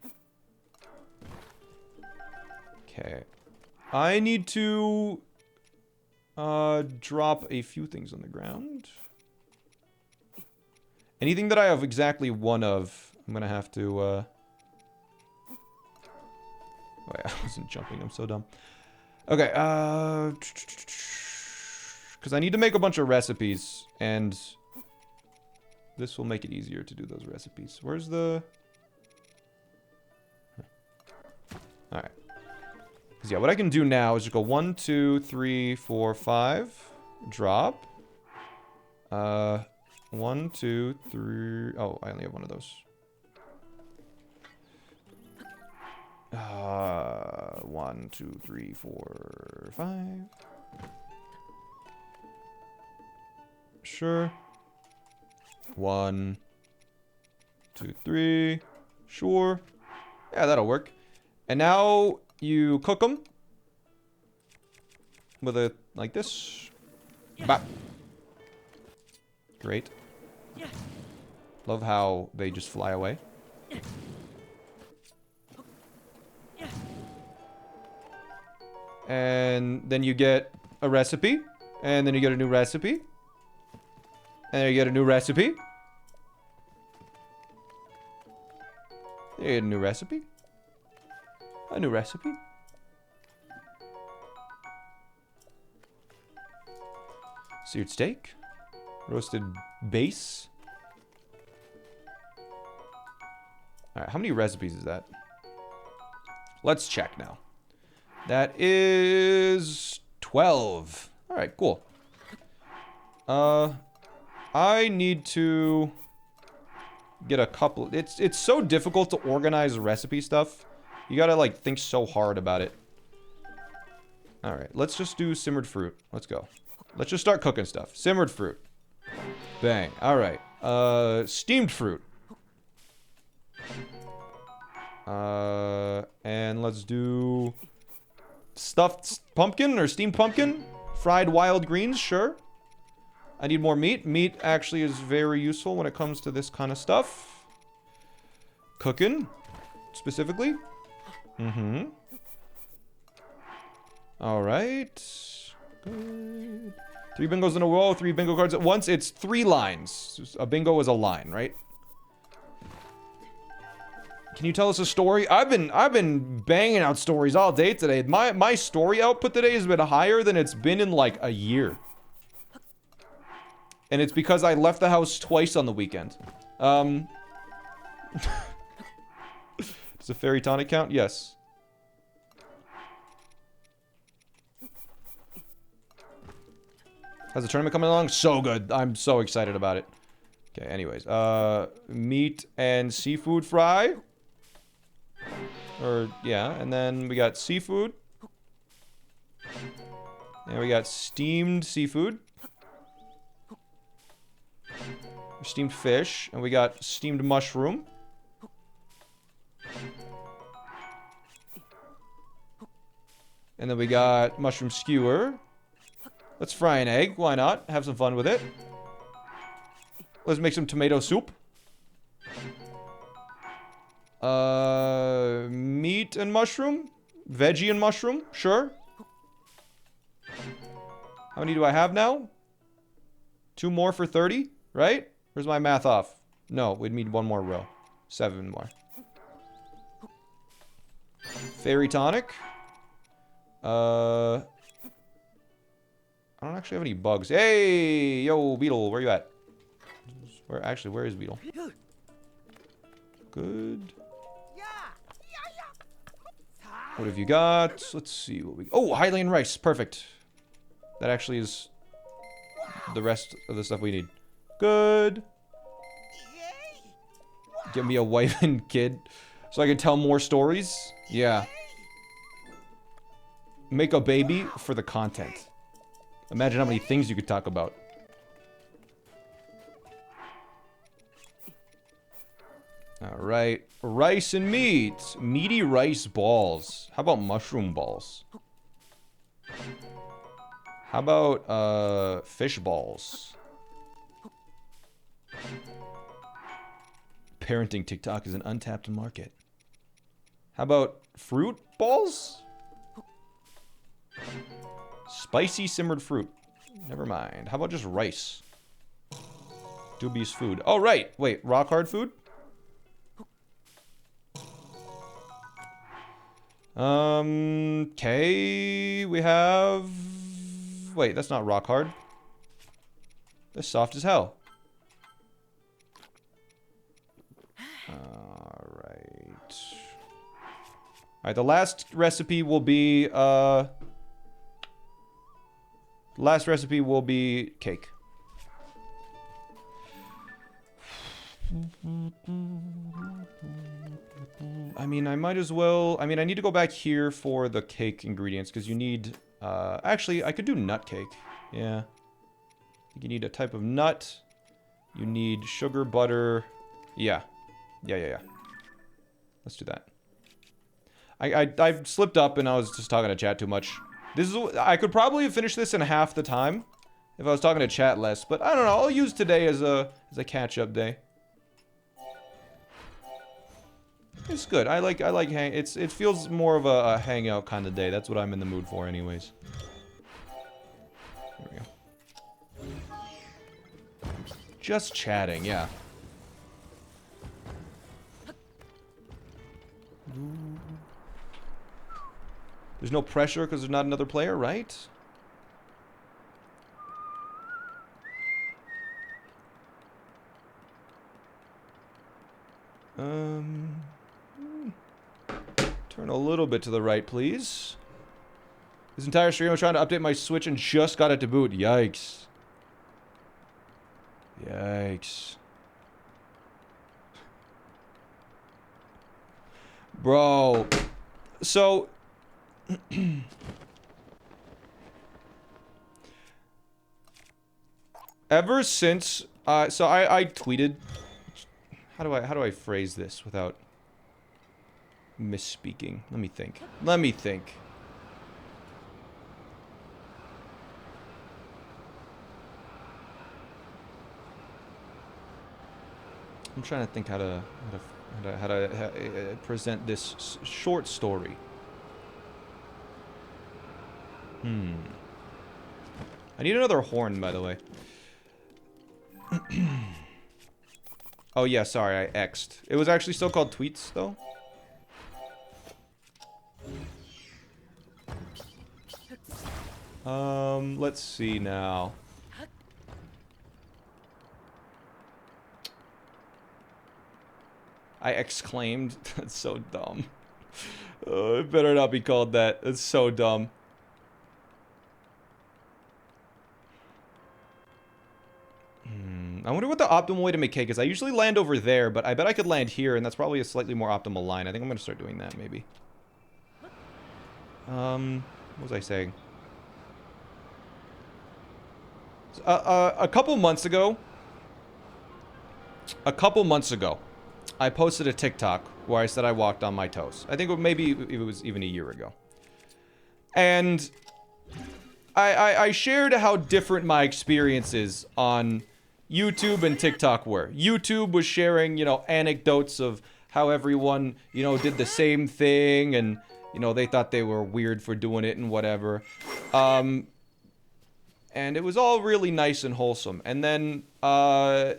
Okay. I need to drop a few things on the ground. Anything that I have exactly 1 of, I'm gonna have to wait, I wasn't jumping, I'm so dumb. Okay, because I need to make a bunch of recipes, and this will make it easier to do those recipes. Where's the... Alright. Because yeah, what I can do now is just go 1, 2, 3, 4, 5. Drop. 1, 2, 3... Oh, I only have 1 of those. 1, 2, 3, 4, 5. Sure. 1, 2, 3. Sure. Yeah, that'll work. And now you cook them with a like this. Bop. Great. Love how they just fly away. And then you get a recipe, and then you get a new recipe, and then you get a new recipe. You get a new recipe. A new recipe. Seared steak. Roasted base. Alright, how many recipes is that? Let's check now. That is 12. All right, cool. I need to get a couple. It's so difficult to organize recipe stuff. You gotta like think so hard about it. All right, let's just do simmered fruit. Let's go. Let's just start cooking stuff. Simmered fruit. Bang. All right. Steamed fruit. And let's do stuffed pumpkin or steamed pumpkin. Fried wild greens, sure. I need more meat. Meat actually is very useful when it comes to this kind of stuff. Cooking, specifically. Mm-hmm. All right. Good. 3 bingos in a row, 3 bingo cards at once. It's 3 lines. A bingo is a line, right? Can you tell us a story? I've been banging out stories all day today. My story output today has been higher than it's been in like a year. And it's because I left the house twice on the weekend. Does a fairy tonic count? Yes. How's the tournament coming along? So good. I'm so excited about it. Okay, anyways. Meat and seafood fry. Or, yeah. And then we got seafood. And we got steamed seafood. Steamed fish. And we got steamed mushroom. And then we got mushroom skewer. Let's fry an egg. Why not? Have some fun with it. Let's make some tomato soup. Meat and mushroom? Veggie and mushroom? Sure. How many do I have now? 2 more for 30, right? Where's my math off? No, we'd need 1 more row. 7 more. Fairy tonic. I don't actually have any bugs. Hey, yo, Beetle, where you at? Where is Beetle? Good. What have you got? Let's see what we... Oh, Highland rice. Perfect. That actually is the rest of the stuff we need. Good. Get me a wife and kid so I can tell more stories. Yeah. Make a baby for the content. Imagine how many things you could talk about. Alright. Rice and meat. Meaty rice balls. How about mushroom balls? How about, fish balls? Parenting TikTok is an untapped market. How about fruit balls? Spicy simmered fruit. Never mind. How about just rice? Dubious food. Oh, right. Wait, rock hard food? Okay. We have... Wait, that's not rock hard. That's soft as hell. Alright. Alright, the last recipe will be, last recipe will be cake. I mean, I might as well... I mean, I need to go back here for the cake ingredients, because you need... actually, I could do nut cake. Yeah. I think you need a type of nut. You need sugar, butter... Yeah. Yeah. Let's do that. I slipped up and I was just talking to chat too much. This is... I could probably have finished this in half the time if I was talking to chat less, but I don't know. I'll use today as a catch-up day. It's good. I like it feels more of a hangout kind of day. That's what I'm in the mood for anyways. Here we go. Just chatting, yeah. There's no pressure because there's not another player, right? Turn a little bit to the right, please. This entire stream I was trying to update my Switch and just got it to boot. Yikes. Yikes. Bro. So... ever since... so I tweeted... How do I phrase this without misspeaking? Let me think. Let me think. I'm trying to think how to present this short story. I need another horn, by the way. Oh yeah, sorry, I X'd. It was actually still called tweets, though. Let's see now. I exclaimed. That's so dumb. It better not be called that. It's so dumb. I wonder what the optimal way to make cake is. I usually land over there, but I bet I could land here, and that's probably a slightly more optimal line. I think I'm going to start doing that, maybe. What was I saying? A couple months ago, I posted a TikTok where I said I walked on my toes. I think maybe it was even a year ago. And I shared how different my experiences on YouTube and TikTok were. YouTube was sharing, you know, anecdotes of how everyone, you know, did the same thing and, you know, they thought they were weird for doing it and whatever. And it was all really nice and wholesome. And then, the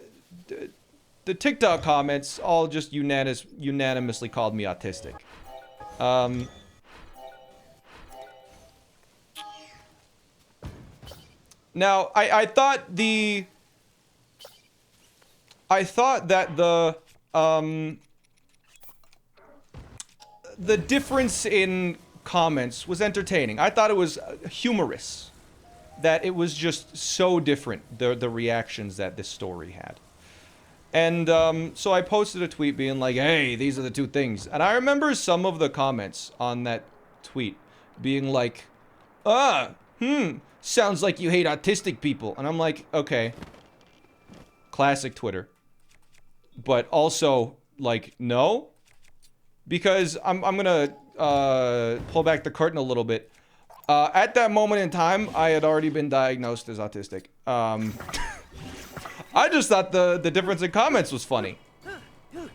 TikTok comments all just unanimously called me autistic. Now, I thought that the difference in comments was entertaining. I thought it was humorous. That it was just so different, the reactions that this story had. And, so I posted a tweet being like, hey, these are the two things. And I remember some of the comments on that tweet being like, sounds like you hate autistic people. And I'm like, okay. Classic Twitter. But also, like, no. Because I'm gonna, pull back the curtain a little bit. At that moment in time, I had already been diagnosed as autistic. I just thought the difference in comments was funny. You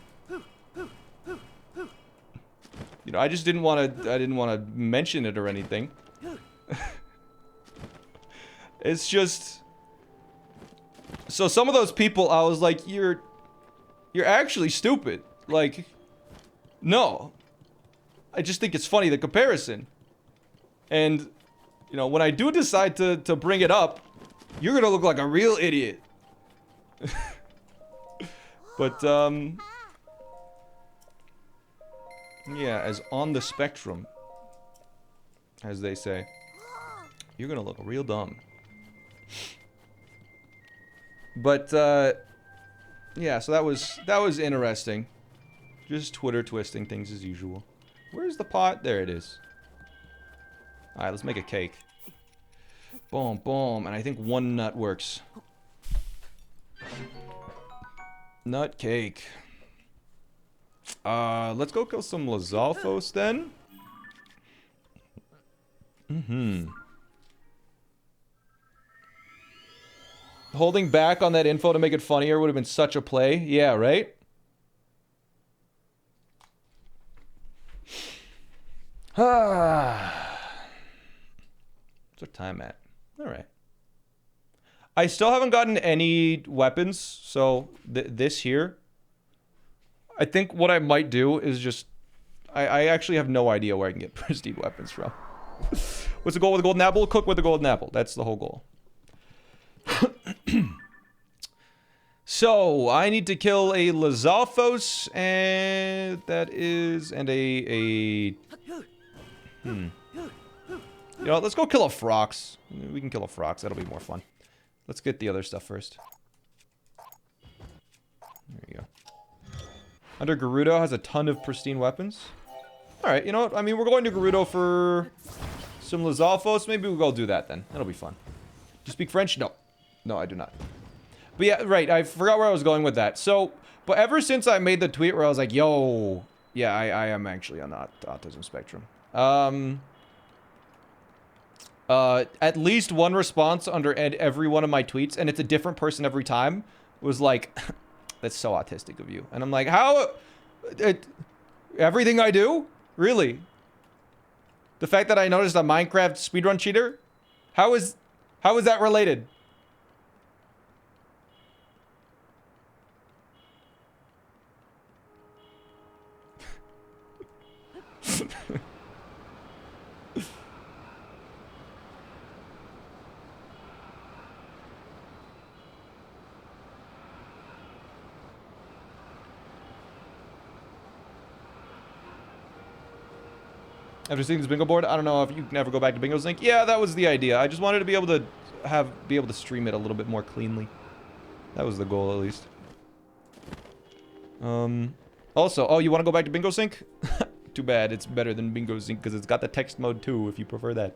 know, I just didn't want to mention it or anything. It's just... So some of those people, I was like, you're actually stupid. Like, no. I just think it's funny, the comparison. And, you know, when I do decide to bring it up, you're gonna look like a real idiot. But, yeah, as on the spectrum, as they say, you're gonna look real dumb. But, yeah, so that was interesting. Just Twitter twisting things as usual. Where's the pot? There it is. Alright, let's make a cake. Boom, boom, and I think one nut works. Nut cake. Let's go kill some Lizalfos then. Holding back on that info to make it funnier would have been such a play. Yeah, right? What's our time at? Alright. I still haven't gotten any weapons, so this here. I think what I might do is just... I actually have no idea where I can get pristine weapons from. What's the goal with the golden apple? Cook with the golden apple. That's the whole goal. So, I need to kill a Lizalfos, and that is, and You know, let's go kill a Frox. We can kill a Frox, that'll be more fun. Let's get the other stuff first. There you go. Under Gerudo has a ton of pristine weapons. Alright, you know what? I mean, we're going to Gerudo for some Lizalfos. Maybe we'll go do that then. That'll be fun. Do you speak French? No. No, I do not. But yeah, right. I forgot where I was going with that. So, but ever since I made the tweet where I was like, yo, yeah, I am actually on the autism spectrum. At least one response under every one of my tweets, and it's a different person every time, was like, that's so autistic of you. And I'm like, how? Everything I do? Really? The fact that I noticed a Minecraft speedrun cheater? How is that related? After seeing this bingo board, I don't know if you can ever go back to Bingo Sync. Yeah, that was the idea. I just wanted to be able to be able to stream it a little bit more cleanly. That was the goal, at least. Also, oh, you want to go back to Bingo Sync? Too bad. It's better than Bingo Sync because it's got the text mode too, if you prefer that.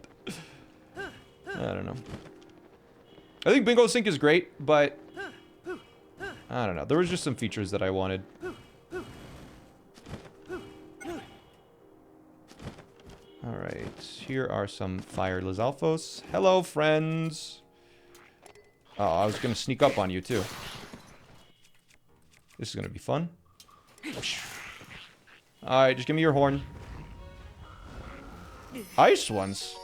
I don't know. I think Bingo Sync is great, but I don't know. There was just some features that I wanted. Alright, here are some fire Lizalfos. Hello, friends. Oh, I was gonna sneak up on you, too. This is gonna be fun. Alright, just give me your horn. Ice ones?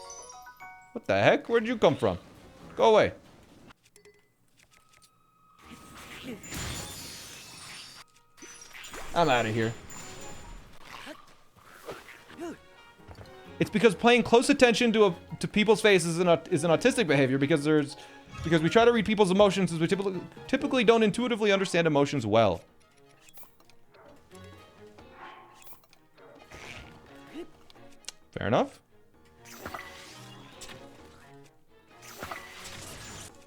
What the heck? Where'd you come from? Go away. I'm out of here. It's because paying close attention to people's faces is an autistic behavior because we try to read people's emotions as we typically don't intuitively understand emotions well. Fair enough.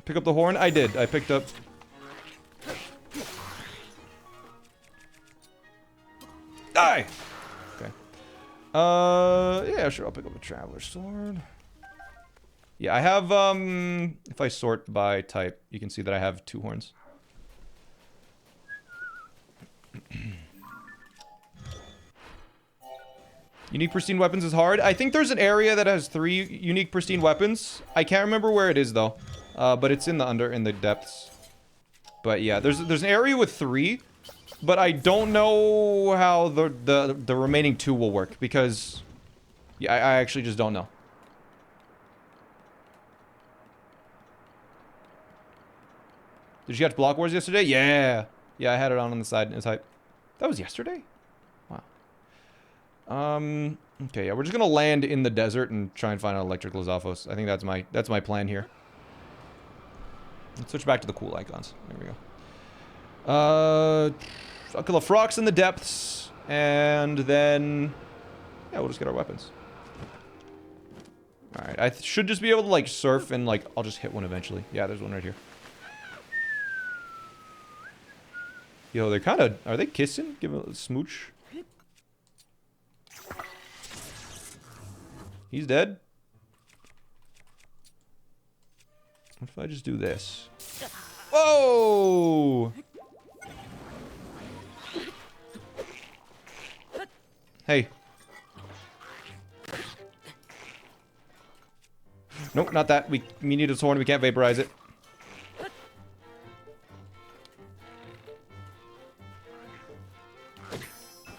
Pick up the horn? I did. I picked up... Die! Okay. Yeah, sure, I'll pick up a Traveler's Sword. Yeah, I have, if I sort by type, you can see that I have 2 horns. Unique pristine weapons is hard. I think there's an area that has 3 unique pristine weapons. I can't remember where it is, though. But it's in the depths. But yeah, there's an area with 3. But I don't know how the remaining 2 will work, because... Yeah, I actually just don't know. Did you catch Block Wars yesterday? Yeah! Yeah, I had it on the side. It's hype. That was yesterday? Wow. Okay, yeah, we're just gonna land in the desert and try and find an electric Lizalfos. I think that's my plan here. Let's switch back to the cool icons. There we go. I'll kill a Frox in the depths, and then... Yeah, we'll just get our weapons. Alright, I should just be able to, like, surf and, like, I'll just hit one eventually. Yeah, there's one right here. Yo, they're kind of... Are they kissing? Give a smooch. He's dead. What if I just do this? Whoa! Hey. Nope, not that. We need his horn. We can't vaporize it.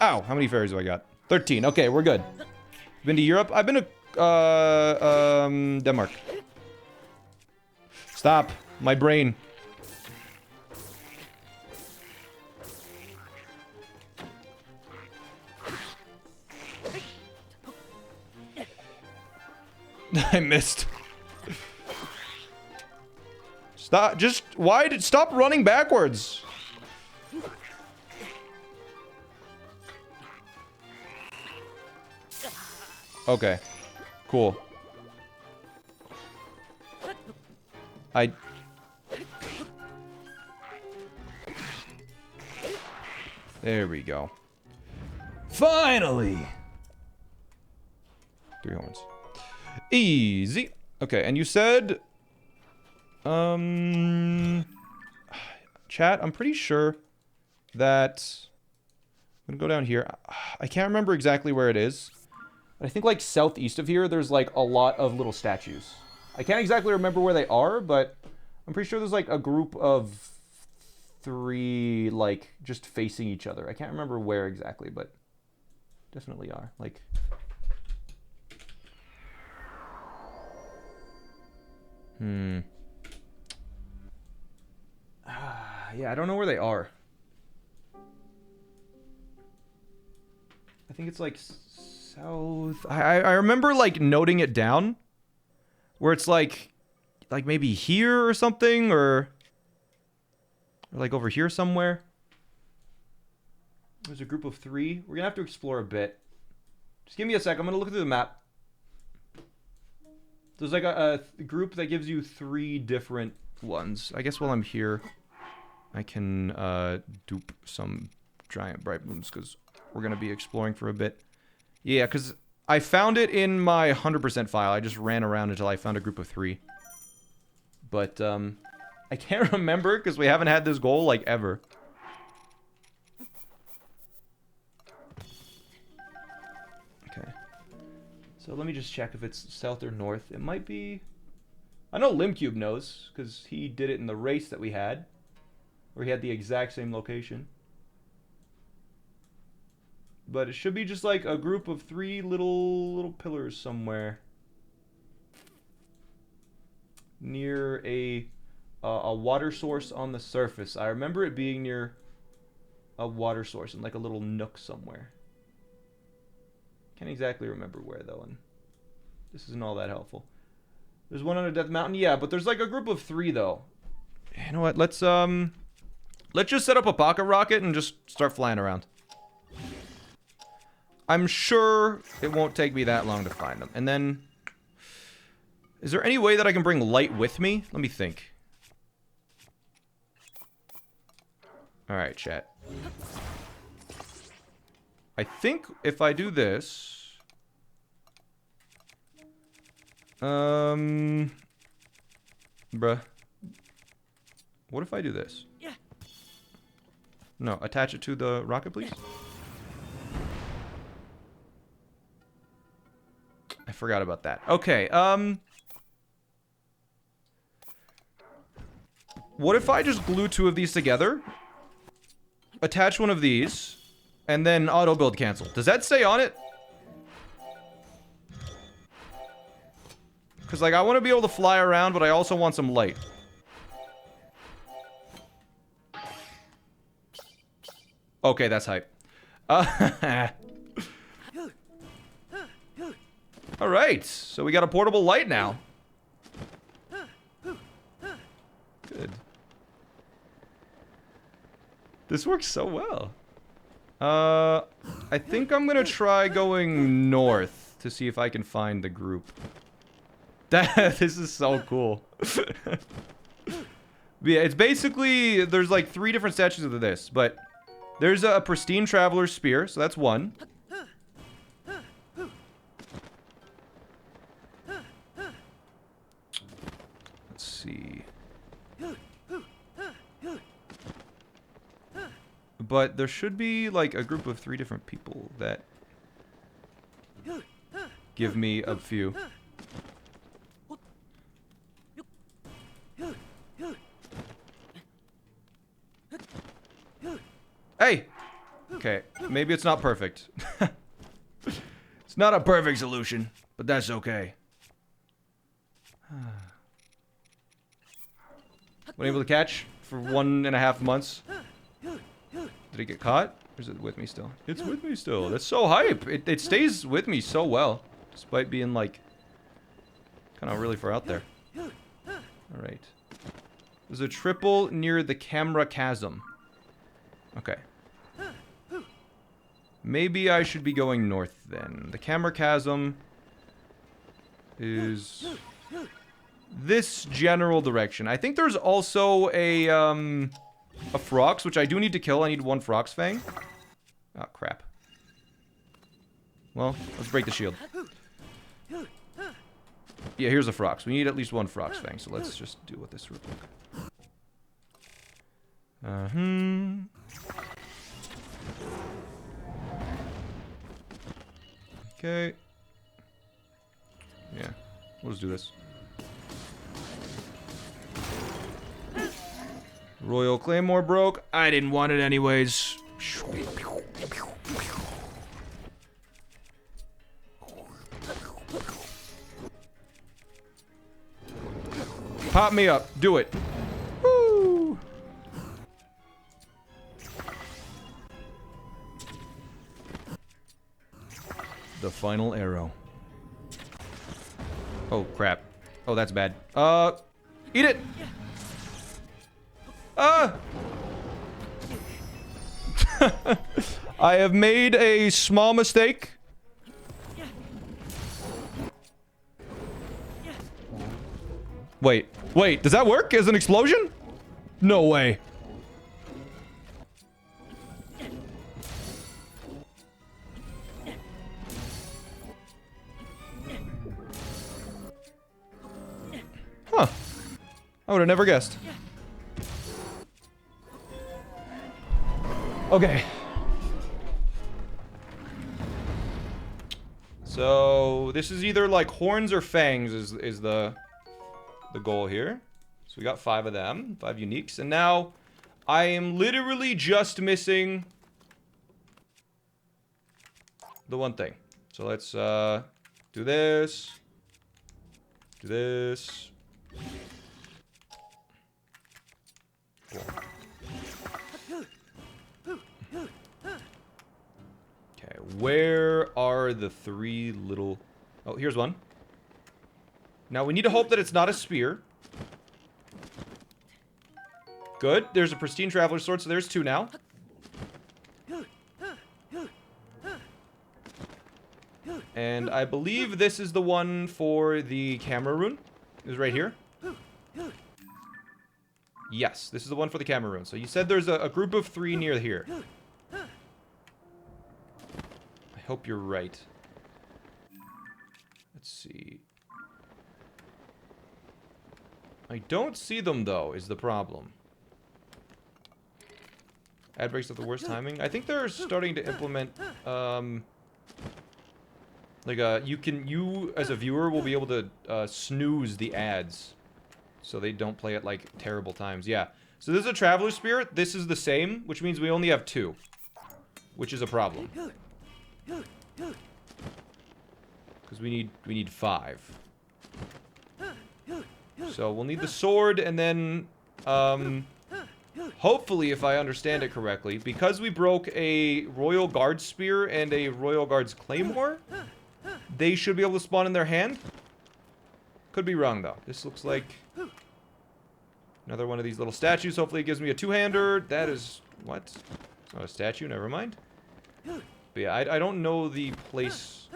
Ow, how many fairies do I got? 13. Okay, we're good. Been to Europe? I've been to, Denmark. Stop. My brain. I missed. Stop. Stop running backwards. Okay. Cool. There we go. Finally! 3 horns. Easy. Okay, and you said... Chat, I'm pretty sure that... I'm gonna go down here. I can't remember exactly where it is. But I think, like, southeast of here, there's, like, a lot of little statues. I can't exactly remember where they are, but I'm pretty sure there's, like, a group of 3, like, just facing each other. I can't remember where exactly, but definitely are. Like... Yeah, I don't know where they are. I think it's like south. I remember like noting it down, where it's like maybe here or something, or like over here somewhere. There's a group of 3. We're gonna have to explore a bit. Just give me a sec. I'm gonna look through the map. There's like a group that gives you 3 different ones. I guess while I'm here, I can dupe some giant bright blooms because we're going to be exploring for a bit. Yeah, because I found it in my 100% file. I just ran around until I found a group of 3. But I can't remember because we haven't had this goal like ever. Okay. So let me just check if it's south or north. It might be... I know Limcube knows because he did it in the race that we had. Where he had the exact same location. But it should be just like a group of 3 little pillars somewhere. Near a water source on the surface. I remember it being near a water source in like a little nook somewhere. Can't exactly remember where though, and this isn't all that helpful. There's one under Death Mountain, yeah, but there's like a group of 3 though. You know what? Let's just set up a pocket rocket and just start flying around. I'm sure it won't take me that long to find them. And then... Is there any way that I can bring light with me? Let me think. Alright, chat. I think if I do this... Bruh. What if I do this? No, attach it to the rocket, please. I forgot about that. Okay, what if I just glue 2 of these together? Attach one of these, and then auto build cancel. Does that stay on it? Because, like, I want to be able to fly around, but I also want some light. Okay, that's hype. Alright, so we got a portable light now. Good. This works so well. I think I'm gonna try going north to see if I can find the group. This is so cool. Yeah, it's basically, there's like 3 different statues of this, but there's a pristine traveler's spear, so that's 1. Let's see. But there should be like a group of 3 different people that give me a few. Hey! Okay, maybe it's not perfect. It's not a perfect solution, but that's okay. Wasn't able to catch for 1.5 months. Did it get caught? Or is it with me still? It's with me still. That's so hype. It stays with me so well. Despite being like kind of really far out there. Alright. There's a triple near the camera chasm. Okay. Maybe I should be going north then. The camera chasm is this general direction. I think there's also a Frox, which I do need to kill. I need one Frox Fang. Oh, crap. Well, let's break the shield. Yeah, here's a Frox. We need at least one Frox Fang, so let's just deal with this real quick. Okay. Yeah, we'll just do this. Royal Claymore broke. I didn't want it anyways. Pop me up. Do it. Woo! The final arrow. Oh, crap. Oh, that's bad. Eat it! I have made a small mistake. Wait, does that work as an explosion? No way. Huh. I would have never guessed. Okay. So, this is either like horns or fangs is the goal here. So we got 5 of them, 5 uniques, and now I am literally just missing the one thing. So let's do this. Do this. Cool. Okay, where are the 3 little... Oh, here's one. Now, we need to hope that it's not a spear. Good. There's a pristine traveler's sword, so there's 2 now. And I believe this is the one for the camera rune. Is right here. Yes, this is the one for the camera rune. So you said there's a group of 3 near here. I hope you're right. Let's see. I don't see them, though, is the problem. Ad breaks at the worst timing. I think they're starting to implement, like, you, as a viewer, will be able to, snooze the ads. So they don't play at, like, terrible times. Yeah. So this is a Traveler Spirit. This is the same, which means we only have 2. Which is a problem. Because we need 5. So we'll need the sword, and then, hopefully, if I understand it correctly, because we broke a Royal Guard Spear and a Royal Guard's Claymore, they should be able to spawn in their hand. Could be wrong, though. This looks like another one of these little statues. Hopefully it gives me a 2-hander. That is... what? It's not a statue, never mind. But yeah, I don't know the place...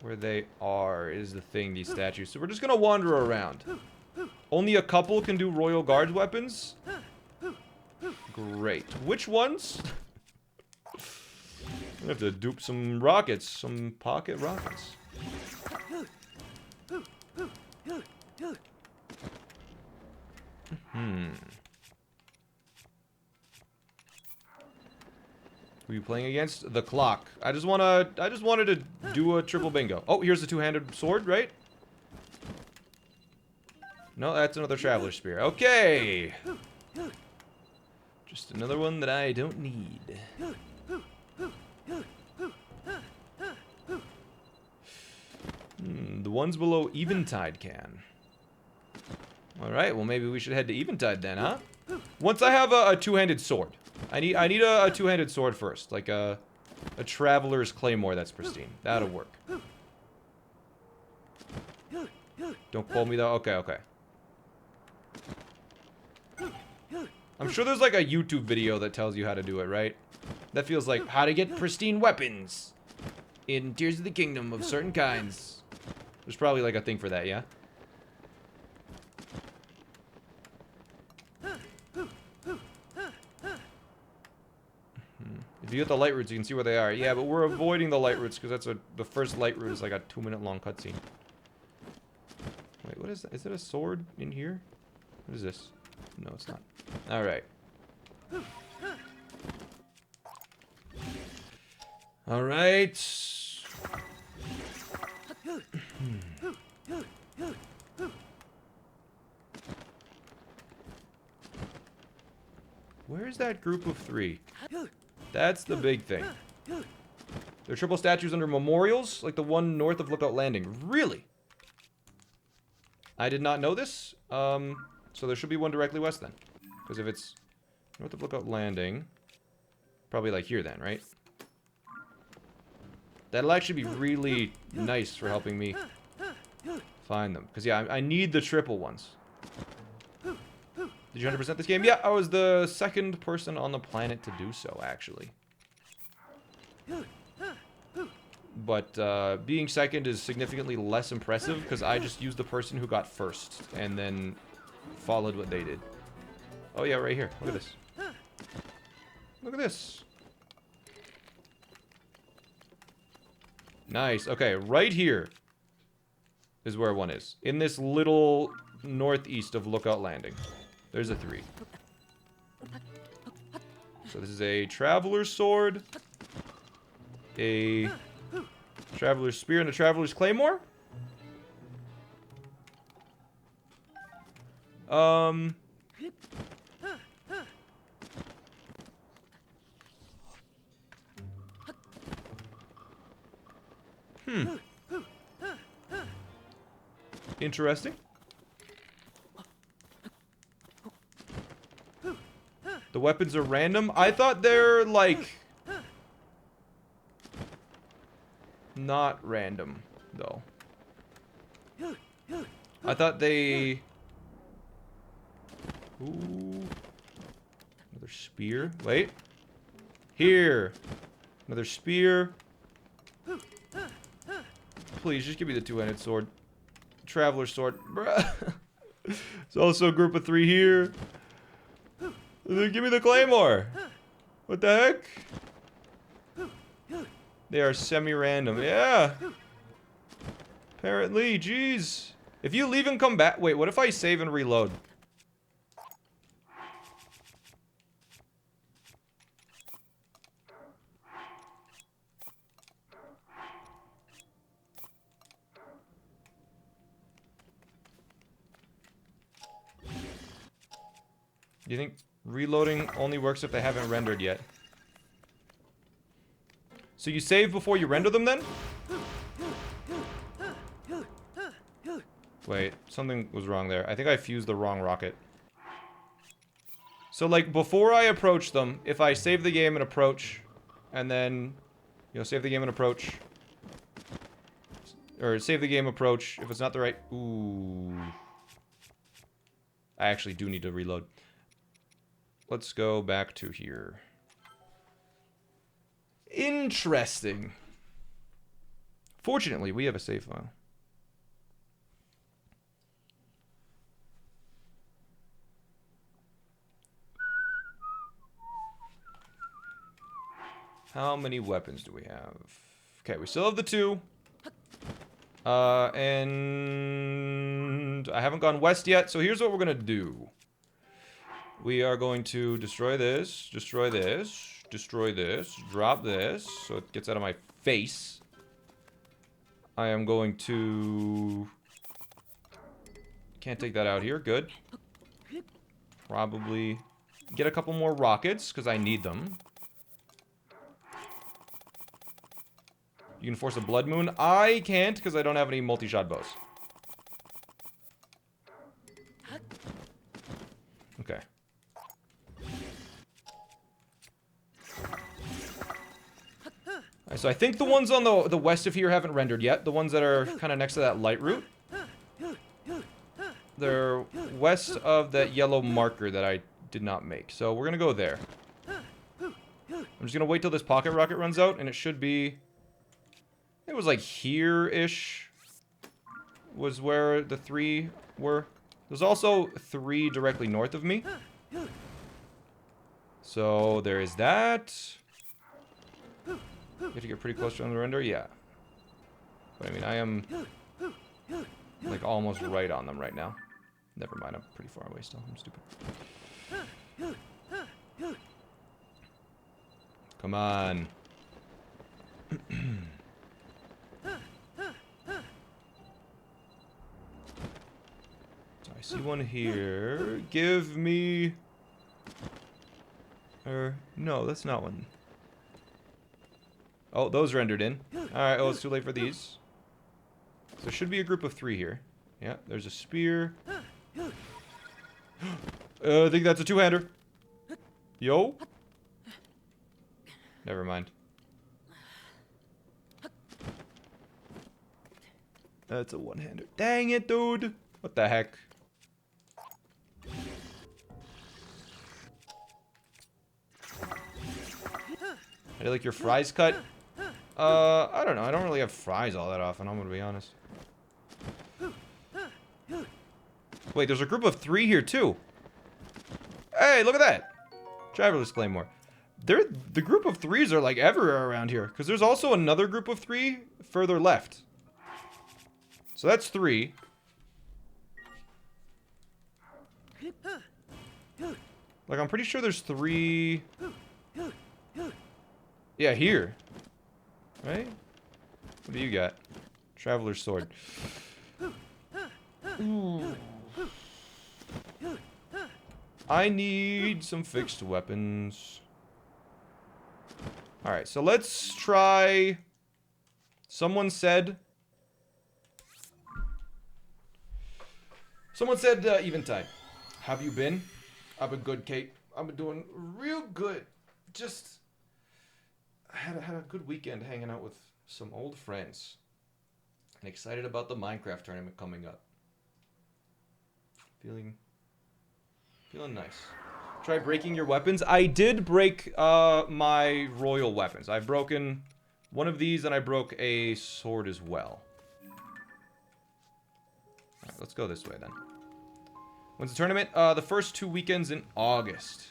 where they are is the thing, these statues. So we're just gonna wander around. Only a couple can do Royal Guards weapons. Great. Which ones? I have to dupe some rockets, some pocket rockets. Who are you playing against? The clock. I just wanted to do a triple bingo. Oh, here's the 2-handed sword, right? No, that's another Traveler Spear. Okay. Just another one that I don't need. The ones below Eventide can. Alright, well maybe we should head to Eventide then, huh? Once I have a 2-handed sword. I need a 2-handed sword first. Like a Traveler's Claymore that's pristine. That'll work. Don't quote me though. Okay. I'm sure there's like a YouTube video that tells you how to do it, right? That feels like how to get pristine weapons. in Tears of the Kingdom of certain kinds. There's probably like a thing for that, yeah? If you get the light roots, you can see where they are. Yeah, but we're avoiding the light roots because that's the first light root is like a 2-minute long cutscene. Wait, what is that? Is it a sword in here? What is this? No, it's not. Alright. Alright. Where's that group of 3? That's the big thing. There are triple statues under memorials, like the one north of Lookout Landing. Really? I did not know this. So there should be one directly west then. Because if it's north of Lookout Landing, probably like here then, right? That'll actually be really nice for helping me find them. Because yeah, I need the triple ones. Did you 100% this game? Yeah, I was the second person on the planet to do so, actually. But being second is significantly less impressive because I just used the person who got first and then followed what they did. Oh yeah, right here. Look at this. Look at this. Nice. Okay, right here is where one is. In this little northeast of Lookout Landing. There's a 3. So this is a Traveler's Sword, a Traveler's Spear, and a Traveler's Claymore? Interesting. The weapons are random. I thought they're, like, not random, though. I thought they... Ooh. Another spear. Wait. Here. Another spear. Please, just give me the 2-handed sword. Traveler's sword. Bruh. There's also a group of 3 here. Give me the claymore. What the heck? They are semi-random. Yeah. Apparently, jeez. If you leave and come back... Wait, what if I save and reload? Do you think reloading only works if they haven't rendered yet? So you save before you render them then? Wait, something was wrong there. I think I fused the wrong rocket. So like before I approach them, if I save the game and approach, and then, you know, save the game and approach, or save the game approach, if it's not the right, ooh. I actually do need to reload. Let's go back to here. Interesting. Fortunately, we have a save file. How many weapons do we have? Okay, we still have the 2. And I haven't gone west yet, so here's what we're gonna do. We are going to destroy this, destroy this, destroy this, drop this, so it gets out of my face. I am going to... Can't take that out here, good. Probably get a couple more rockets, because I need them. You can force a blood moon. I can't, because I don't have any multi-shot bows. Okay. So I think the ones on the west of here haven't rendered yet. The ones that are kind of next to that light route. They're west of that yellow marker that I did not make. So we're going to go there. I'm just going to wait till this pocket rocket runs out, and it should be It was like here-ish was where the 3 were. There's also 3 directly north of me. So there is that. You have to get pretty close to the render, yeah. But I mean, I am like almost right on them right now. Never mind, I'm pretty far away still. I'm stupid. Come on. So I see one here. Give me... no, that's not one. Oh, those rendered in. Alright, oh, it's too late for these. So there should be a group of 3 here. Yeah, there's a spear. I think that's a 2-hander. Yo. Never mind. That's a 1-hander. Dang it, dude. What the heck? How do you like your fries cut? I don't know. I don't really have fries all that often, I'm gonna be honest. Wait, there's a group of 3 here, too. Hey, look at that. Traveler's Claymore. The group of 3s are, like, everywhere around here. Because there's also another group of 3 further left. So that's 3. Like, I'm pretty sure there's 3... Yeah, here. Right? What do you got? Traveler's Sword. Ooh. I need some fixed weapons. Alright, so let's try... Someone said, Eventide. Have you been? I've been good, Kate. I've been doing real good. Just... I had a good weekend hanging out with some old friends. And excited about the Minecraft tournament coming up. Feeling nice. Try breaking your weapons. I did break my royal weapons. I've broken one of these and I broke a sword as well. Alright, let's go this way then. When's the tournament? The first 2 weekends in August.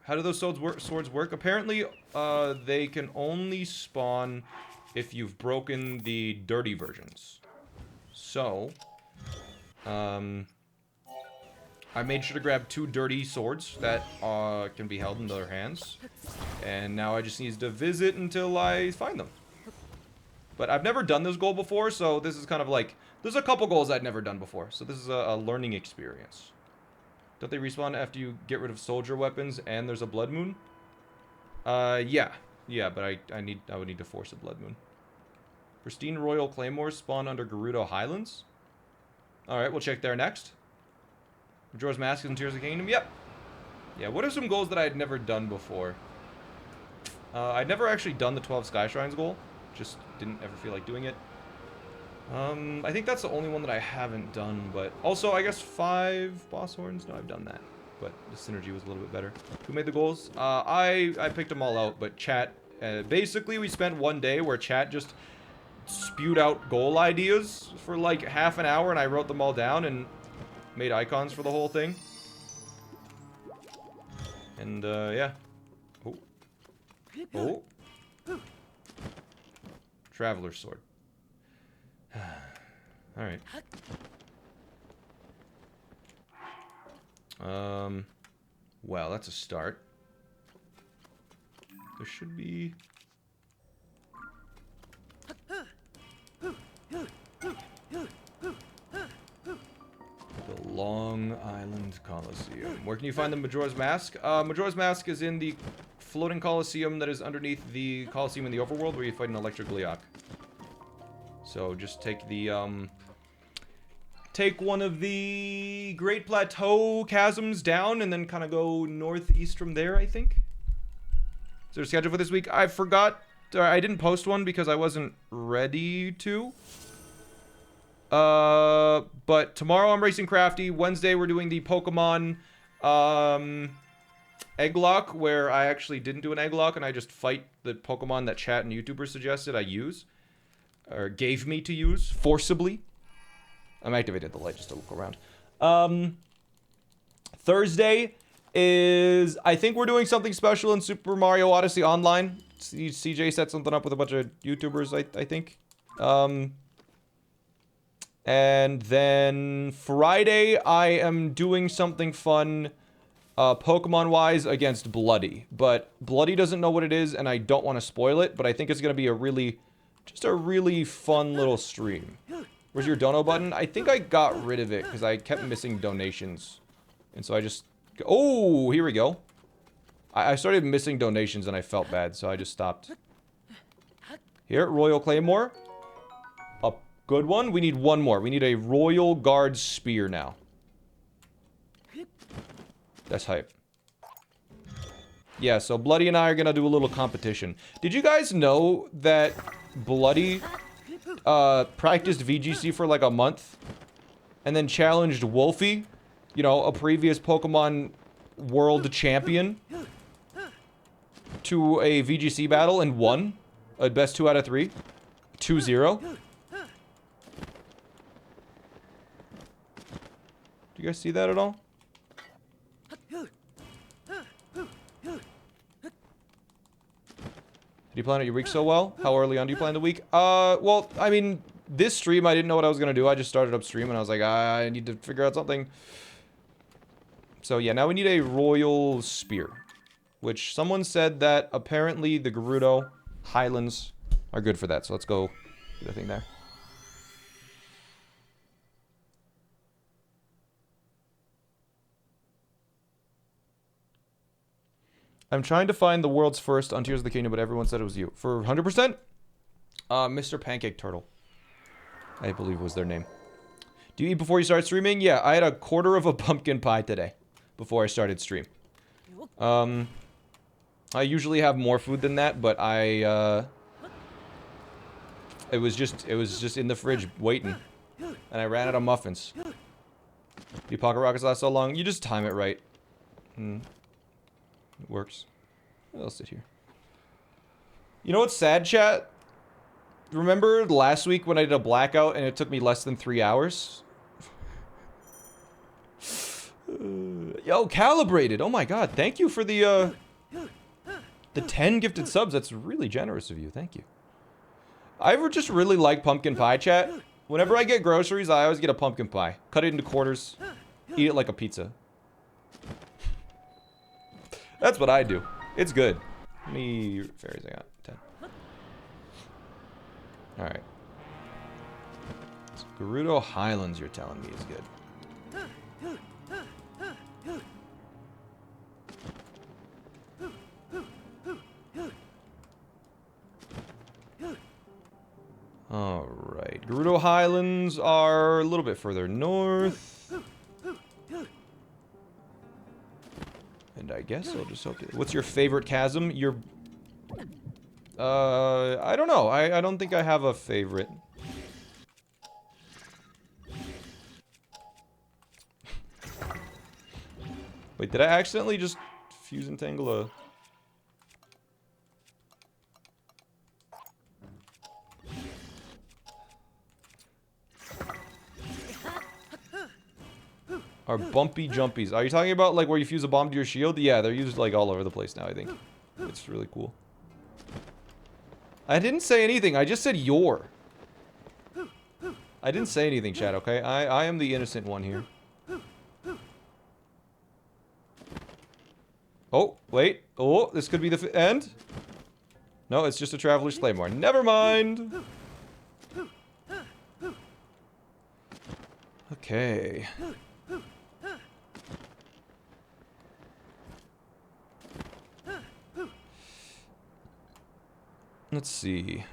How do those swords work? Apparently, they can only spawn if you've broken the dirty versions. So, I made sure to grab 2 dirty swords that can be held in their hands. And now I just need to visit until I find them. But I've never done this goal before, so this is kind of like... There's a couple goals I'd never done before, so this is a learning experience. Don't they respawn after you get rid of soldier weapons and there's a blood moon? Yeah. Yeah, but I would need to force a blood moon. Pristine Royal Claymores spawn under Gerudo Highlands. Alright, we'll check there next. Majora's Mask is in Tears of the Kingdom? Yep. Yeah, what are some goals that I had never done before? I'd never actually done the 12 Sky Shrines goal. Just didn't ever feel like doing it. I think that's the only one that I haven't done, but... Also, I guess 5 boss horns? No, I've done that. But the synergy was a little bit better. Who made the goals? I picked them all out, but chat... basically, we spent one day where chat just spewed out goal ideas for like half an hour, and I wrote them all down and made icons for the whole thing. And, yeah. Oh. Oh. Traveler's Sword. Alright. Well, that's a start. There should be... The Long Island Coliseum. Where can you find the Majora's Mask? Majora's Mask is in the floating Coliseum that is underneath the Coliseum in the overworld where you fight an electric Gleeok. So just take the, take one of the Great Plateau chasms down and then kind of go northeast from there, I think. Is there a schedule for this week? I forgot. I didn't post one because I wasn't ready to. But tomorrow I'm racing Crafty. Wednesday we're doing the Pokemon Egglock, where I actually didn't do an Egglock and I just fight the Pokemon that chat and YouTubers suggested I use. Or gave me to use, forcibly. I'm activated the light just to look around. Thursday is... I think we're doing something special in Super Mario Odyssey Online. CJ set something up with a bunch of YouTubers, I think. And then Friday, I am doing something fun... Pokemon-wise against Bloody. But Bloody doesn't know what it is, and I don't want to spoil it, but I think it's going to be a really... just a really fun little stream. Where's your dono button? I think I got rid of it, because I kept missing donations. And so I just... oh, here we go. I started missing donations, and I felt bad, so I just stopped. Here, Royal Claymore. A good one. We need one more. We need a Royal Guard Spear now. That's hype. Yeah, so Bloody and I are gonna do a little competition. Did you guys know that Bloody practiced VGC for like a month and then challenged Wolfie, you know, a previous Pokemon world champion, to a VGC battle and won? A best 2 out of 3? 2-0? Do you guys see that at all? Did you plan out your week so well? How early on do you plan the week? Well, I mean, this stream, I didn't know what I was gonna do. I just started up stream and I was like, I need to figure out something. So yeah, now we need a Royal Spear. Which someone said that apparently the Gerudo Highlands are good for that. So let's go do the thing there. I'm trying to find the world's first on Tears of the Kingdom, but everyone said it was you. For 100%? Mr. Pancake Turtle, I believe was their name. Do you eat before you start streaming? Yeah, I had a quarter of a pumpkin pie today before I started stream. I usually have more food than that, but it was just in the fridge waiting, and I ran out of muffins. Do pocket rockets last so long? You just time it right. It works. I'll sit here. You know what's sad, chat? Remember last week when I did a blackout and it took me less than 3 hours? Yo, Calibrated! Oh my god, thank you for the 10 gifted subs. That's really generous of you. Thank you. I just really like pumpkin pie, chat. Whenever I get groceries, I always get a pumpkin pie. Cut it into quarters. Eat it like a pizza. That's what I do. It's good. How many fairies I got? 10. Alright. Gerudo Highlands, you're telling me, is good. Alright. Gerudo Highlands are a little bit further north. And I guess I'll just hope... What's your favorite chasm? Your... I don't know. I don't think I have a favorite. Wait, did I accidentally just fuse and tangle a... Are bumpy jumpies. Are you talking about like where you fuse a bomb to your shield? Yeah, they're used like all over the place now, I think. It's really cool. I didn't say anything. I just said your. I didn't say anything, chat, okay? I am the innocent one here. Oh, wait. Oh, this could be the end? No, it's just a Traveler's Claymore. Never mind. Okay. Let's see.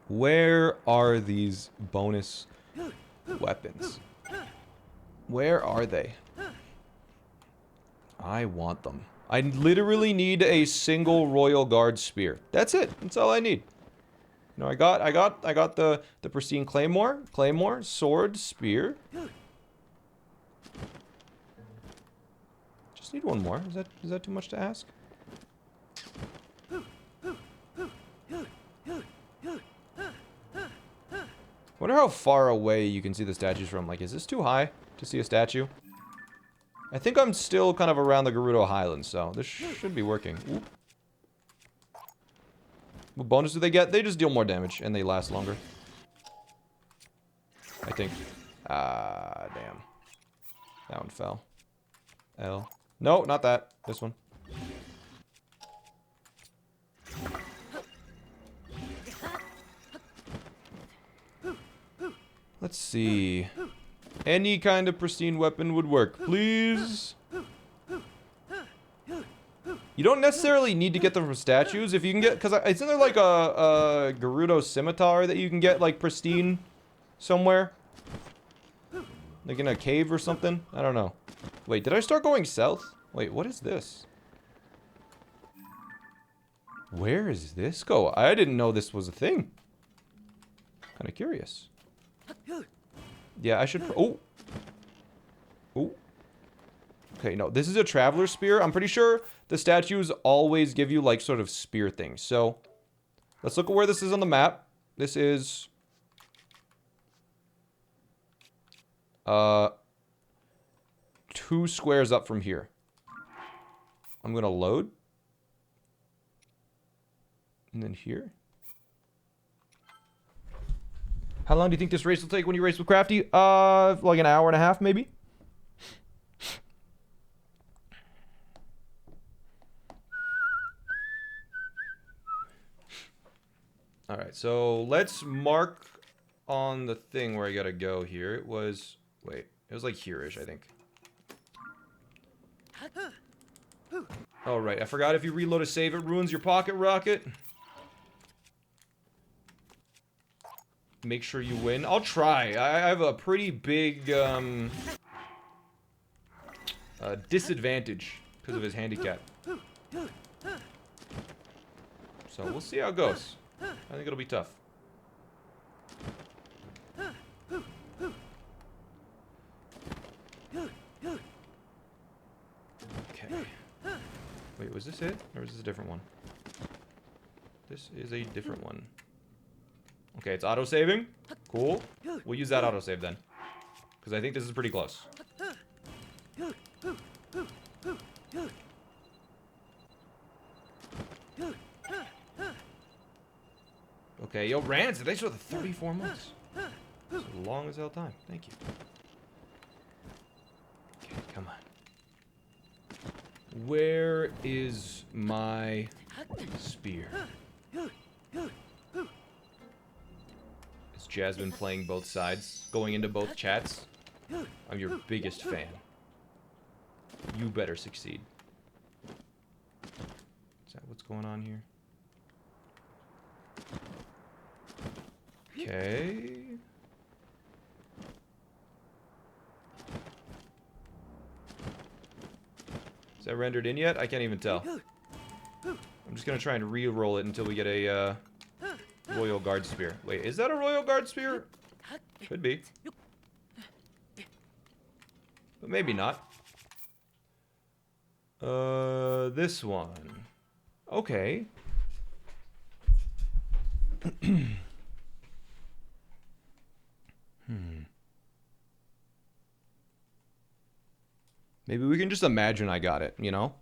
Where are these bonus weapons? Where are they? I want them. I literally need a single Royal Guard Spear. That's it. That's all I need. You know, I got the pristine Claymore, sword, spear. just need one more. Is that too much to ask? Wonder how far away you can see the statues from. Like, is this too high to see a statue? I think I'm still kind of around the Gerudo Highlands, so this should be working. Ooh. What bonus do they get? They just deal more damage, and they last longer. I think. Ah, damn. That one fell. L. No, not that. This one. Let's see. Any kind of pristine weapon would work, please. You don't necessarily need to get them from statues. If you can get, because isn't there like a Gerudo scimitar that you can get like pristine somewhere? Like in a cave or something? I don't know. Wait, did I start going south? Wait, what is this? Where is this go? I didn't know this was a thing. Kind of curious. Yeah, I should... Oh! Oh. Okay, no, this is a traveler spear. I'm pretty sure the statues always give you, like, sort of spear things. So, let's look at where this is on the map. This is... 2 squares up from here. I'm gonna load. And then here. How long do you think this race will take when you race with Crafty? Like an hour and a half, maybe? Alright, so let's mark on the thing where I gotta go here. It was... Wait, it was like here-ish, I think. Oh, right, I forgot if you reload a save, it ruins your pocket rocket. Make sure you win. I'll try. I have a pretty big disadvantage because of his handicap. So we'll see how it goes. I think it'll be tough. Okay. Wait, was this it? Or is this a different one? This is a different one. Okay, it's auto-saving. Cool. We'll use that autosave then. Because I think this is pretty close. Okay, yo, Rans, thanks for the 34 months. That's a long as hell time. Thank you. Okay, come on. Where is my spear? Is Jasmine playing both sides? Going into both chats? I'm your biggest fan. You better succeed. Is that what's going on here? Okay. Is that rendered in yet? I can't even tell. I'm just gonna try and re-roll it until we get a Royal Guard Spear. Wait, is that a Royal Guard Spear? Could be. But maybe not. This one. Okay. Maybe we can just imagine I got it, you know?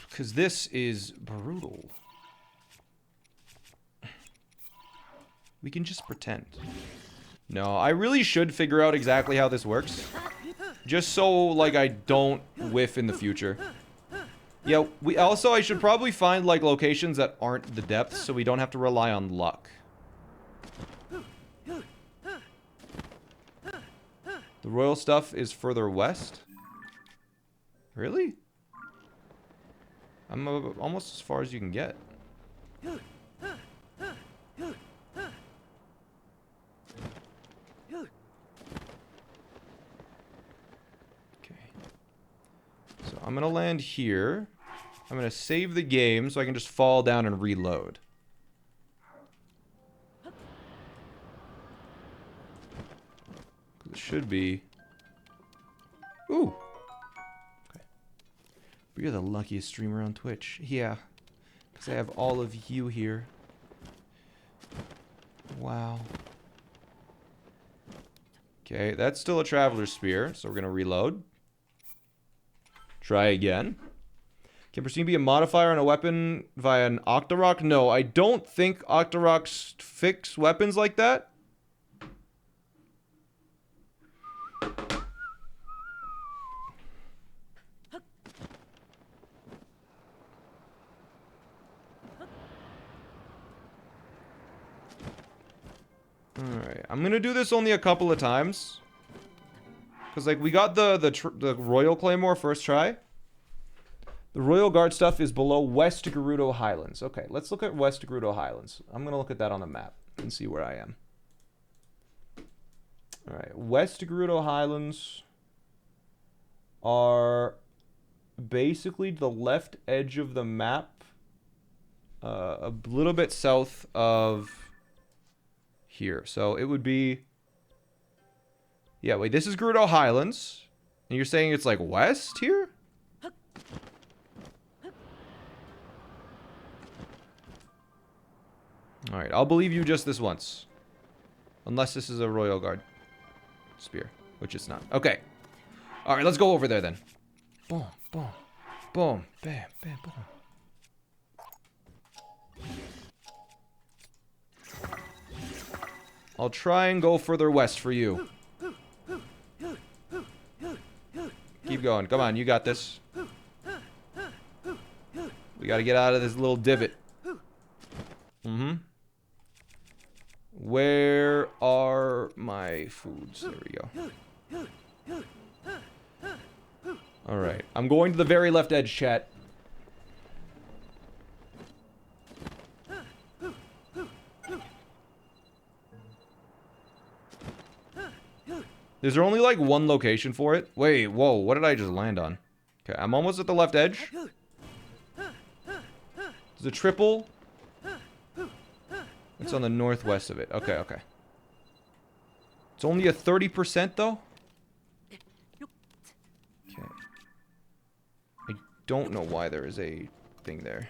Because this is brutal. We can just pretend. No, I really should figure out exactly how this works. Just so, like, I don't whiff in the future. Yeah, I should probably find, like, locations that aren't the depths so we don't have to rely on luck. The royal stuff is further west? Really? I'm almost as far as you can get. Okay. So I'm gonna land here. I'm gonna save the game so I can just fall down and reload. It should be But you're the luckiest streamer on Twitch. Yeah. Because I have all of you here. Wow. Okay, that's still a Traveler's Spear, so we're going to reload. Try again. Can Pristine be a modifier on a weapon via an Octorok? No, I don't think Octoroks fix weapons like that. Alright, I'm gonna do this only a couple of times. Because, like, we got the Royal Claymore first try. The Royal Guard stuff is below West Gerudo Highlands. Okay, let's look at West Gerudo Highlands. I'm gonna look at that on the map and see where I am. Alright, West Gerudo Highlands are basically the left edge of the map. A little bit south of here. So it would be... Yeah, wait, this is Gerudo Highlands. And you're saying it's like west here? Alright, I'll believe you just this once. Unless this is a Royal Guard spear, which it's not. Okay. Alright, let's go over there then. Boom, boom, boom, bam, bam, boom. I'll try and go further west for you. Keep going. Come on, you got this. We gotta get out of this little divot. Mm-hmm. Where are my foods? There we go. Alright. I'm going to the very left edge, chat. Is there only like one location for it? Wait, whoa, what did I just land on? Okay, I'm almost at the left edge. There's a triple. It's on the northwest of it. Okay, okay. It's only a 30% though? Okay. I don't know why there is a thing there.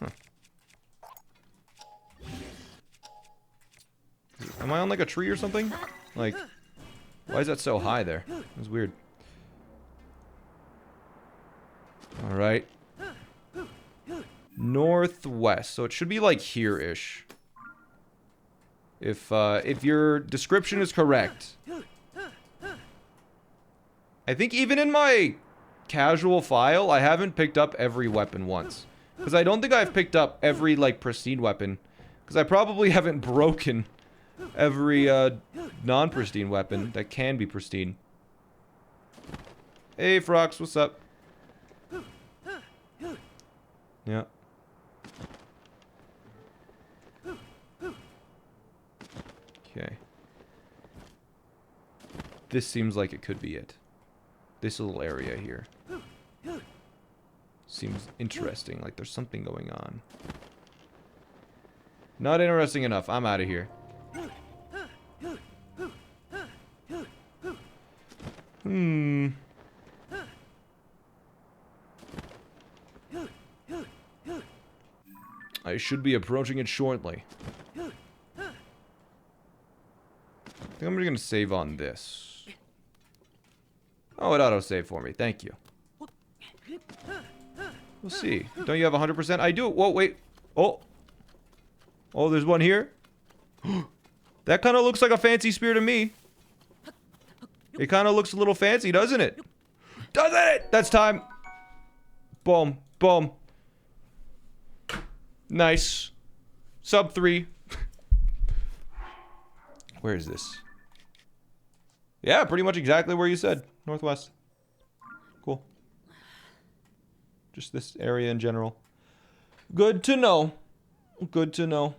Huh. Am I on like a tree or something? Like, why is that so high there? That's weird. Alright. Northwest. So it should be like here-ish. If your description is correct. I think even in my casual file, I haven't picked up every weapon once. Because I don't think I've picked up every, like, pristine weapon. Because I probably haven't broken every non-pristine weapon that can be pristine. Hey, Frox, what's up? Yeah. Okay. This seems like it could be it. This little area here. Seems interesting, like there's something going on. Not interesting enough. I'm out of here. I should be approaching it shortly. I think I'm gonna save on this. Oh, it auto-saved for me. Thank you. We'll see. Don't you have 100%? I do. Whoa, wait. Oh. Oh, there's one here. That kind of looks like a fancy spear to me. It kind of looks a little fancy, doesn't it? Doesn't it? That's time. Boom. Boom. Nice. Sub 3. Where is this? Yeah, pretty much exactly where you said. Northwest. Cool. Just this area in general. Good to know. Good to know.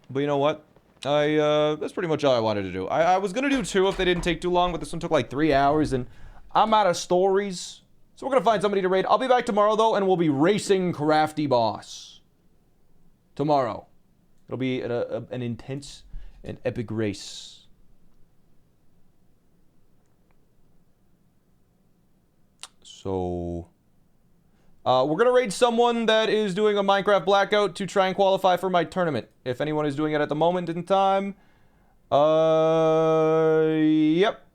But you know what? That's pretty much all I wanted to do. I was gonna do 2 if they didn't take too long, but this one took like 3 hours, and I'm out of stories. So we're gonna find somebody to raid. I'll be back tomorrow, though, and we'll be racing Crafty Boss. Tomorrow. It'll be an intense and epic race. So, we're gonna raid someone that is doing a Minecraft blackout to try and qualify for my tournament. If anyone is doing it at the moment in time, yep,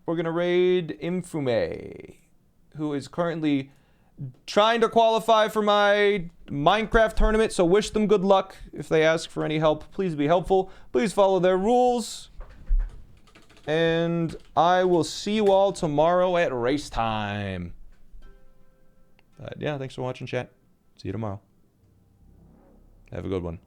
we're gonna raid Infume, who is currently trying to qualify for my Minecraft tournament. So wish them good luck. If they ask for any help, please be helpful. Please follow their rules. And I will see you all tomorrow at race time. Yeah, thanks for watching, chat. See you tomorrow. Have a good one.